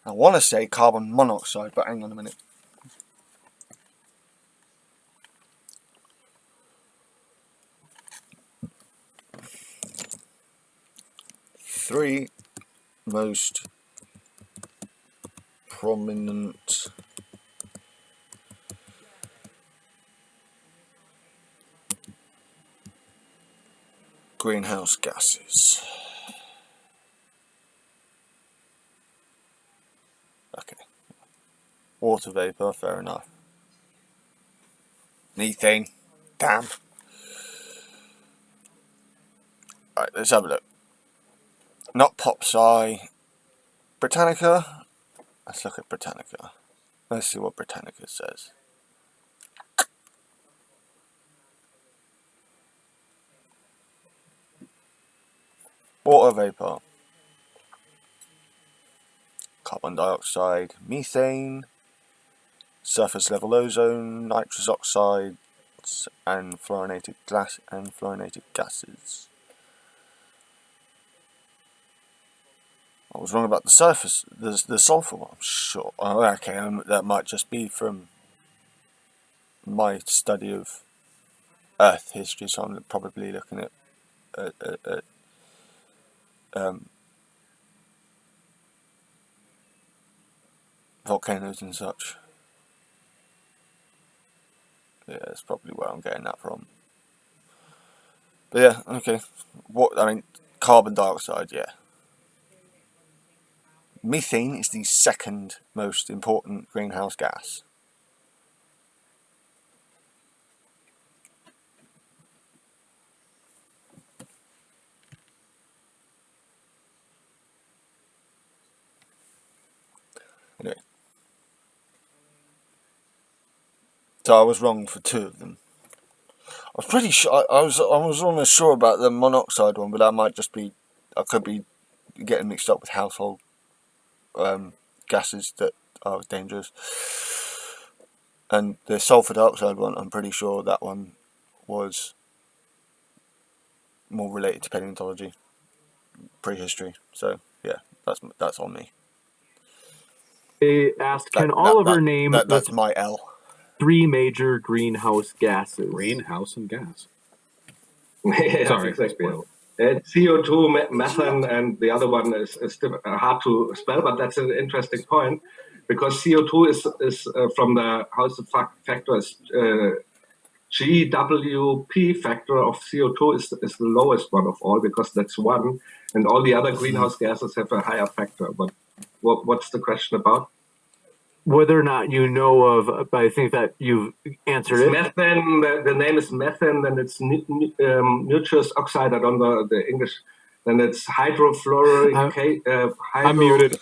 I want to say carbon monoxide, but hang on a minute. Three most prominent greenhouse gases. Okay. Water vapor, fair enough. Methane. Damn. Right, let's have a look. Not Popsci. Britannica. Let's look at Britannica. Let's see what Britannica says. Water vapor. Carbon dioxide. Methane. Surface level ozone. Nitrous oxides. And fluorinated gases. I was wrong about the surface, the sulfur one, I'm sure. Oh, okay, that might just be from my study of Earth history, so I'm probably looking at volcanoes and such. Yeah, that's probably where I'm getting that from. But yeah, okay. Carbon dioxide, yeah. Methane is the second most important greenhouse gas. Anyway. So I was wrong for 2 of them. I was pretty sure, I was almost sure about the monoxide one, but that might just be, I could be getting mixed up with household gases that are dangerous. And the sulfur dioxide one, I'm pretty sure that one was more related to paleontology, prehistory. So yeah, that's on me. They asked, can Oliver name that's my L. 3 major greenhouse gases? Greenhouse and gas. Yeah, Sorry, exactly. spoiled. CO2, methane, and the other one is hard to spell, but that's an interesting point because CO2 is from the how's the factor is GWP factor of CO2 is the lowest one of all because that's 1, and all the other greenhouse gases have a higher factor. But what's the question about? whether or not you know of, but I think that you've answered It's it. methane. The name is methane. Then it's nitrous oxide. I don't know the English. Then it's hydrofluoric. I'm muted.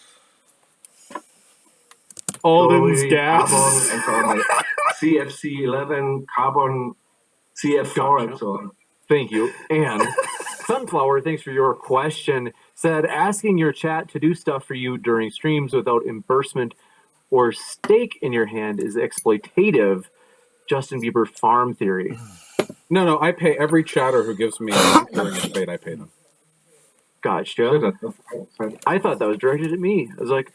Alden's gas. Carbon and so on. CFC11 carbon CF4 and so on. Thank you. And Sunflower, thanks for your question, said asking your chat to do stuff for you during streams without embarrassment or stake in your hand is exploitative. Justin Bieber farm theory. No, I pay every chatter who gives me a link during a debate. I pay them. Gotcha. I thought that was directed at me. I was like,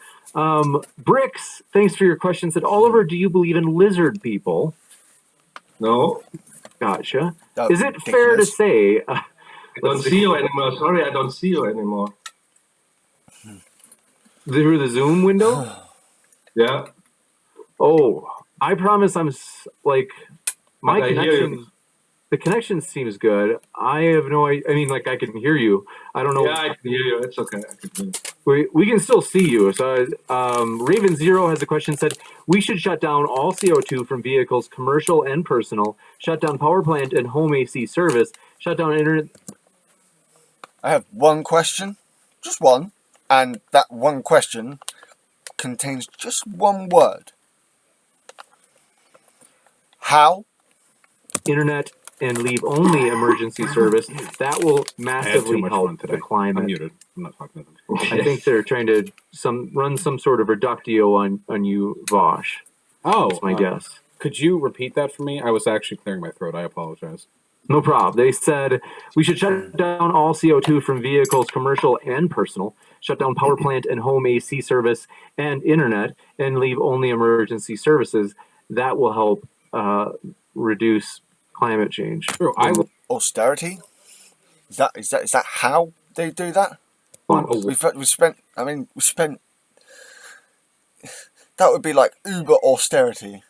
Bricks, thanks for your question. Said, Oliver, do you believe in lizard people? No. Gotcha. That Is would it be fair to ridiculous. say... I don't see you anymore. Sorry, I don't see you anymore. Through the Zoom window? Yeah. Oh, I promise I'm like... My I hear connection... you. The connection seems good. I have no idea. I mean, like, I can hear you. I don't know. Yeah, I can hear you. It's okay. I can hear you. We can still see you. So, Raven Zero has a question. Said we should shut down all CO2 from vehicles, commercial and personal. Shut down power plant and home AC service. Shut down internet. I have one question, just one, and that one question contains just one word. How? Internet and leave only emergency service. That will I had too massively much help fun today. the climate. I'm muted. I'm not talking to them. I think they're trying to run some sort of reductio on you, Vaush. Oh, That's my guess. Could you repeat that for me? I was actually clearing my throat. I apologize. No problem. They said we should shut down all CO2 from vehicles, commercial and personal, shut down power plant and home AC service and internet, and leave only emergency services. That will help reduce climate change. True. I will. Austerity? Is that how they do that? We spent. That would be like Uber austerity.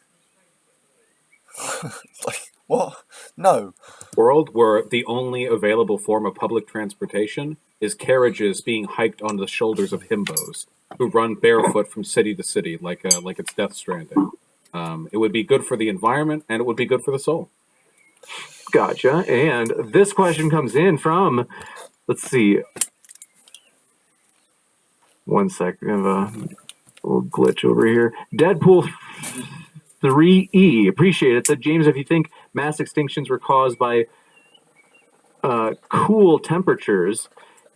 Like what? No. World where the only available form of public transportation is carriages being hiked on the shoulders of himbos who run barefoot from city to city like it's Death Stranding. It would be good for the environment and it would be good for the soul. Gotcha. And this question comes in from, let's see. One sec. I have a little glitch over here. Deadpool 3E. Appreciate it. Said, James, if you think mass extinctions were caused by cool temperatures,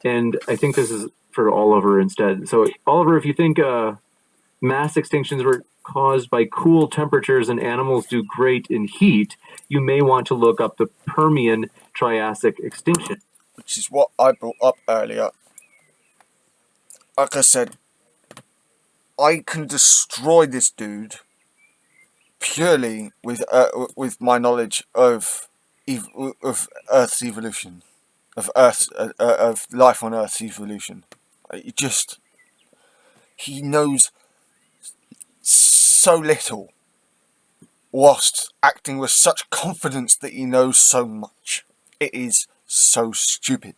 and I think this is for Oliver instead. So, Oliver, if you think mass extinctions were caused by cool temperatures and animals do great in heat, you may want to look up the Permian Triassic extinction. Which is what I brought up earlier. Like I said, I can destroy this dude purely with my knowledge of Earth's evolution, of life on Earth's evolution. He knows so little, whilst acting with such confidence that he knows so much. It is so stupid.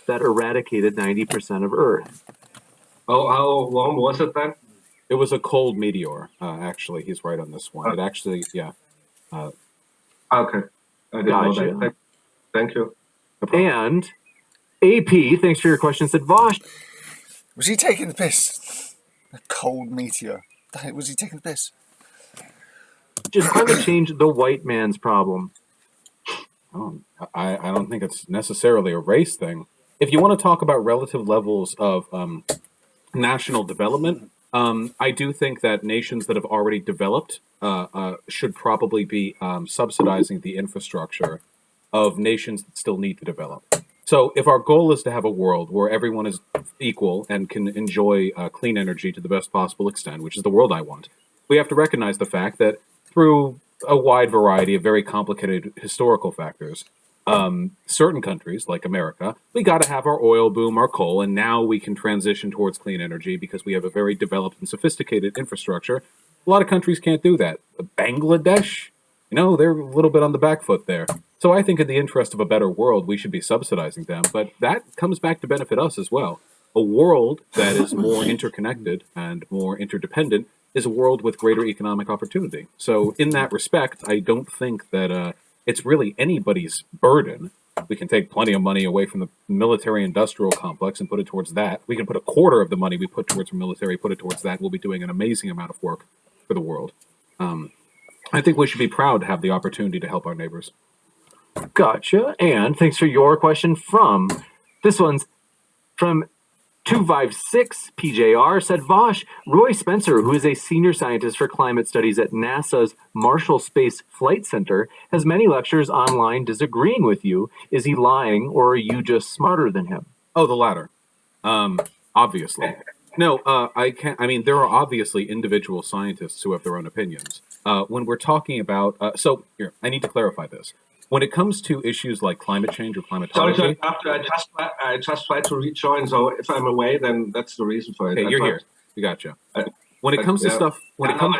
That eradicated 90% of Earth. How warm was it then? It was a cold meteor. Actually, he's right on this one. It actually, yeah. Okay. I didn't know that. Thank you. No and AP, thanks for your question, said Vaush. Was he taking the piss? A cold meteor. Was he taking the piss? Just climate change, the white man's problem. I don't think it's necessarily a race thing. If you want to talk about relative levels of national development, I do think that nations that have already developed should probably be subsidizing the infrastructure of nations that still need to develop. So if our goal is to have a world where everyone is equal and can enjoy clean energy to the best possible extent, which is the world I want, we have to recognize the fact that through a wide variety of very complicated historical factors, certain countries like America, we got to have our oil boom, our coal, and now we can transition towards clean energy because we have a very developed and sophisticated infrastructure. A lot of countries can't do that. Bangladesh, they're a little bit on the back foot there. So I think in the interest of a better world, we should be subsidizing them, but that comes back to benefit us as well. A world that is more interconnected and more interdependent is a world with greater economic opportunity. So in that respect, I don't think that it's really anybody's burden. We can take plenty of money away from the military-industrial complex and put it towards that. We can put a quarter of the money we put towards the military, put it towards that. We'll be doing an amazing amount of work for the world. I think we should be proud to have the opportunity to help our neighbors. Gotcha. And thanks for your question from, this one's from 256 PJR, said, Vaush, Roy Spencer, who is a senior scientist for climate studies at NASA's Marshall Space Flight Center, has many lectures online disagreeing with you. Is he lying, or are you just smarter than him? Oh, the latter. Obviously. No, I can't. I mean, there are obviously individual scientists who have their own opinions. When we're talking about, so here, I need to clarify this. When it comes to issues like climate change or climatology, Sorry, I just tried to rejoin. So if I'm away, then that's the reason for it. okay, you're here. You gotcha. When it comes to stuff, when it comes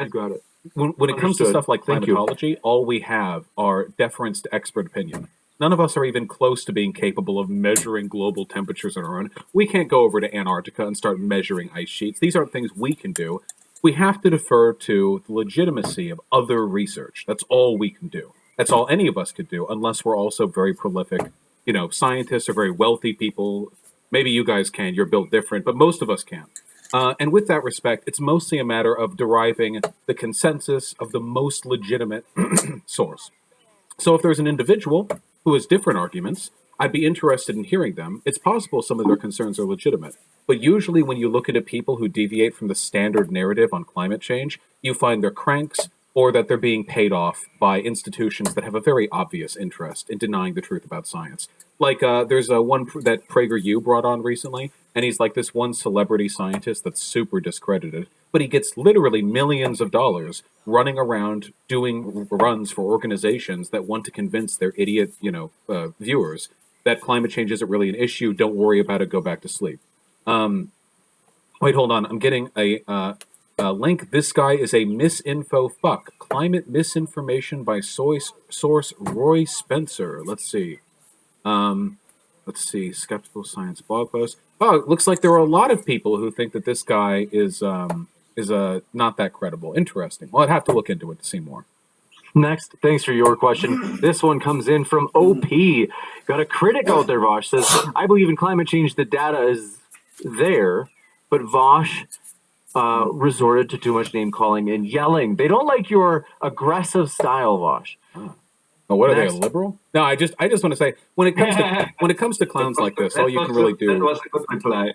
to stuff like climatology, all we have are deference to expert opinion. None of us are even close to being capable of measuring global temperatures on our own. We can't go over to Antarctica and start measuring ice sheets. These aren't things we can do. We have to defer to the legitimacy of other research. That's all we can do. That's all any of us could do, unless we're also very prolific, scientists or very wealthy people. Maybe you guys can, you're built different, but most of us can't. And with that respect, it's mostly a matter of deriving the consensus of the most legitimate source. So if there's an individual who has different arguments, I'd be interested in hearing them. It's possible some of their concerns are legitimate. But usually when you look at people who deviate from the standard narrative on climate change, you find they're cranks, or that they're being paid off by institutions that have a very obvious interest in denying the truth about science. Like, there's one that PragerU brought on recently, and he's like this one celebrity scientist that's super discredited, but he gets literally millions of dollars running around doing runs for organizations that want to convince their idiot, viewers that climate change isn't really an issue, don't worry about it, go back to sleep. Wait, hold on, I'm getting a link. This guy is a misinfo fuck. Climate misinformation by source Roy Spencer. Let's see. Skeptical science blog post. Oh, it looks like there are a lot of people who think that this guy is not that credible. Interesting. Well, I'd have to look into it to see more. Next, thanks for your question. This one comes in from OP. Got a critic out there, Vaush. Says, I believe in climate change. The data is there, but Vaush resorted to too much name calling and yelling. They don't like your aggressive style, Vaush. Oh, what are they, a liberal? No, I just want to say when it comes to clowns like this, all you can really do. That was a good reply.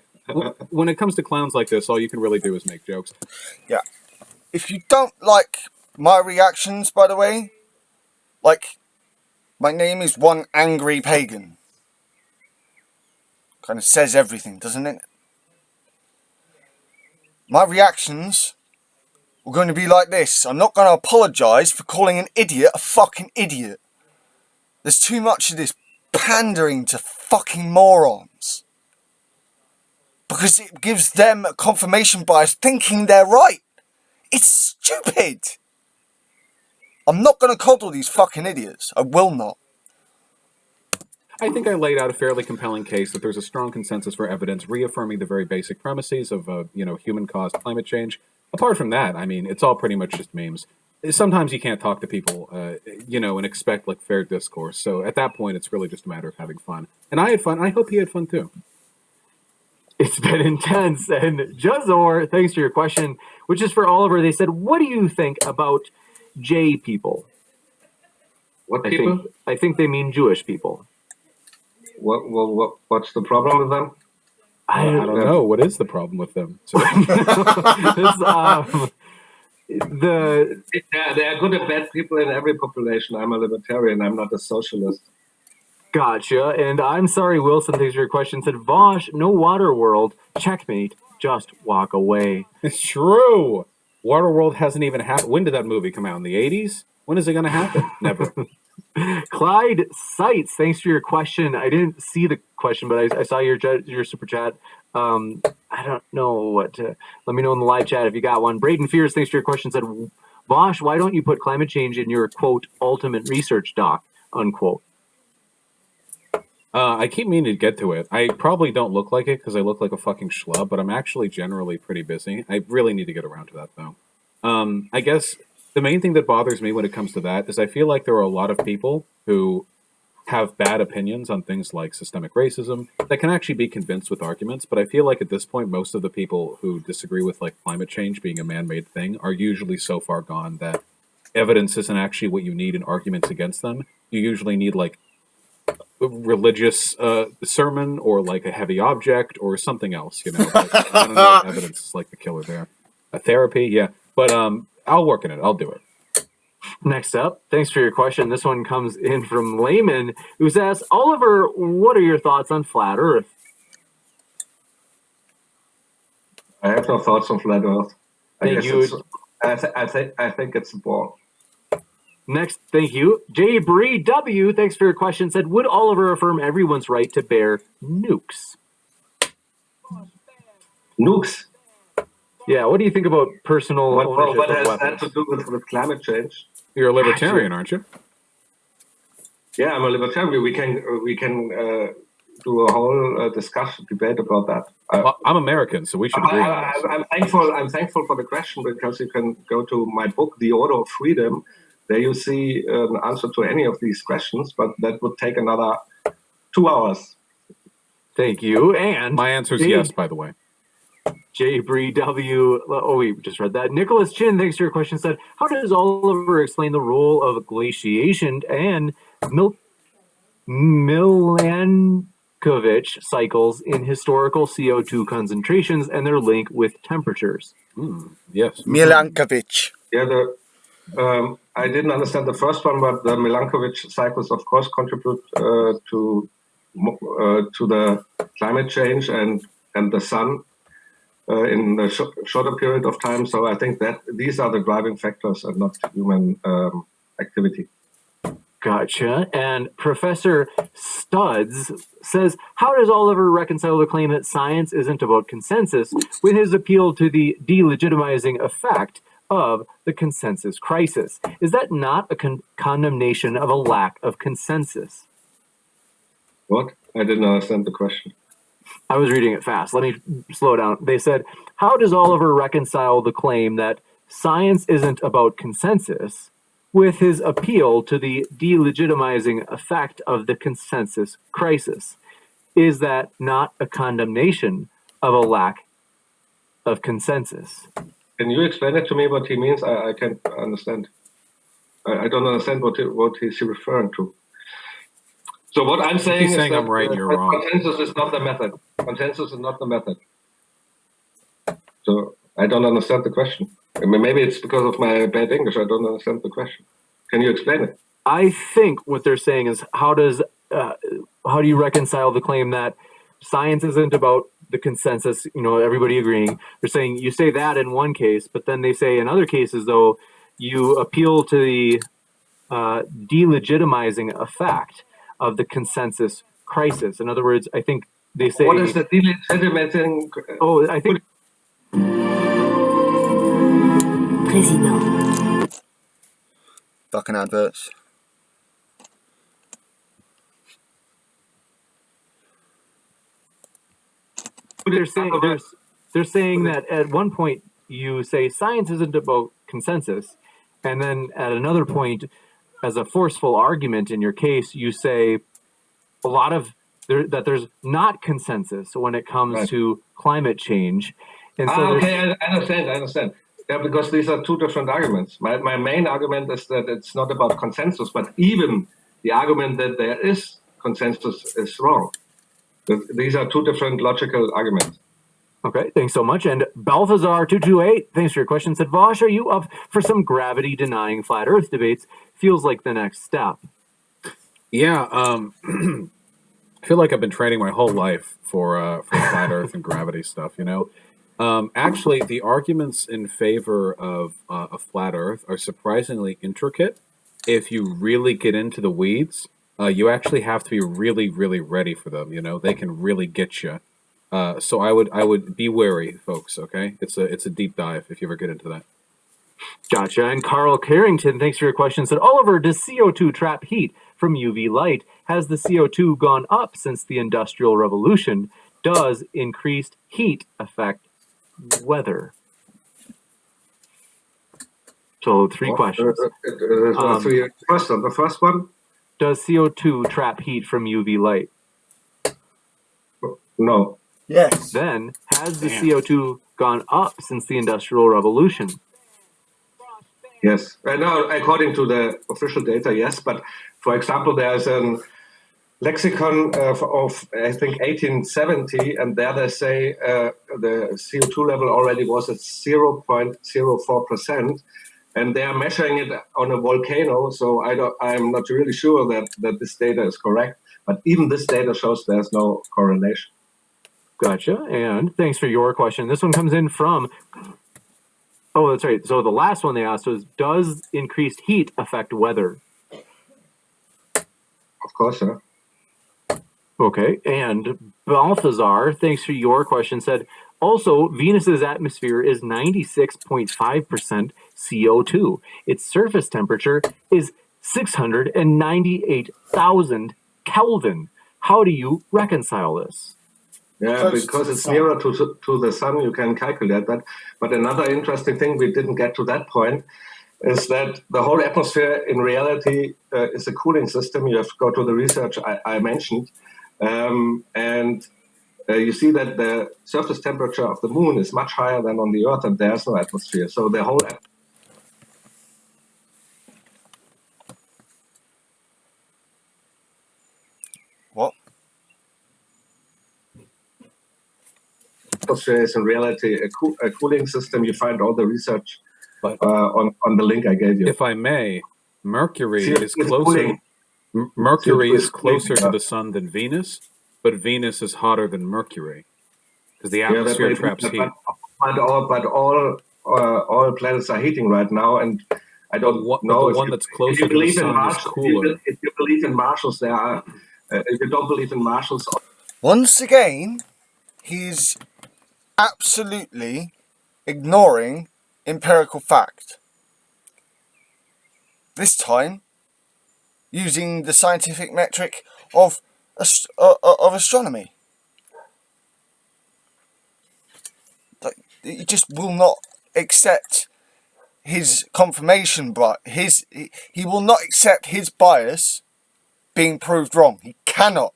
When it comes to clowns like this, all you can really do is make jokes. Yeah. If you don't like my reactions, by the way, like, my name is One Angry Pagan. Kind of says everything, doesn't it? My reactions are going to be like this. I'm not going to apologise for calling an idiot a fucking idiot. There's too much of this pandering to fucking morons. Because it gives them a confirmation bias thinking they're right. It's stupid. I'm not going to coddle these fucking idiots. I will not. I think I laid out a fairly compelling case that there's a strong consensus for evidence reaffirming the very basic premises of, human-caused climate change. Apart from that, I mean, it's all pretty much just memes. Sometimes you can't talk to people, and expect, fair discourse. So at that point, it's really just a matter of having fun. And I had fun. I hope he had fun, too. It's been intense. And Jazor, thanks for your question, which is for Oliver. They said, what do you think about J people? What people? I think they mean Jewish people. What's the problem with them? I don't know. What is the problem with them? So. There are good and bad people in every population. I'm a libertarian. I'm not a socialist. Gotcha. And I'm sorry, Wilson, thanks for your question. Said, Vaush, no water world. Checkmate. Just walk away. It's true. Waterworld hasn't even happened. When did that movie come out? In the 80s? When is it going to happen? Never. Clyde Seitz, thanks for your question. I didn't see the question, but I saw your super chat. I don't know what to... Let me know in the live chat if you got one. Braden Fears, thanks for your question. Said, Vaush, why don't you put climate change in your, quote, ultimate research doc, unquote? I keep meaning to get to it. I probably don't look like it because I look like a fucking schlub, but I'm actually generally pretty busy. I really need to get around to that, though. I guess the main thing that bothers me when it comes to that is I feel like there are a lot of people who have bad opinions on things like systemic racism that can actually be convinced with arguments. But I feel like at this point, most of the people who disagree with like climate change being a man-made thing are usually so far gone that evidence isn't actually what you need in arguments against them. You usually need like a religious sermon or like a heavy object or something else, you know. But I don't know if evidence is like the killer there. A therapy, yeah. But I'll work on it. I'll do it. Next up, thanks for your question. This one comes in from Layman, who's asked, Oliver, what are your thoughts on flat Earth? I have no thoughts on flat Earth. Thank you. I think it's a ball. Next, thank you. J. Bree W, thanks for your question, said, would Oliver affirm everyone's right to bear nukes? Nukes? Yeah, what do you think about personal ownership what of has weapons? that to do with climate change? You're a libertarian, aren't you? Yeah, I'm a libertarian. We can do a whole discussion, debate about that. Well, I'm American, so we should agree on this. I'm thankful for the question because you can go to my book, The Order of Freedom. There you see an answer to any of these questions, but that would take another 2 hours. Thank you. And my answer is yes, by the way. J. Bree W. Oh, we just read that. Nicholas Chin, thanks for your question, said, how does Oliver explain the role of glaciation and Milankovitch cycles in historical CO2 concentrations and their link with temperatures? Yes. Milankovitch. Yeah, I didn't understand the first one, but the Milankovitch cycles, of course, contribute to the climate change and the sun in a shorter period of time. So I think that these are the driving factors and not human activity. Gotcha. And Professor Studs says, how does Oliver reconcile the claim that science isn't about consensus with his appeal to the delegitimizing effect of the consensus crisis? Is that not a condemnation of a lack of consensus? What? I didn't understand the question. I was reading it fast. Let me slow down. They said, how does Oliver reconcile the claim that science isn't about consensus with his appeal to the delegitimizing effect of the consensus crisis? Is that not a condemnation of a lack of consensus? Can you explain it to me what he means? I can't understand. I don't understand what he's referring to. So what I'm saying is that I'm right, you're wrong. Consensus is not the method. Consensus is not the method. So I don't understand the question. I mean, maybe it's because of my bad English. I don't understand the question. Can you explain it? I think what they're saying is how do you reconcile the claim that science isn't about the consensus, you know, everybody agreeing? They're saying you say that in one case, but then they say in other cases, though, you appeal to the delegitimizing effect of the consensus crisis. In other words, I think they say... What is the delegitimizing... Oh, I think... Président. Fucking adverts. They're saying that at one point you say science isn't about consensus, and then at another point, as a forceful argument in your case, you say a lot of that there's not consensus when it comes to climate change. And so okay, I understand. Yeah, because these are two different arguments. My main argument is that it's not about consensus, but even the argument that there is consensus is wrong. These are two different logical arguments. Okay, thanks so much. And Balthazar228, thanks for your question, said, Vaush, are you up for some gravity-denying flat Earth debates? Feels like the next step. Yeah, I feel like I've been training my whole life for flat Earth and gravity stuff, you know? Actually, the arguments in favor of a flat Earth are surprisingly intricate. If you really get into the weeds, you actually have to be really, really ready for them, you know? They can really get you. So I would be wary, folks. Okay, it's a deep dive if you ever get into that. Gotcha. And Carl Carrington, thanks for your question. Said, Oliver, does CO2 trap heat from UV light? Has the CO2 gone up since the Industrial Revolution? Does increased heat affect weather? So 3 questions. The first one? Does CO2 trap heat from UV light? No. Yes. Then, has the CO2 gone up since the Industrial Revolution? Yes. No, according to the official data, yes. But for example, there's a lexicon of I think 1870, and there they say the CO2 level already was at 0.04%, and they are measuring it on a volcano. So I'm not really sure that this data is correct. But even this data shows there's no correlation. Gotcha. And thanks for your question. This one comes in from. Oh, that's right. So the last one they asked was, does increased heat affect weather? Of course, sir. Okay. And Balthazar, thanks for your question, said, also, Venus's atmosphere is 96.5% CO2. Its surface temperature is 698,000 Kelvin. How do you reconcile this? Yeah, because it's nearer to the sun, you can calculate that. But another interesting thing, we didn't get to that point, is that the whole atmosphere in reality is a cooling system. You have to go to the research I mentioned. And you see that the surface temperature of the moon is much higher than on the Earth, and there's no atmosphere. So the whole What? atmosphere is in reality a cooling system. You find all the research on the link I gave you. If I may, Mercury See, is it's closer. cooling. Mercury It's is closer cooling, to the sun than Venus, but Venus is hotter than Mercury because the Yeah, that atmosphere may be, traps heat. but all planets are heating right now, and I don't But know the one that's closer if you to the believe in sun is Martians. cooler. If you believe in Martians, there are. If you don't believe in Martians, Once again, he's absolutely ignoring empirical fact. This time, using the scientific metric of astronomy. He just will not accept his confirmation, but he will not accept his bias being proved wrong. He cannot.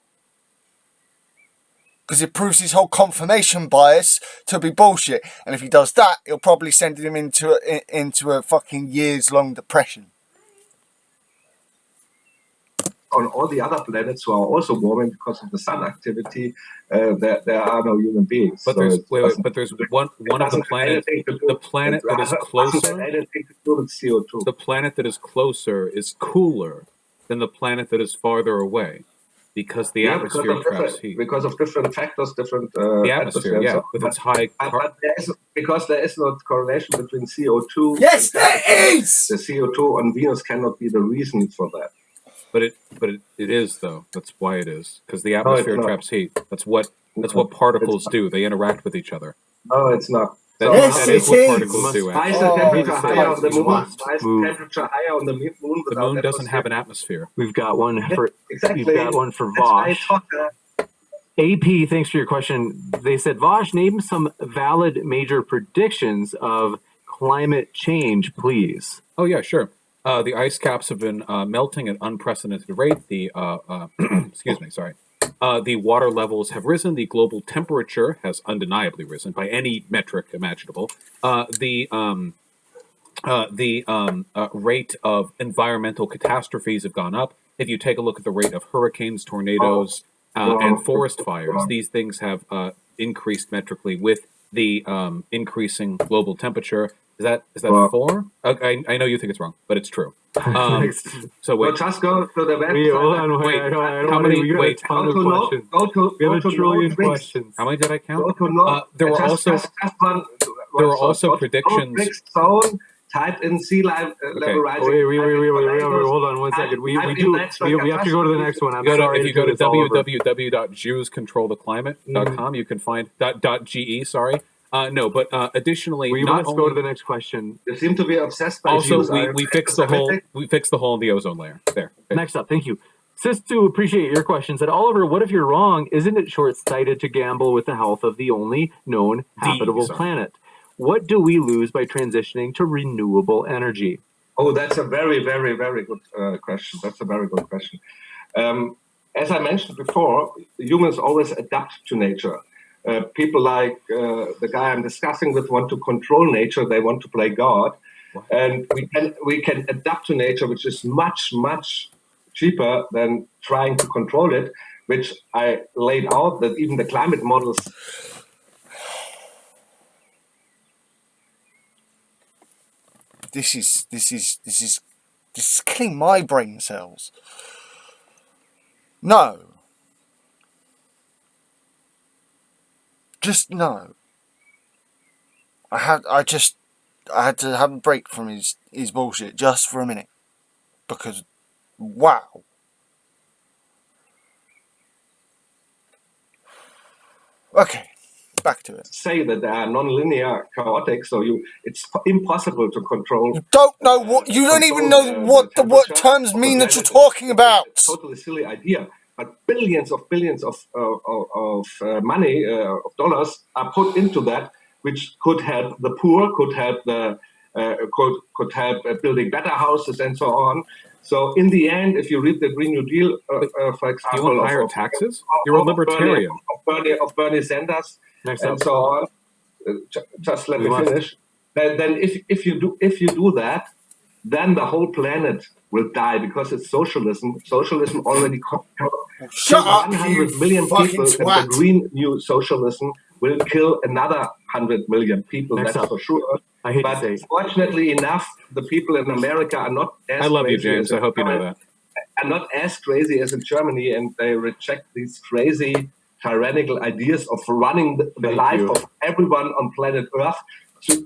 Because it proves his whole confirmation bias to be bullshit. And if he does that, it'll probably send him into a fucking years-long depression. on all the other planets who are also warming because of the sun activity, there are no human beings. But So there's it there's doesn't- one it of the doesn't have planets. anything to do- The planet it that is doesn't have closer. anything to do with CO2. The planet that is closer is cooler than the planet that is farther away, because the atmosphere traps heat. Because of different factors, different The atmosphere, yeah, with its high. but because there is no correlation between CO2. Yes, and there temperature, is! The CO2 on Venus cannot be the reason for that. But it is though. That's why it is, because the atmosphere not. traps heat. That's what particles do. They interact with each other. No, it's not. Yes, that is it what is. particles do. Why is Actually. the temperature Oh, higher on the moon? must Why is the move. temperature higher on the moon? The moon doesn't have an atmosphere. We've got one for Exactly. We've got one for That's why I Vaush. thought that. AP, thanks for your question. They said, Vaush, name some valid major predictions of climate change, please. Oh yeah, sure. The ice caps have been melting at unprecedented rate. The excuse me, sorry. The water levels have risen. The global temperature has undeniably risen by any metric imaginable. The rate of environmental catastrophes have gone up. If you take a look at the rate of hurricanes, tornadoes, and forest fires, these things have increased metrically with the increasing global temperature. Is that 4? I know you think it's wrong, but it's true. So wait, Just go to the website. Hold on, Wait, I don't how wanna- many- we got wait, a ton of Go to questions. We have a trillion questions. how many did I count? Go to no. There were just also one there were source. also Go to predictions. Bricks Zone, type in sea level rising. Wait, hold on one second. We have to go to the next one. I'm sorry. If you go to it's all over. www.jewscontroltheclimate.com, you can find .ge. Sorry, no, but additionally, We not must only, go to the next question. You seem to be obsessed by also Jews. we fixed the hole. We fixed the hole in the ozone layer. There. Okay. Next up, thank you. Sistu, appreciate your question. Said, Oliver, what if you're wrong? Isn't it short-sighted to gamble with the health of the only known habitable planet? What do we lose by transitioning to renewable energy? Oh, that's a very, very, very good question. That's a very good question. As I mentioned before, humans always adapt to nature. People like the guy I'm discussing with want to control nature. They want to play God. And we can adapt to nature, which is much, much cheaper than trying to control it, which I laid out that even the climate models. This is killing my brain cells. No. Just no. I had to have a break from his bullshit just for a minute. Because wow. Okay, back to it. Say that they are non-linear, chaotic, so it's impossible to control. You don't know what. You don't even know what the terms mean that you're talking about. It's a totally silly idea. But billions of money, of dollars, are put into that, which could help the poor, could help could help building better houses and so on. So in the end, if you read the Green New Deal, for example, you want higher taxes? You're a libertarian. Of Bernie Sanders and so on. Just let me finish. Then if you do that, then the whole planet will die because it's socialism. Socialism already Shut up, 100 million people, and the Green New Socialism will kill another 100 million people. That's for sure. I hate but to say. Fortunately enough, the people in America are not as I love you, crazy James. I hope you know that. Are not as crazy as in Germany, and they reject these crazy tyrannical ideas of running the life of everyone on planet Earth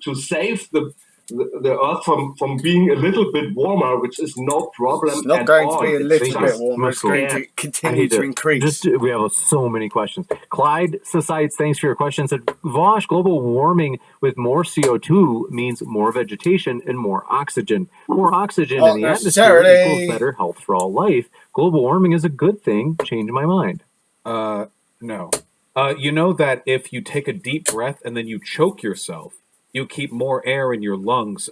to save the Earth from being a little bit warmer, which is no problem. It's not going to be a little bit warmer. It's going to continue to increase. We have so many questions. Clyde Societies, thanks for your question. Said, Vaush, global warming with more CO2 means more vegetation and more oxygen. More oxygen in the atmosphere equals better health for all life. Global warming is a good thing. Change my mind. No. You know that if you take a deep breath and then you choke yourself, you keep more air in your lungs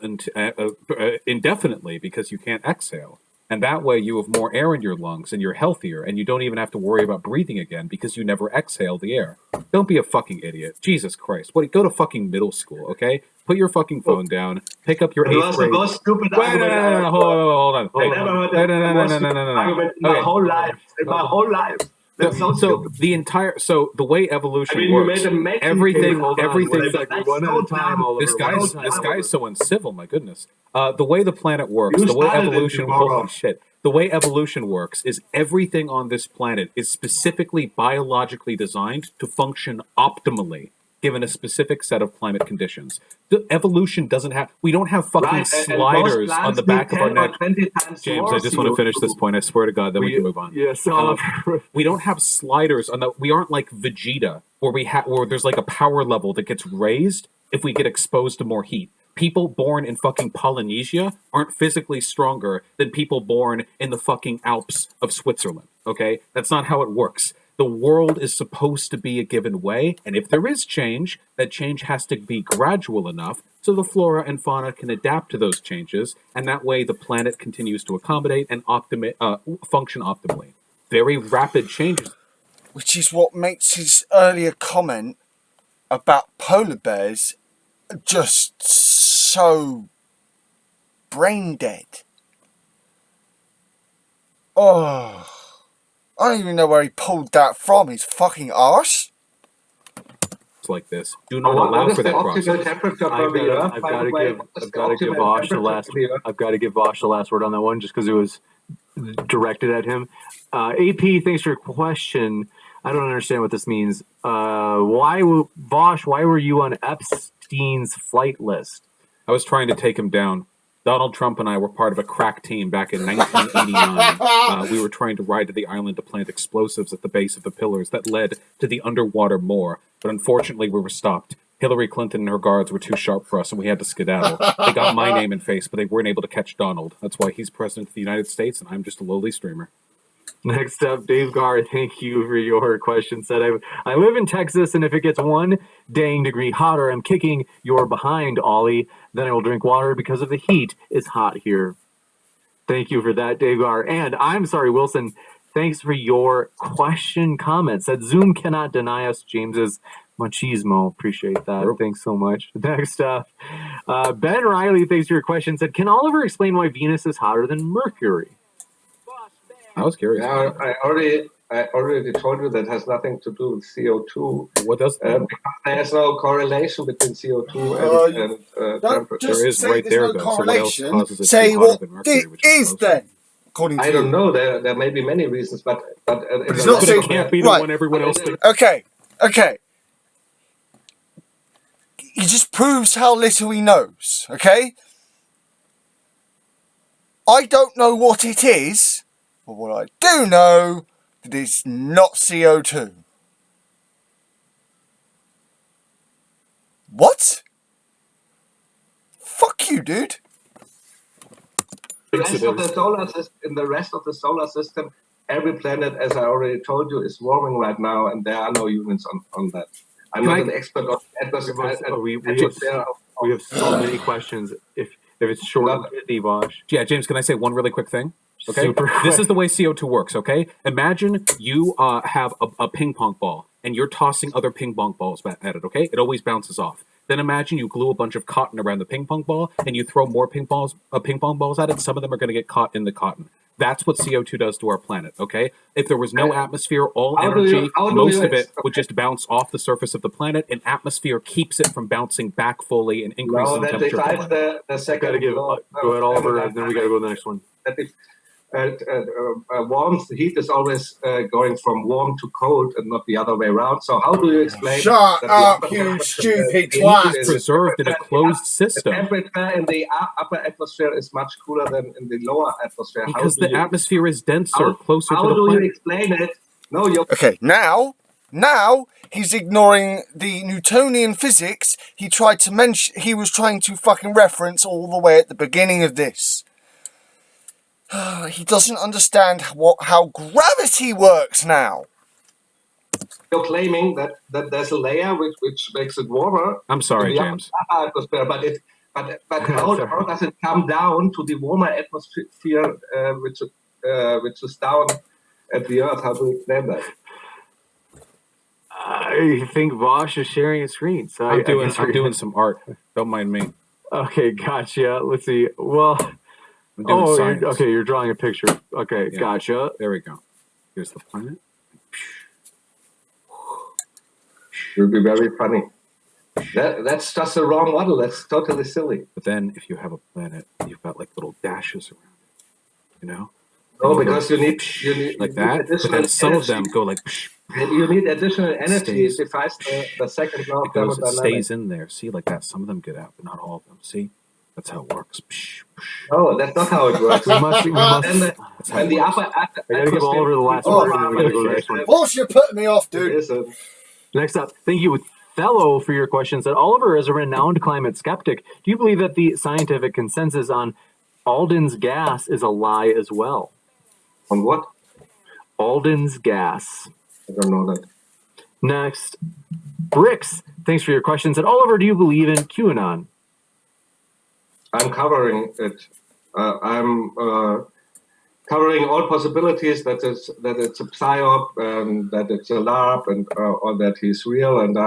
indefinitely because you can't exhale. And that way you have more air in your lungs and you're healthier and you don't even have to worry about breathing again because you never exhale the air. Don't be a fucking idiot. Jesus Christ. Go to fucking middle school, okay? Put your fucking phone down. Pick up your 8th grade. The most stupid argument. No, hold on. I never heard argument in my whole life. In my whole life. So the way evolution works, everything. This guy's so uncivil. My goodness. The way the planet works, the way evolution. Holy shit. The way evolution works is everything on this planet is specifically biologically designed to function optimally, given a specific set of climate conditions. The evolution doesn't have. We don't have fucking sliders on the back of our neck. James, I just want to finish this point. I swear to God, then we can move on. Yes, we don't have sliders on the. We aren't like Vegeta, where there's like a power level that gets raised if we get exposed to more heat. People born in fucking Polynesia aren't physically stronger than people born in the fucking Alps of Switzerland. Okay, that's not how it works. The world is supposed to be a given way, and if there is change, that change has to be gradual enough so the flora and fauna can adapt to those changes, and that way the planet continues to accommodate and function optimally. Very rapid changes. Which is what makes his earlier comment about polar bears just so brain dead. Oh... I don't even know where he pulled that from. His fucking arse. It's like this. Do not allow for that process. I've got to give Vaush the last word on that one, just because it was directed at him. AP, thanks for your question. I don't understand what this means. Vaush, why were you on Epstein's flight list? I was trying to take him down. Donald Trump and I were part of a crack team back in 1989. We were trying to ride to the island to plant explosives at the base of the pillars that led to the underwater moor. But unfortunately, we were stopped. Hillary Clinton and her guards were too sharp for us, and we had to skedaddle. They got my name and face, but they weren't able to catch Donald. That's why he's president of the United States, and I'm just a lowly streamer. Next up, Dave Garr, thank you for your question. Said, I live in Texas, and if it gets 1 dang degree hotter, I'm kicking your behind, Ollie. Then I will drink water because of the heat. It's hot here. Thank you for that, Dave Garr. And I'm sorry, Wilson, thanks for your comment. Said, Zoom cannot deny us James's machismo. Appreciate that. Sure. Thanks so much. Next up, Ben Riley, thanks for your question. Said, can Oliver explain why Venus is hotter than Mercury? I was curious. Yeah, I already told you that has nothing to do with CO2. What does Because there's no correlation between CO2 and Don't temperature. just There is say right there's there, no though. So what else correlation. causes it to Say be hotter what than Mercury, it which is is closer? then, according to I you. don't know. There may be many reasons, but It's not But saying- it can't be the right. one everyone else thinks. Okay. He just proves how little he knows, okay? I don't know what it is, but what I do know that it's not CO2. What? Fuck you, dude. in the rest of the solar system, every planet, as I already told you, is warming right now, and there are no humans on that. I'm not an expert on atmosphere. We have so many questions. If it's short and pithy, Vaush. Yeah, James, can I say one really quick thing? Okay, Super this quick. is the way CO2 works. Okay, imagine you have a ping pong ball and you're tossing other ping pong balls at it. Okay, it always bounces off. Then imagine you glue a bunch of cotton around the ping pong ball and you throw more ping pong balls at it. Some of them are going to get caught in the cotton. That's what CO2 does to our planet. Okay, if there was no atmosphere, all energy, most of it would just bounce off the surface of the planet, and atmosphere keeps it from bouncing back fully and increasing that temperature. decides the second. Gotta give. Go ahead, Oliver, and then we gotta go to the next one. Warmth, heat is always going from warm to cold and not the other way around. So how do you explain? Shut that up, the you upper stupid Heat twat. is preserved in a closed The system. temperature in the upper atmosphere is much cooler than in the lower atmosphere. Because the atmosphere is denser, closer to the How do planet. you explain it? No, you're Okay, now he's ignoring the Newtonian physics he tried to mention. He was trying to fucking reference all the way at the beginning of this. He doesn't understand how gravity works now. you're claiming that there's a layer which makes it warmer. I'm sorry, in the James. upper atmosphere, but how does it come down to the warmer atmosphere which is down at the Earth? How do you explain that? I think Vaush is sharing a screen. So I'm doing some art. Don't mind me. Okay, gotcha. Let's see. Well, I'm doing science. you're drawing a picture. Okay, Yeah. gotcha. There we go. Here's the planet. It would be very funny. That's just the wrong model. That's totally silly. But then, if you have a planet, you've got like little dashes around it. You know? No, And you because go you need like that. But then some of them go like. You need additional energy. Stays. It defies the second law It of goes. It thermodynamics. stays in there. See, like that. Some of them get out, but not all of them. See, that's how it works. No, that's not how it works. We must. That's how And it the works. upper I gotta give Oliver the last word, and then we gotta go to the next one. Boss, you're putting me off, dude. Next up, thank you, Fellow, for your question. Said Oliver is a renowned climate skeptic. Do you believe that the scientific consensus on Alden's gas is a lie as well? On what? Alden's gas. I don't know that. Next, Bricks, thanks for your question. Said Oliver, do you believe in QAnon? I'm covering it. I'm covering all possibilities that it's a psyop, that it's a LARP, and or that he's real. And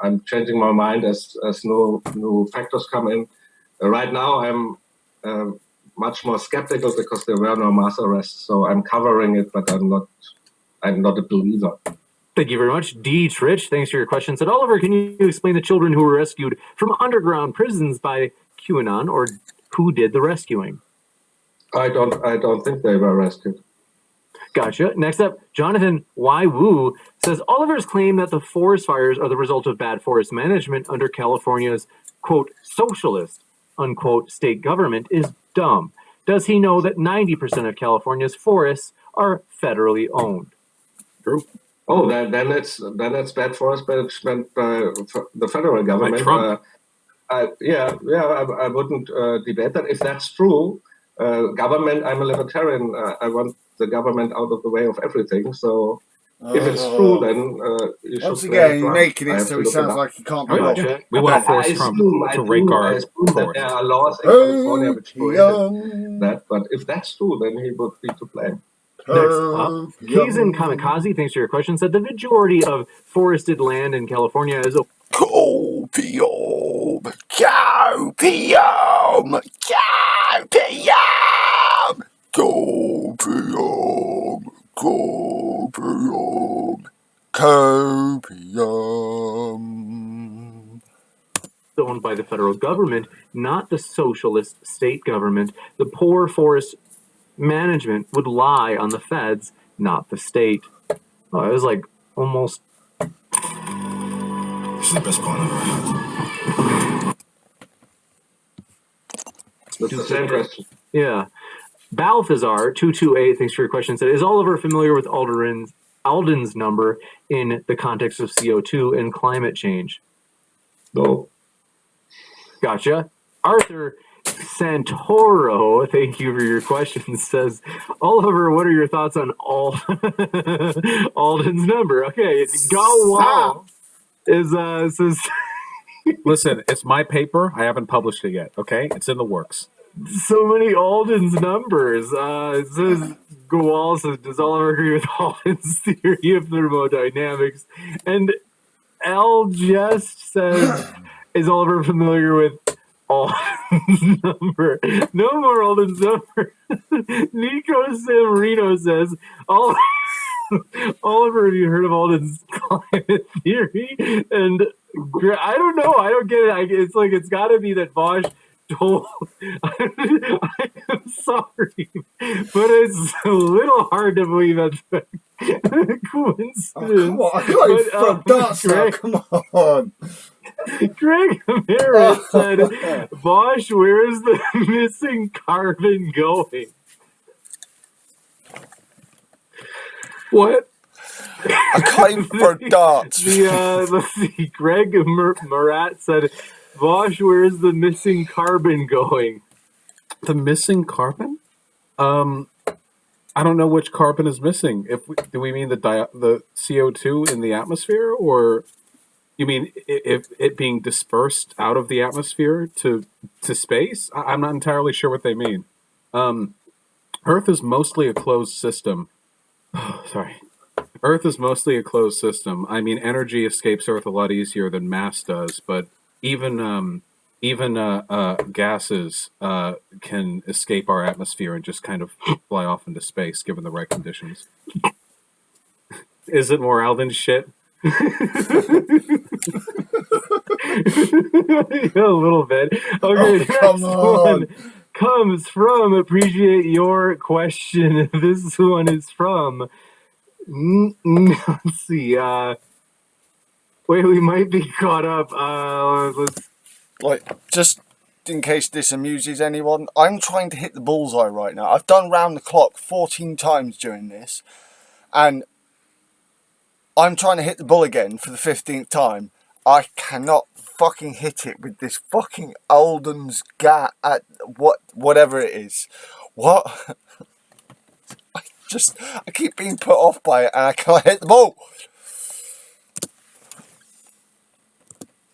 I'm changing my mind as new factors come in. Right now, I'm much more skeptical because there were no mass arrests. So I'm covering it, but I'm not a believer. Thank you very much. D. Trich, thanks for your question. Said Oliver, can you explain the children who were rescued from underground prisons by QAnon, or who did the rescuing? I don't think they were rescued. Gotcha. Next up, Jonathan Y. Wu says Oliver's claim that the forest fires are the result of bad forest management under California's, quote, socialist, unquote, state government is dumb. Does he know that 90% of California's forests are federally owned? True. Oh, then it's bad forest management by the federal government. Trump. I wouldn't debate that. If that's true, government. I'm a libertarian. I want the government out of the way of everything. So if it's true, then you should once blame again, you're Trump. making I it have so to he look it sounds up. like he can't be Oh, wrong. yeah. We want to force Trump to rake our I assume that forest. there are laws in California which prohibit Opium. that, but if that's true, then he would be to blame. Next up, Kaizen Kamikaze, thanks for your question, said the majority of forested land in California is Copium! Copium! Copium! Copium! Copium! owned by the federal government, not the socialist state government. The poor forest management would lie on the feds, not the state. Oh, it was like almost. This is the best part of it. That's the same question. Yeah. Balthazar 228, thanks for your question, said, is Oliver familiar with Alden's number in the context of CO2 and climate change? No. Gotcha. Arthur Santoro, thank you for your question, says, Oliver, what are your thoughts on Alden's number? Okay, Go Wall says Listen, it's my paper. I haven't published it yet. Okay, it's in the works. so many Alden's numbers. It says Gowal says, does Oliver agree with Alden's theory of thermodynamics? And L just says, is Oliver familiar with Alden's number? No more Alden's number. Nico Samarino says, Oliver, have you heard of Alden's climate theory? And I don't know. I don't get it. It's like it's got to be that Vaush told. I'm sorry, but it's a little hard to believe that's a coincidence. Oh, come on, I can't even throw darts now. Come on. Greg Ramirez said, Vaush, where is the missing carbon going? What? I can't even throw darts. Let's see. Greg Murat said, Vaush, where is the missing carbon going? The missing carbon? I don't know which carbon is missing. Do we mean the CO2 in the atmosphere, or you mean if it being dispersed out of the atmosphere to space? I'm not entirely sure what they mean. Earth is mostly a closed system. Sorry. Earth is mostly a closed system. I mean, energy escapes Earth a lot easier than mass does, but even gases can escape our atmosphere and just kind of fly off into space given the right conditions. Is it more Alden shit? A little bit. Okay, next one comes from Appreciate Your Question. This one is from let's see. Wait, we might be caught up. Just in case this amuses anyone, I'm trying to hit the bullseye right now. I've done round the clock 14 times during this, and I'm trying to hit the bull again for the 15th time. I cannot fucking hit it with this fucking Alden's gat at whatever it is. What? I keep being put off by it and I can't hit the ball.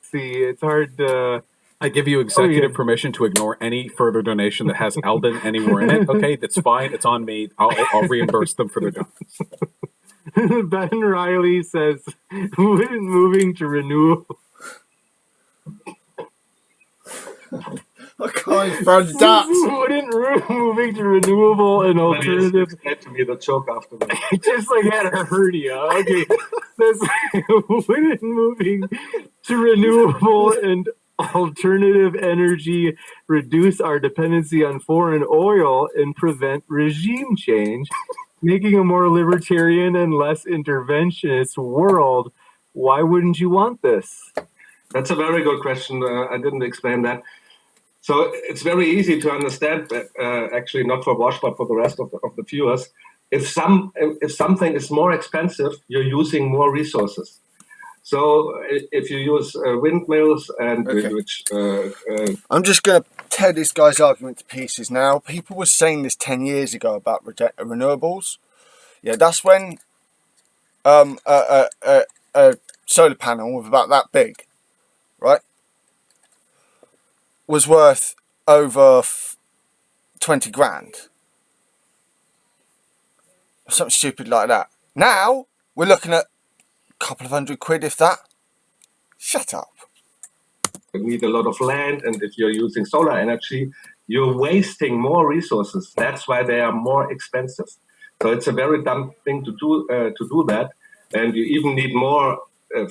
See, it's hard to... I give you executive permission to ignore any further donation that has Alden anywhere in it. Okay, that's fine. It's on me. I'll reimburse them for their dollars. Ben Riley says, wouldn't moving to renewable... I can't throw the darts. Wouldn't moving to renewable and alternative... Explain to me the joke afterwards. Just like had a hernia. Okay. Wouldn't moving to renewable and alternative energy reduce our dependency on foreign oil and prevent regime change, making a more libertarian and less interventionist world? Why wouldn't you want this? That's a very good question. I didn't explain that. So it's very easy to understand, actually not for Vaush, but for the rest of the viewers. If something is more expensive, you're using more resources. So if you use windmills and Okay. which I'm just going to tear this guy's argument to pieces now. People were saying this 10 years ago about renewables. Yeah, that's when a solar panel with about that big, right, was worth over 20 grand. Something stupid like that. Now, we're looking at a couple of £100, if that. Shut up. need a lot of land, and if you're using solar energy, you're wasting more resources. That's why they are more expensive. So it's a very dumb thing to do that, and you even need more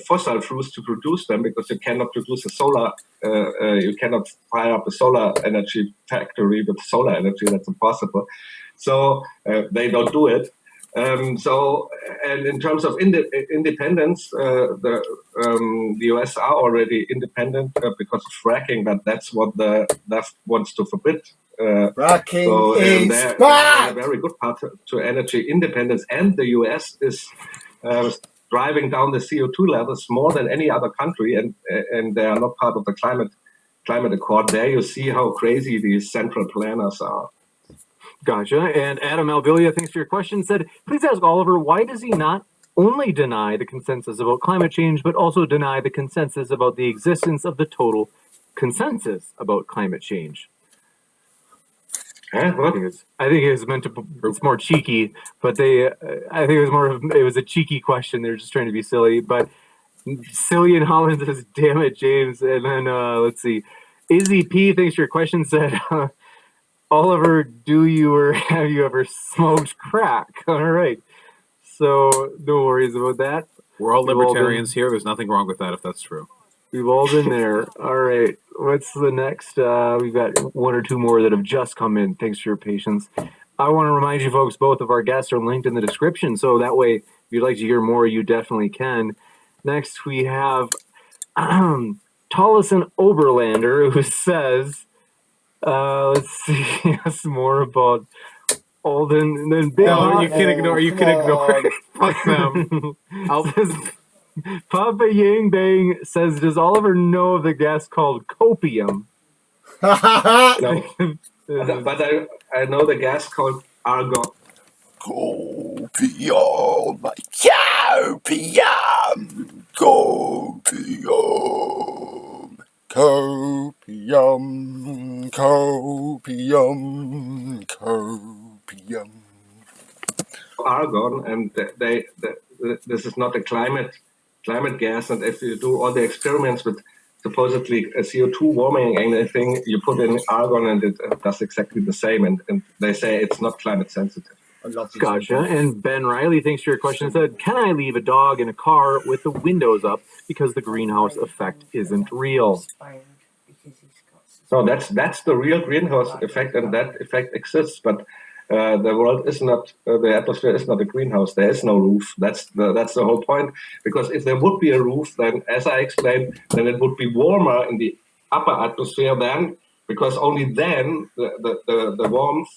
fossil fuels to produce them because you cannot produce a solar. You cannot fire up a solar energy factory with solar energy. That's impossible. So they don't do it. And in terms of independence, the US are already independent because of fracking, but that's what the left wants to forbid. Fracking is they're bad! a very good path to energy independence, and the US is driving down the CO2 levels more than any other country, and they are not part of the climate accord. There you see how crazy these central planners are. Gotcha. And Adam Alvilia, thanks for your question, said, please ask Oliver, why does he not only deny the consensus about climate change, but also deny the consensus about the existence of the total consensus about climate change? What? I think it was meant to. It's more cheeky, but I think it was it was a cheeky question. They're just trying to be silly. But Silly in Holland says, "Damn it, James." And then let's see, Izzy P. Thanks for your question. Said, Oliver, do you or have you ever smoked crack? All right. So no worries about that. We're all libertarians here. There's nothing wrong with that if that's true. We've all been there. All right. What's the next? We've got one or two more that have just come in. Thanks for your patience. I want to remind you folks, both of our guests are linked in the description. So that way, if you'd like to hear more, you definitely can. Next, we have Tollison Oberlander, who says, let's see, yes, more about Alden. And then Big No, you can ignore. You can ignore. Fuck them. Papa Yang Bang says, does Oliver know of the gas called copium? No. But I know the gas called argon. Copium, copium, copium, copium, copium, copium. Argon, and this is not a climate gas. And if you do all the experiments with supposedly a CO2 warming and anything, you put in argon and it does exactly the same. And they say it's not climate sensitive. Gotcha. And Ben Riley, thanks for your question, said, can I leave a dog in a car with the windows up because the greenhouse effect isn't real? No, that's the real greenhouse effect, and that effect exists. But the world is not, the atmosphere is not a greenhouse. There is no roof. That's the whole point. Because if there would be a roof, then, as I explained, then it would be warmer in the upper atmosphere then, because only then the warmth,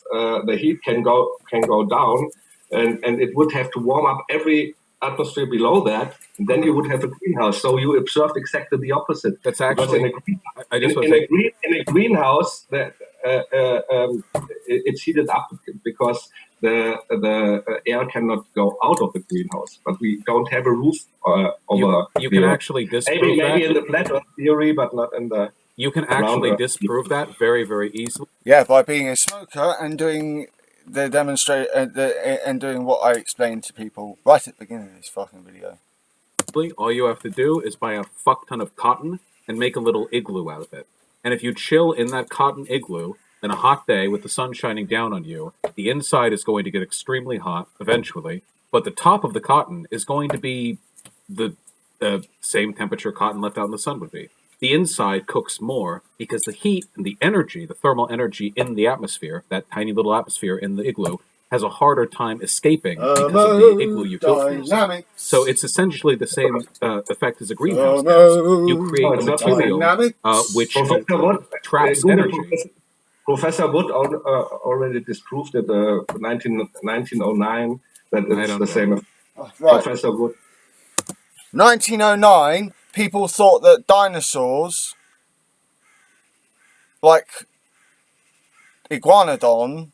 the heat can go down, and it would have to warm up every atmosphere below that, and then you would have a greenhouse. So you observed exactly the opposite. That's actually in a greenhouse that it's heated up because the air cannot go out of the greenhouse. But we don't have a roof over. You can actually disprove maybe that. in the flat Earth theory, but not in the. You can actually disprove that very, very easily. Yeah, by being a smoker and doing the and doing what I explained to people right at the beginning of this fucking video. All you have to do is buy a fuck ton of cotton and make a little igloo out of it. And if you chill in that cotton igloo in a hot day with the sun shining down on you, the inside is going to get extremely hot eventually, but the top of the cotton is going to be the same temperature cotton left out in the sun would be. The inside cooks more because the heat and the energy, the thermal energy in the atmosphere, that tiny little atmosphere in the igloo, has a harder time escaping because of the igloo you cook. So it's essentially the same effect as a greenhouse gas. You create a material which traps energy. Professor Wood already disproved it in 1909 that it's the same. Professor Wood. 1909, people thought that dinosaurs, like Iguanodon,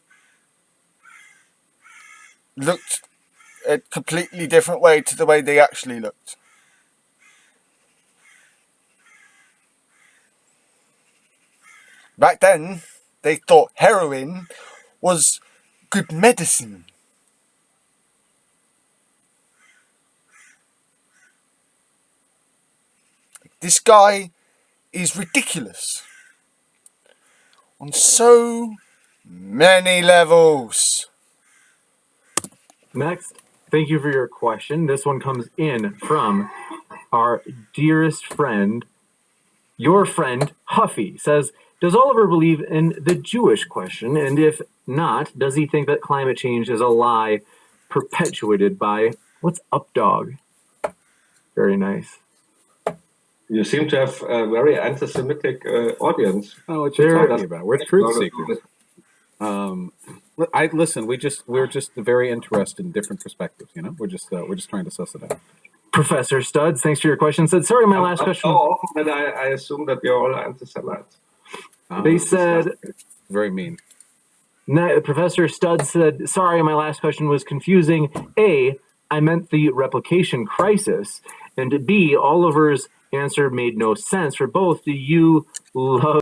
looked a completely different way to the way they actually looked. Back then, they thought heroin was good medicine. This guy is ridiculous on so many levels. Next, thank you for your question. This one comes in from our dearest friend, your friend Huffy. Says, does Oliver believe in the Jewish question? And if not, does he think that climate change is a lie perpetuated by what's up, dog? Very nice. You seem to have a very anti-Semitic audience. Oh, what you're talking about? We're truth seekers. Listen. We're just very interested in different perspectives. You know, we're just trying to suss it out. Professor Studs, thanks for your question. Said, sorry, my last question. So often that I assume that you're all anti-Semites. They said, very mean. Professor Studs said, sorry, my last question was confusing. A, I meant the replication crisis. And B, Oliver's answer made no sense. For both, do you love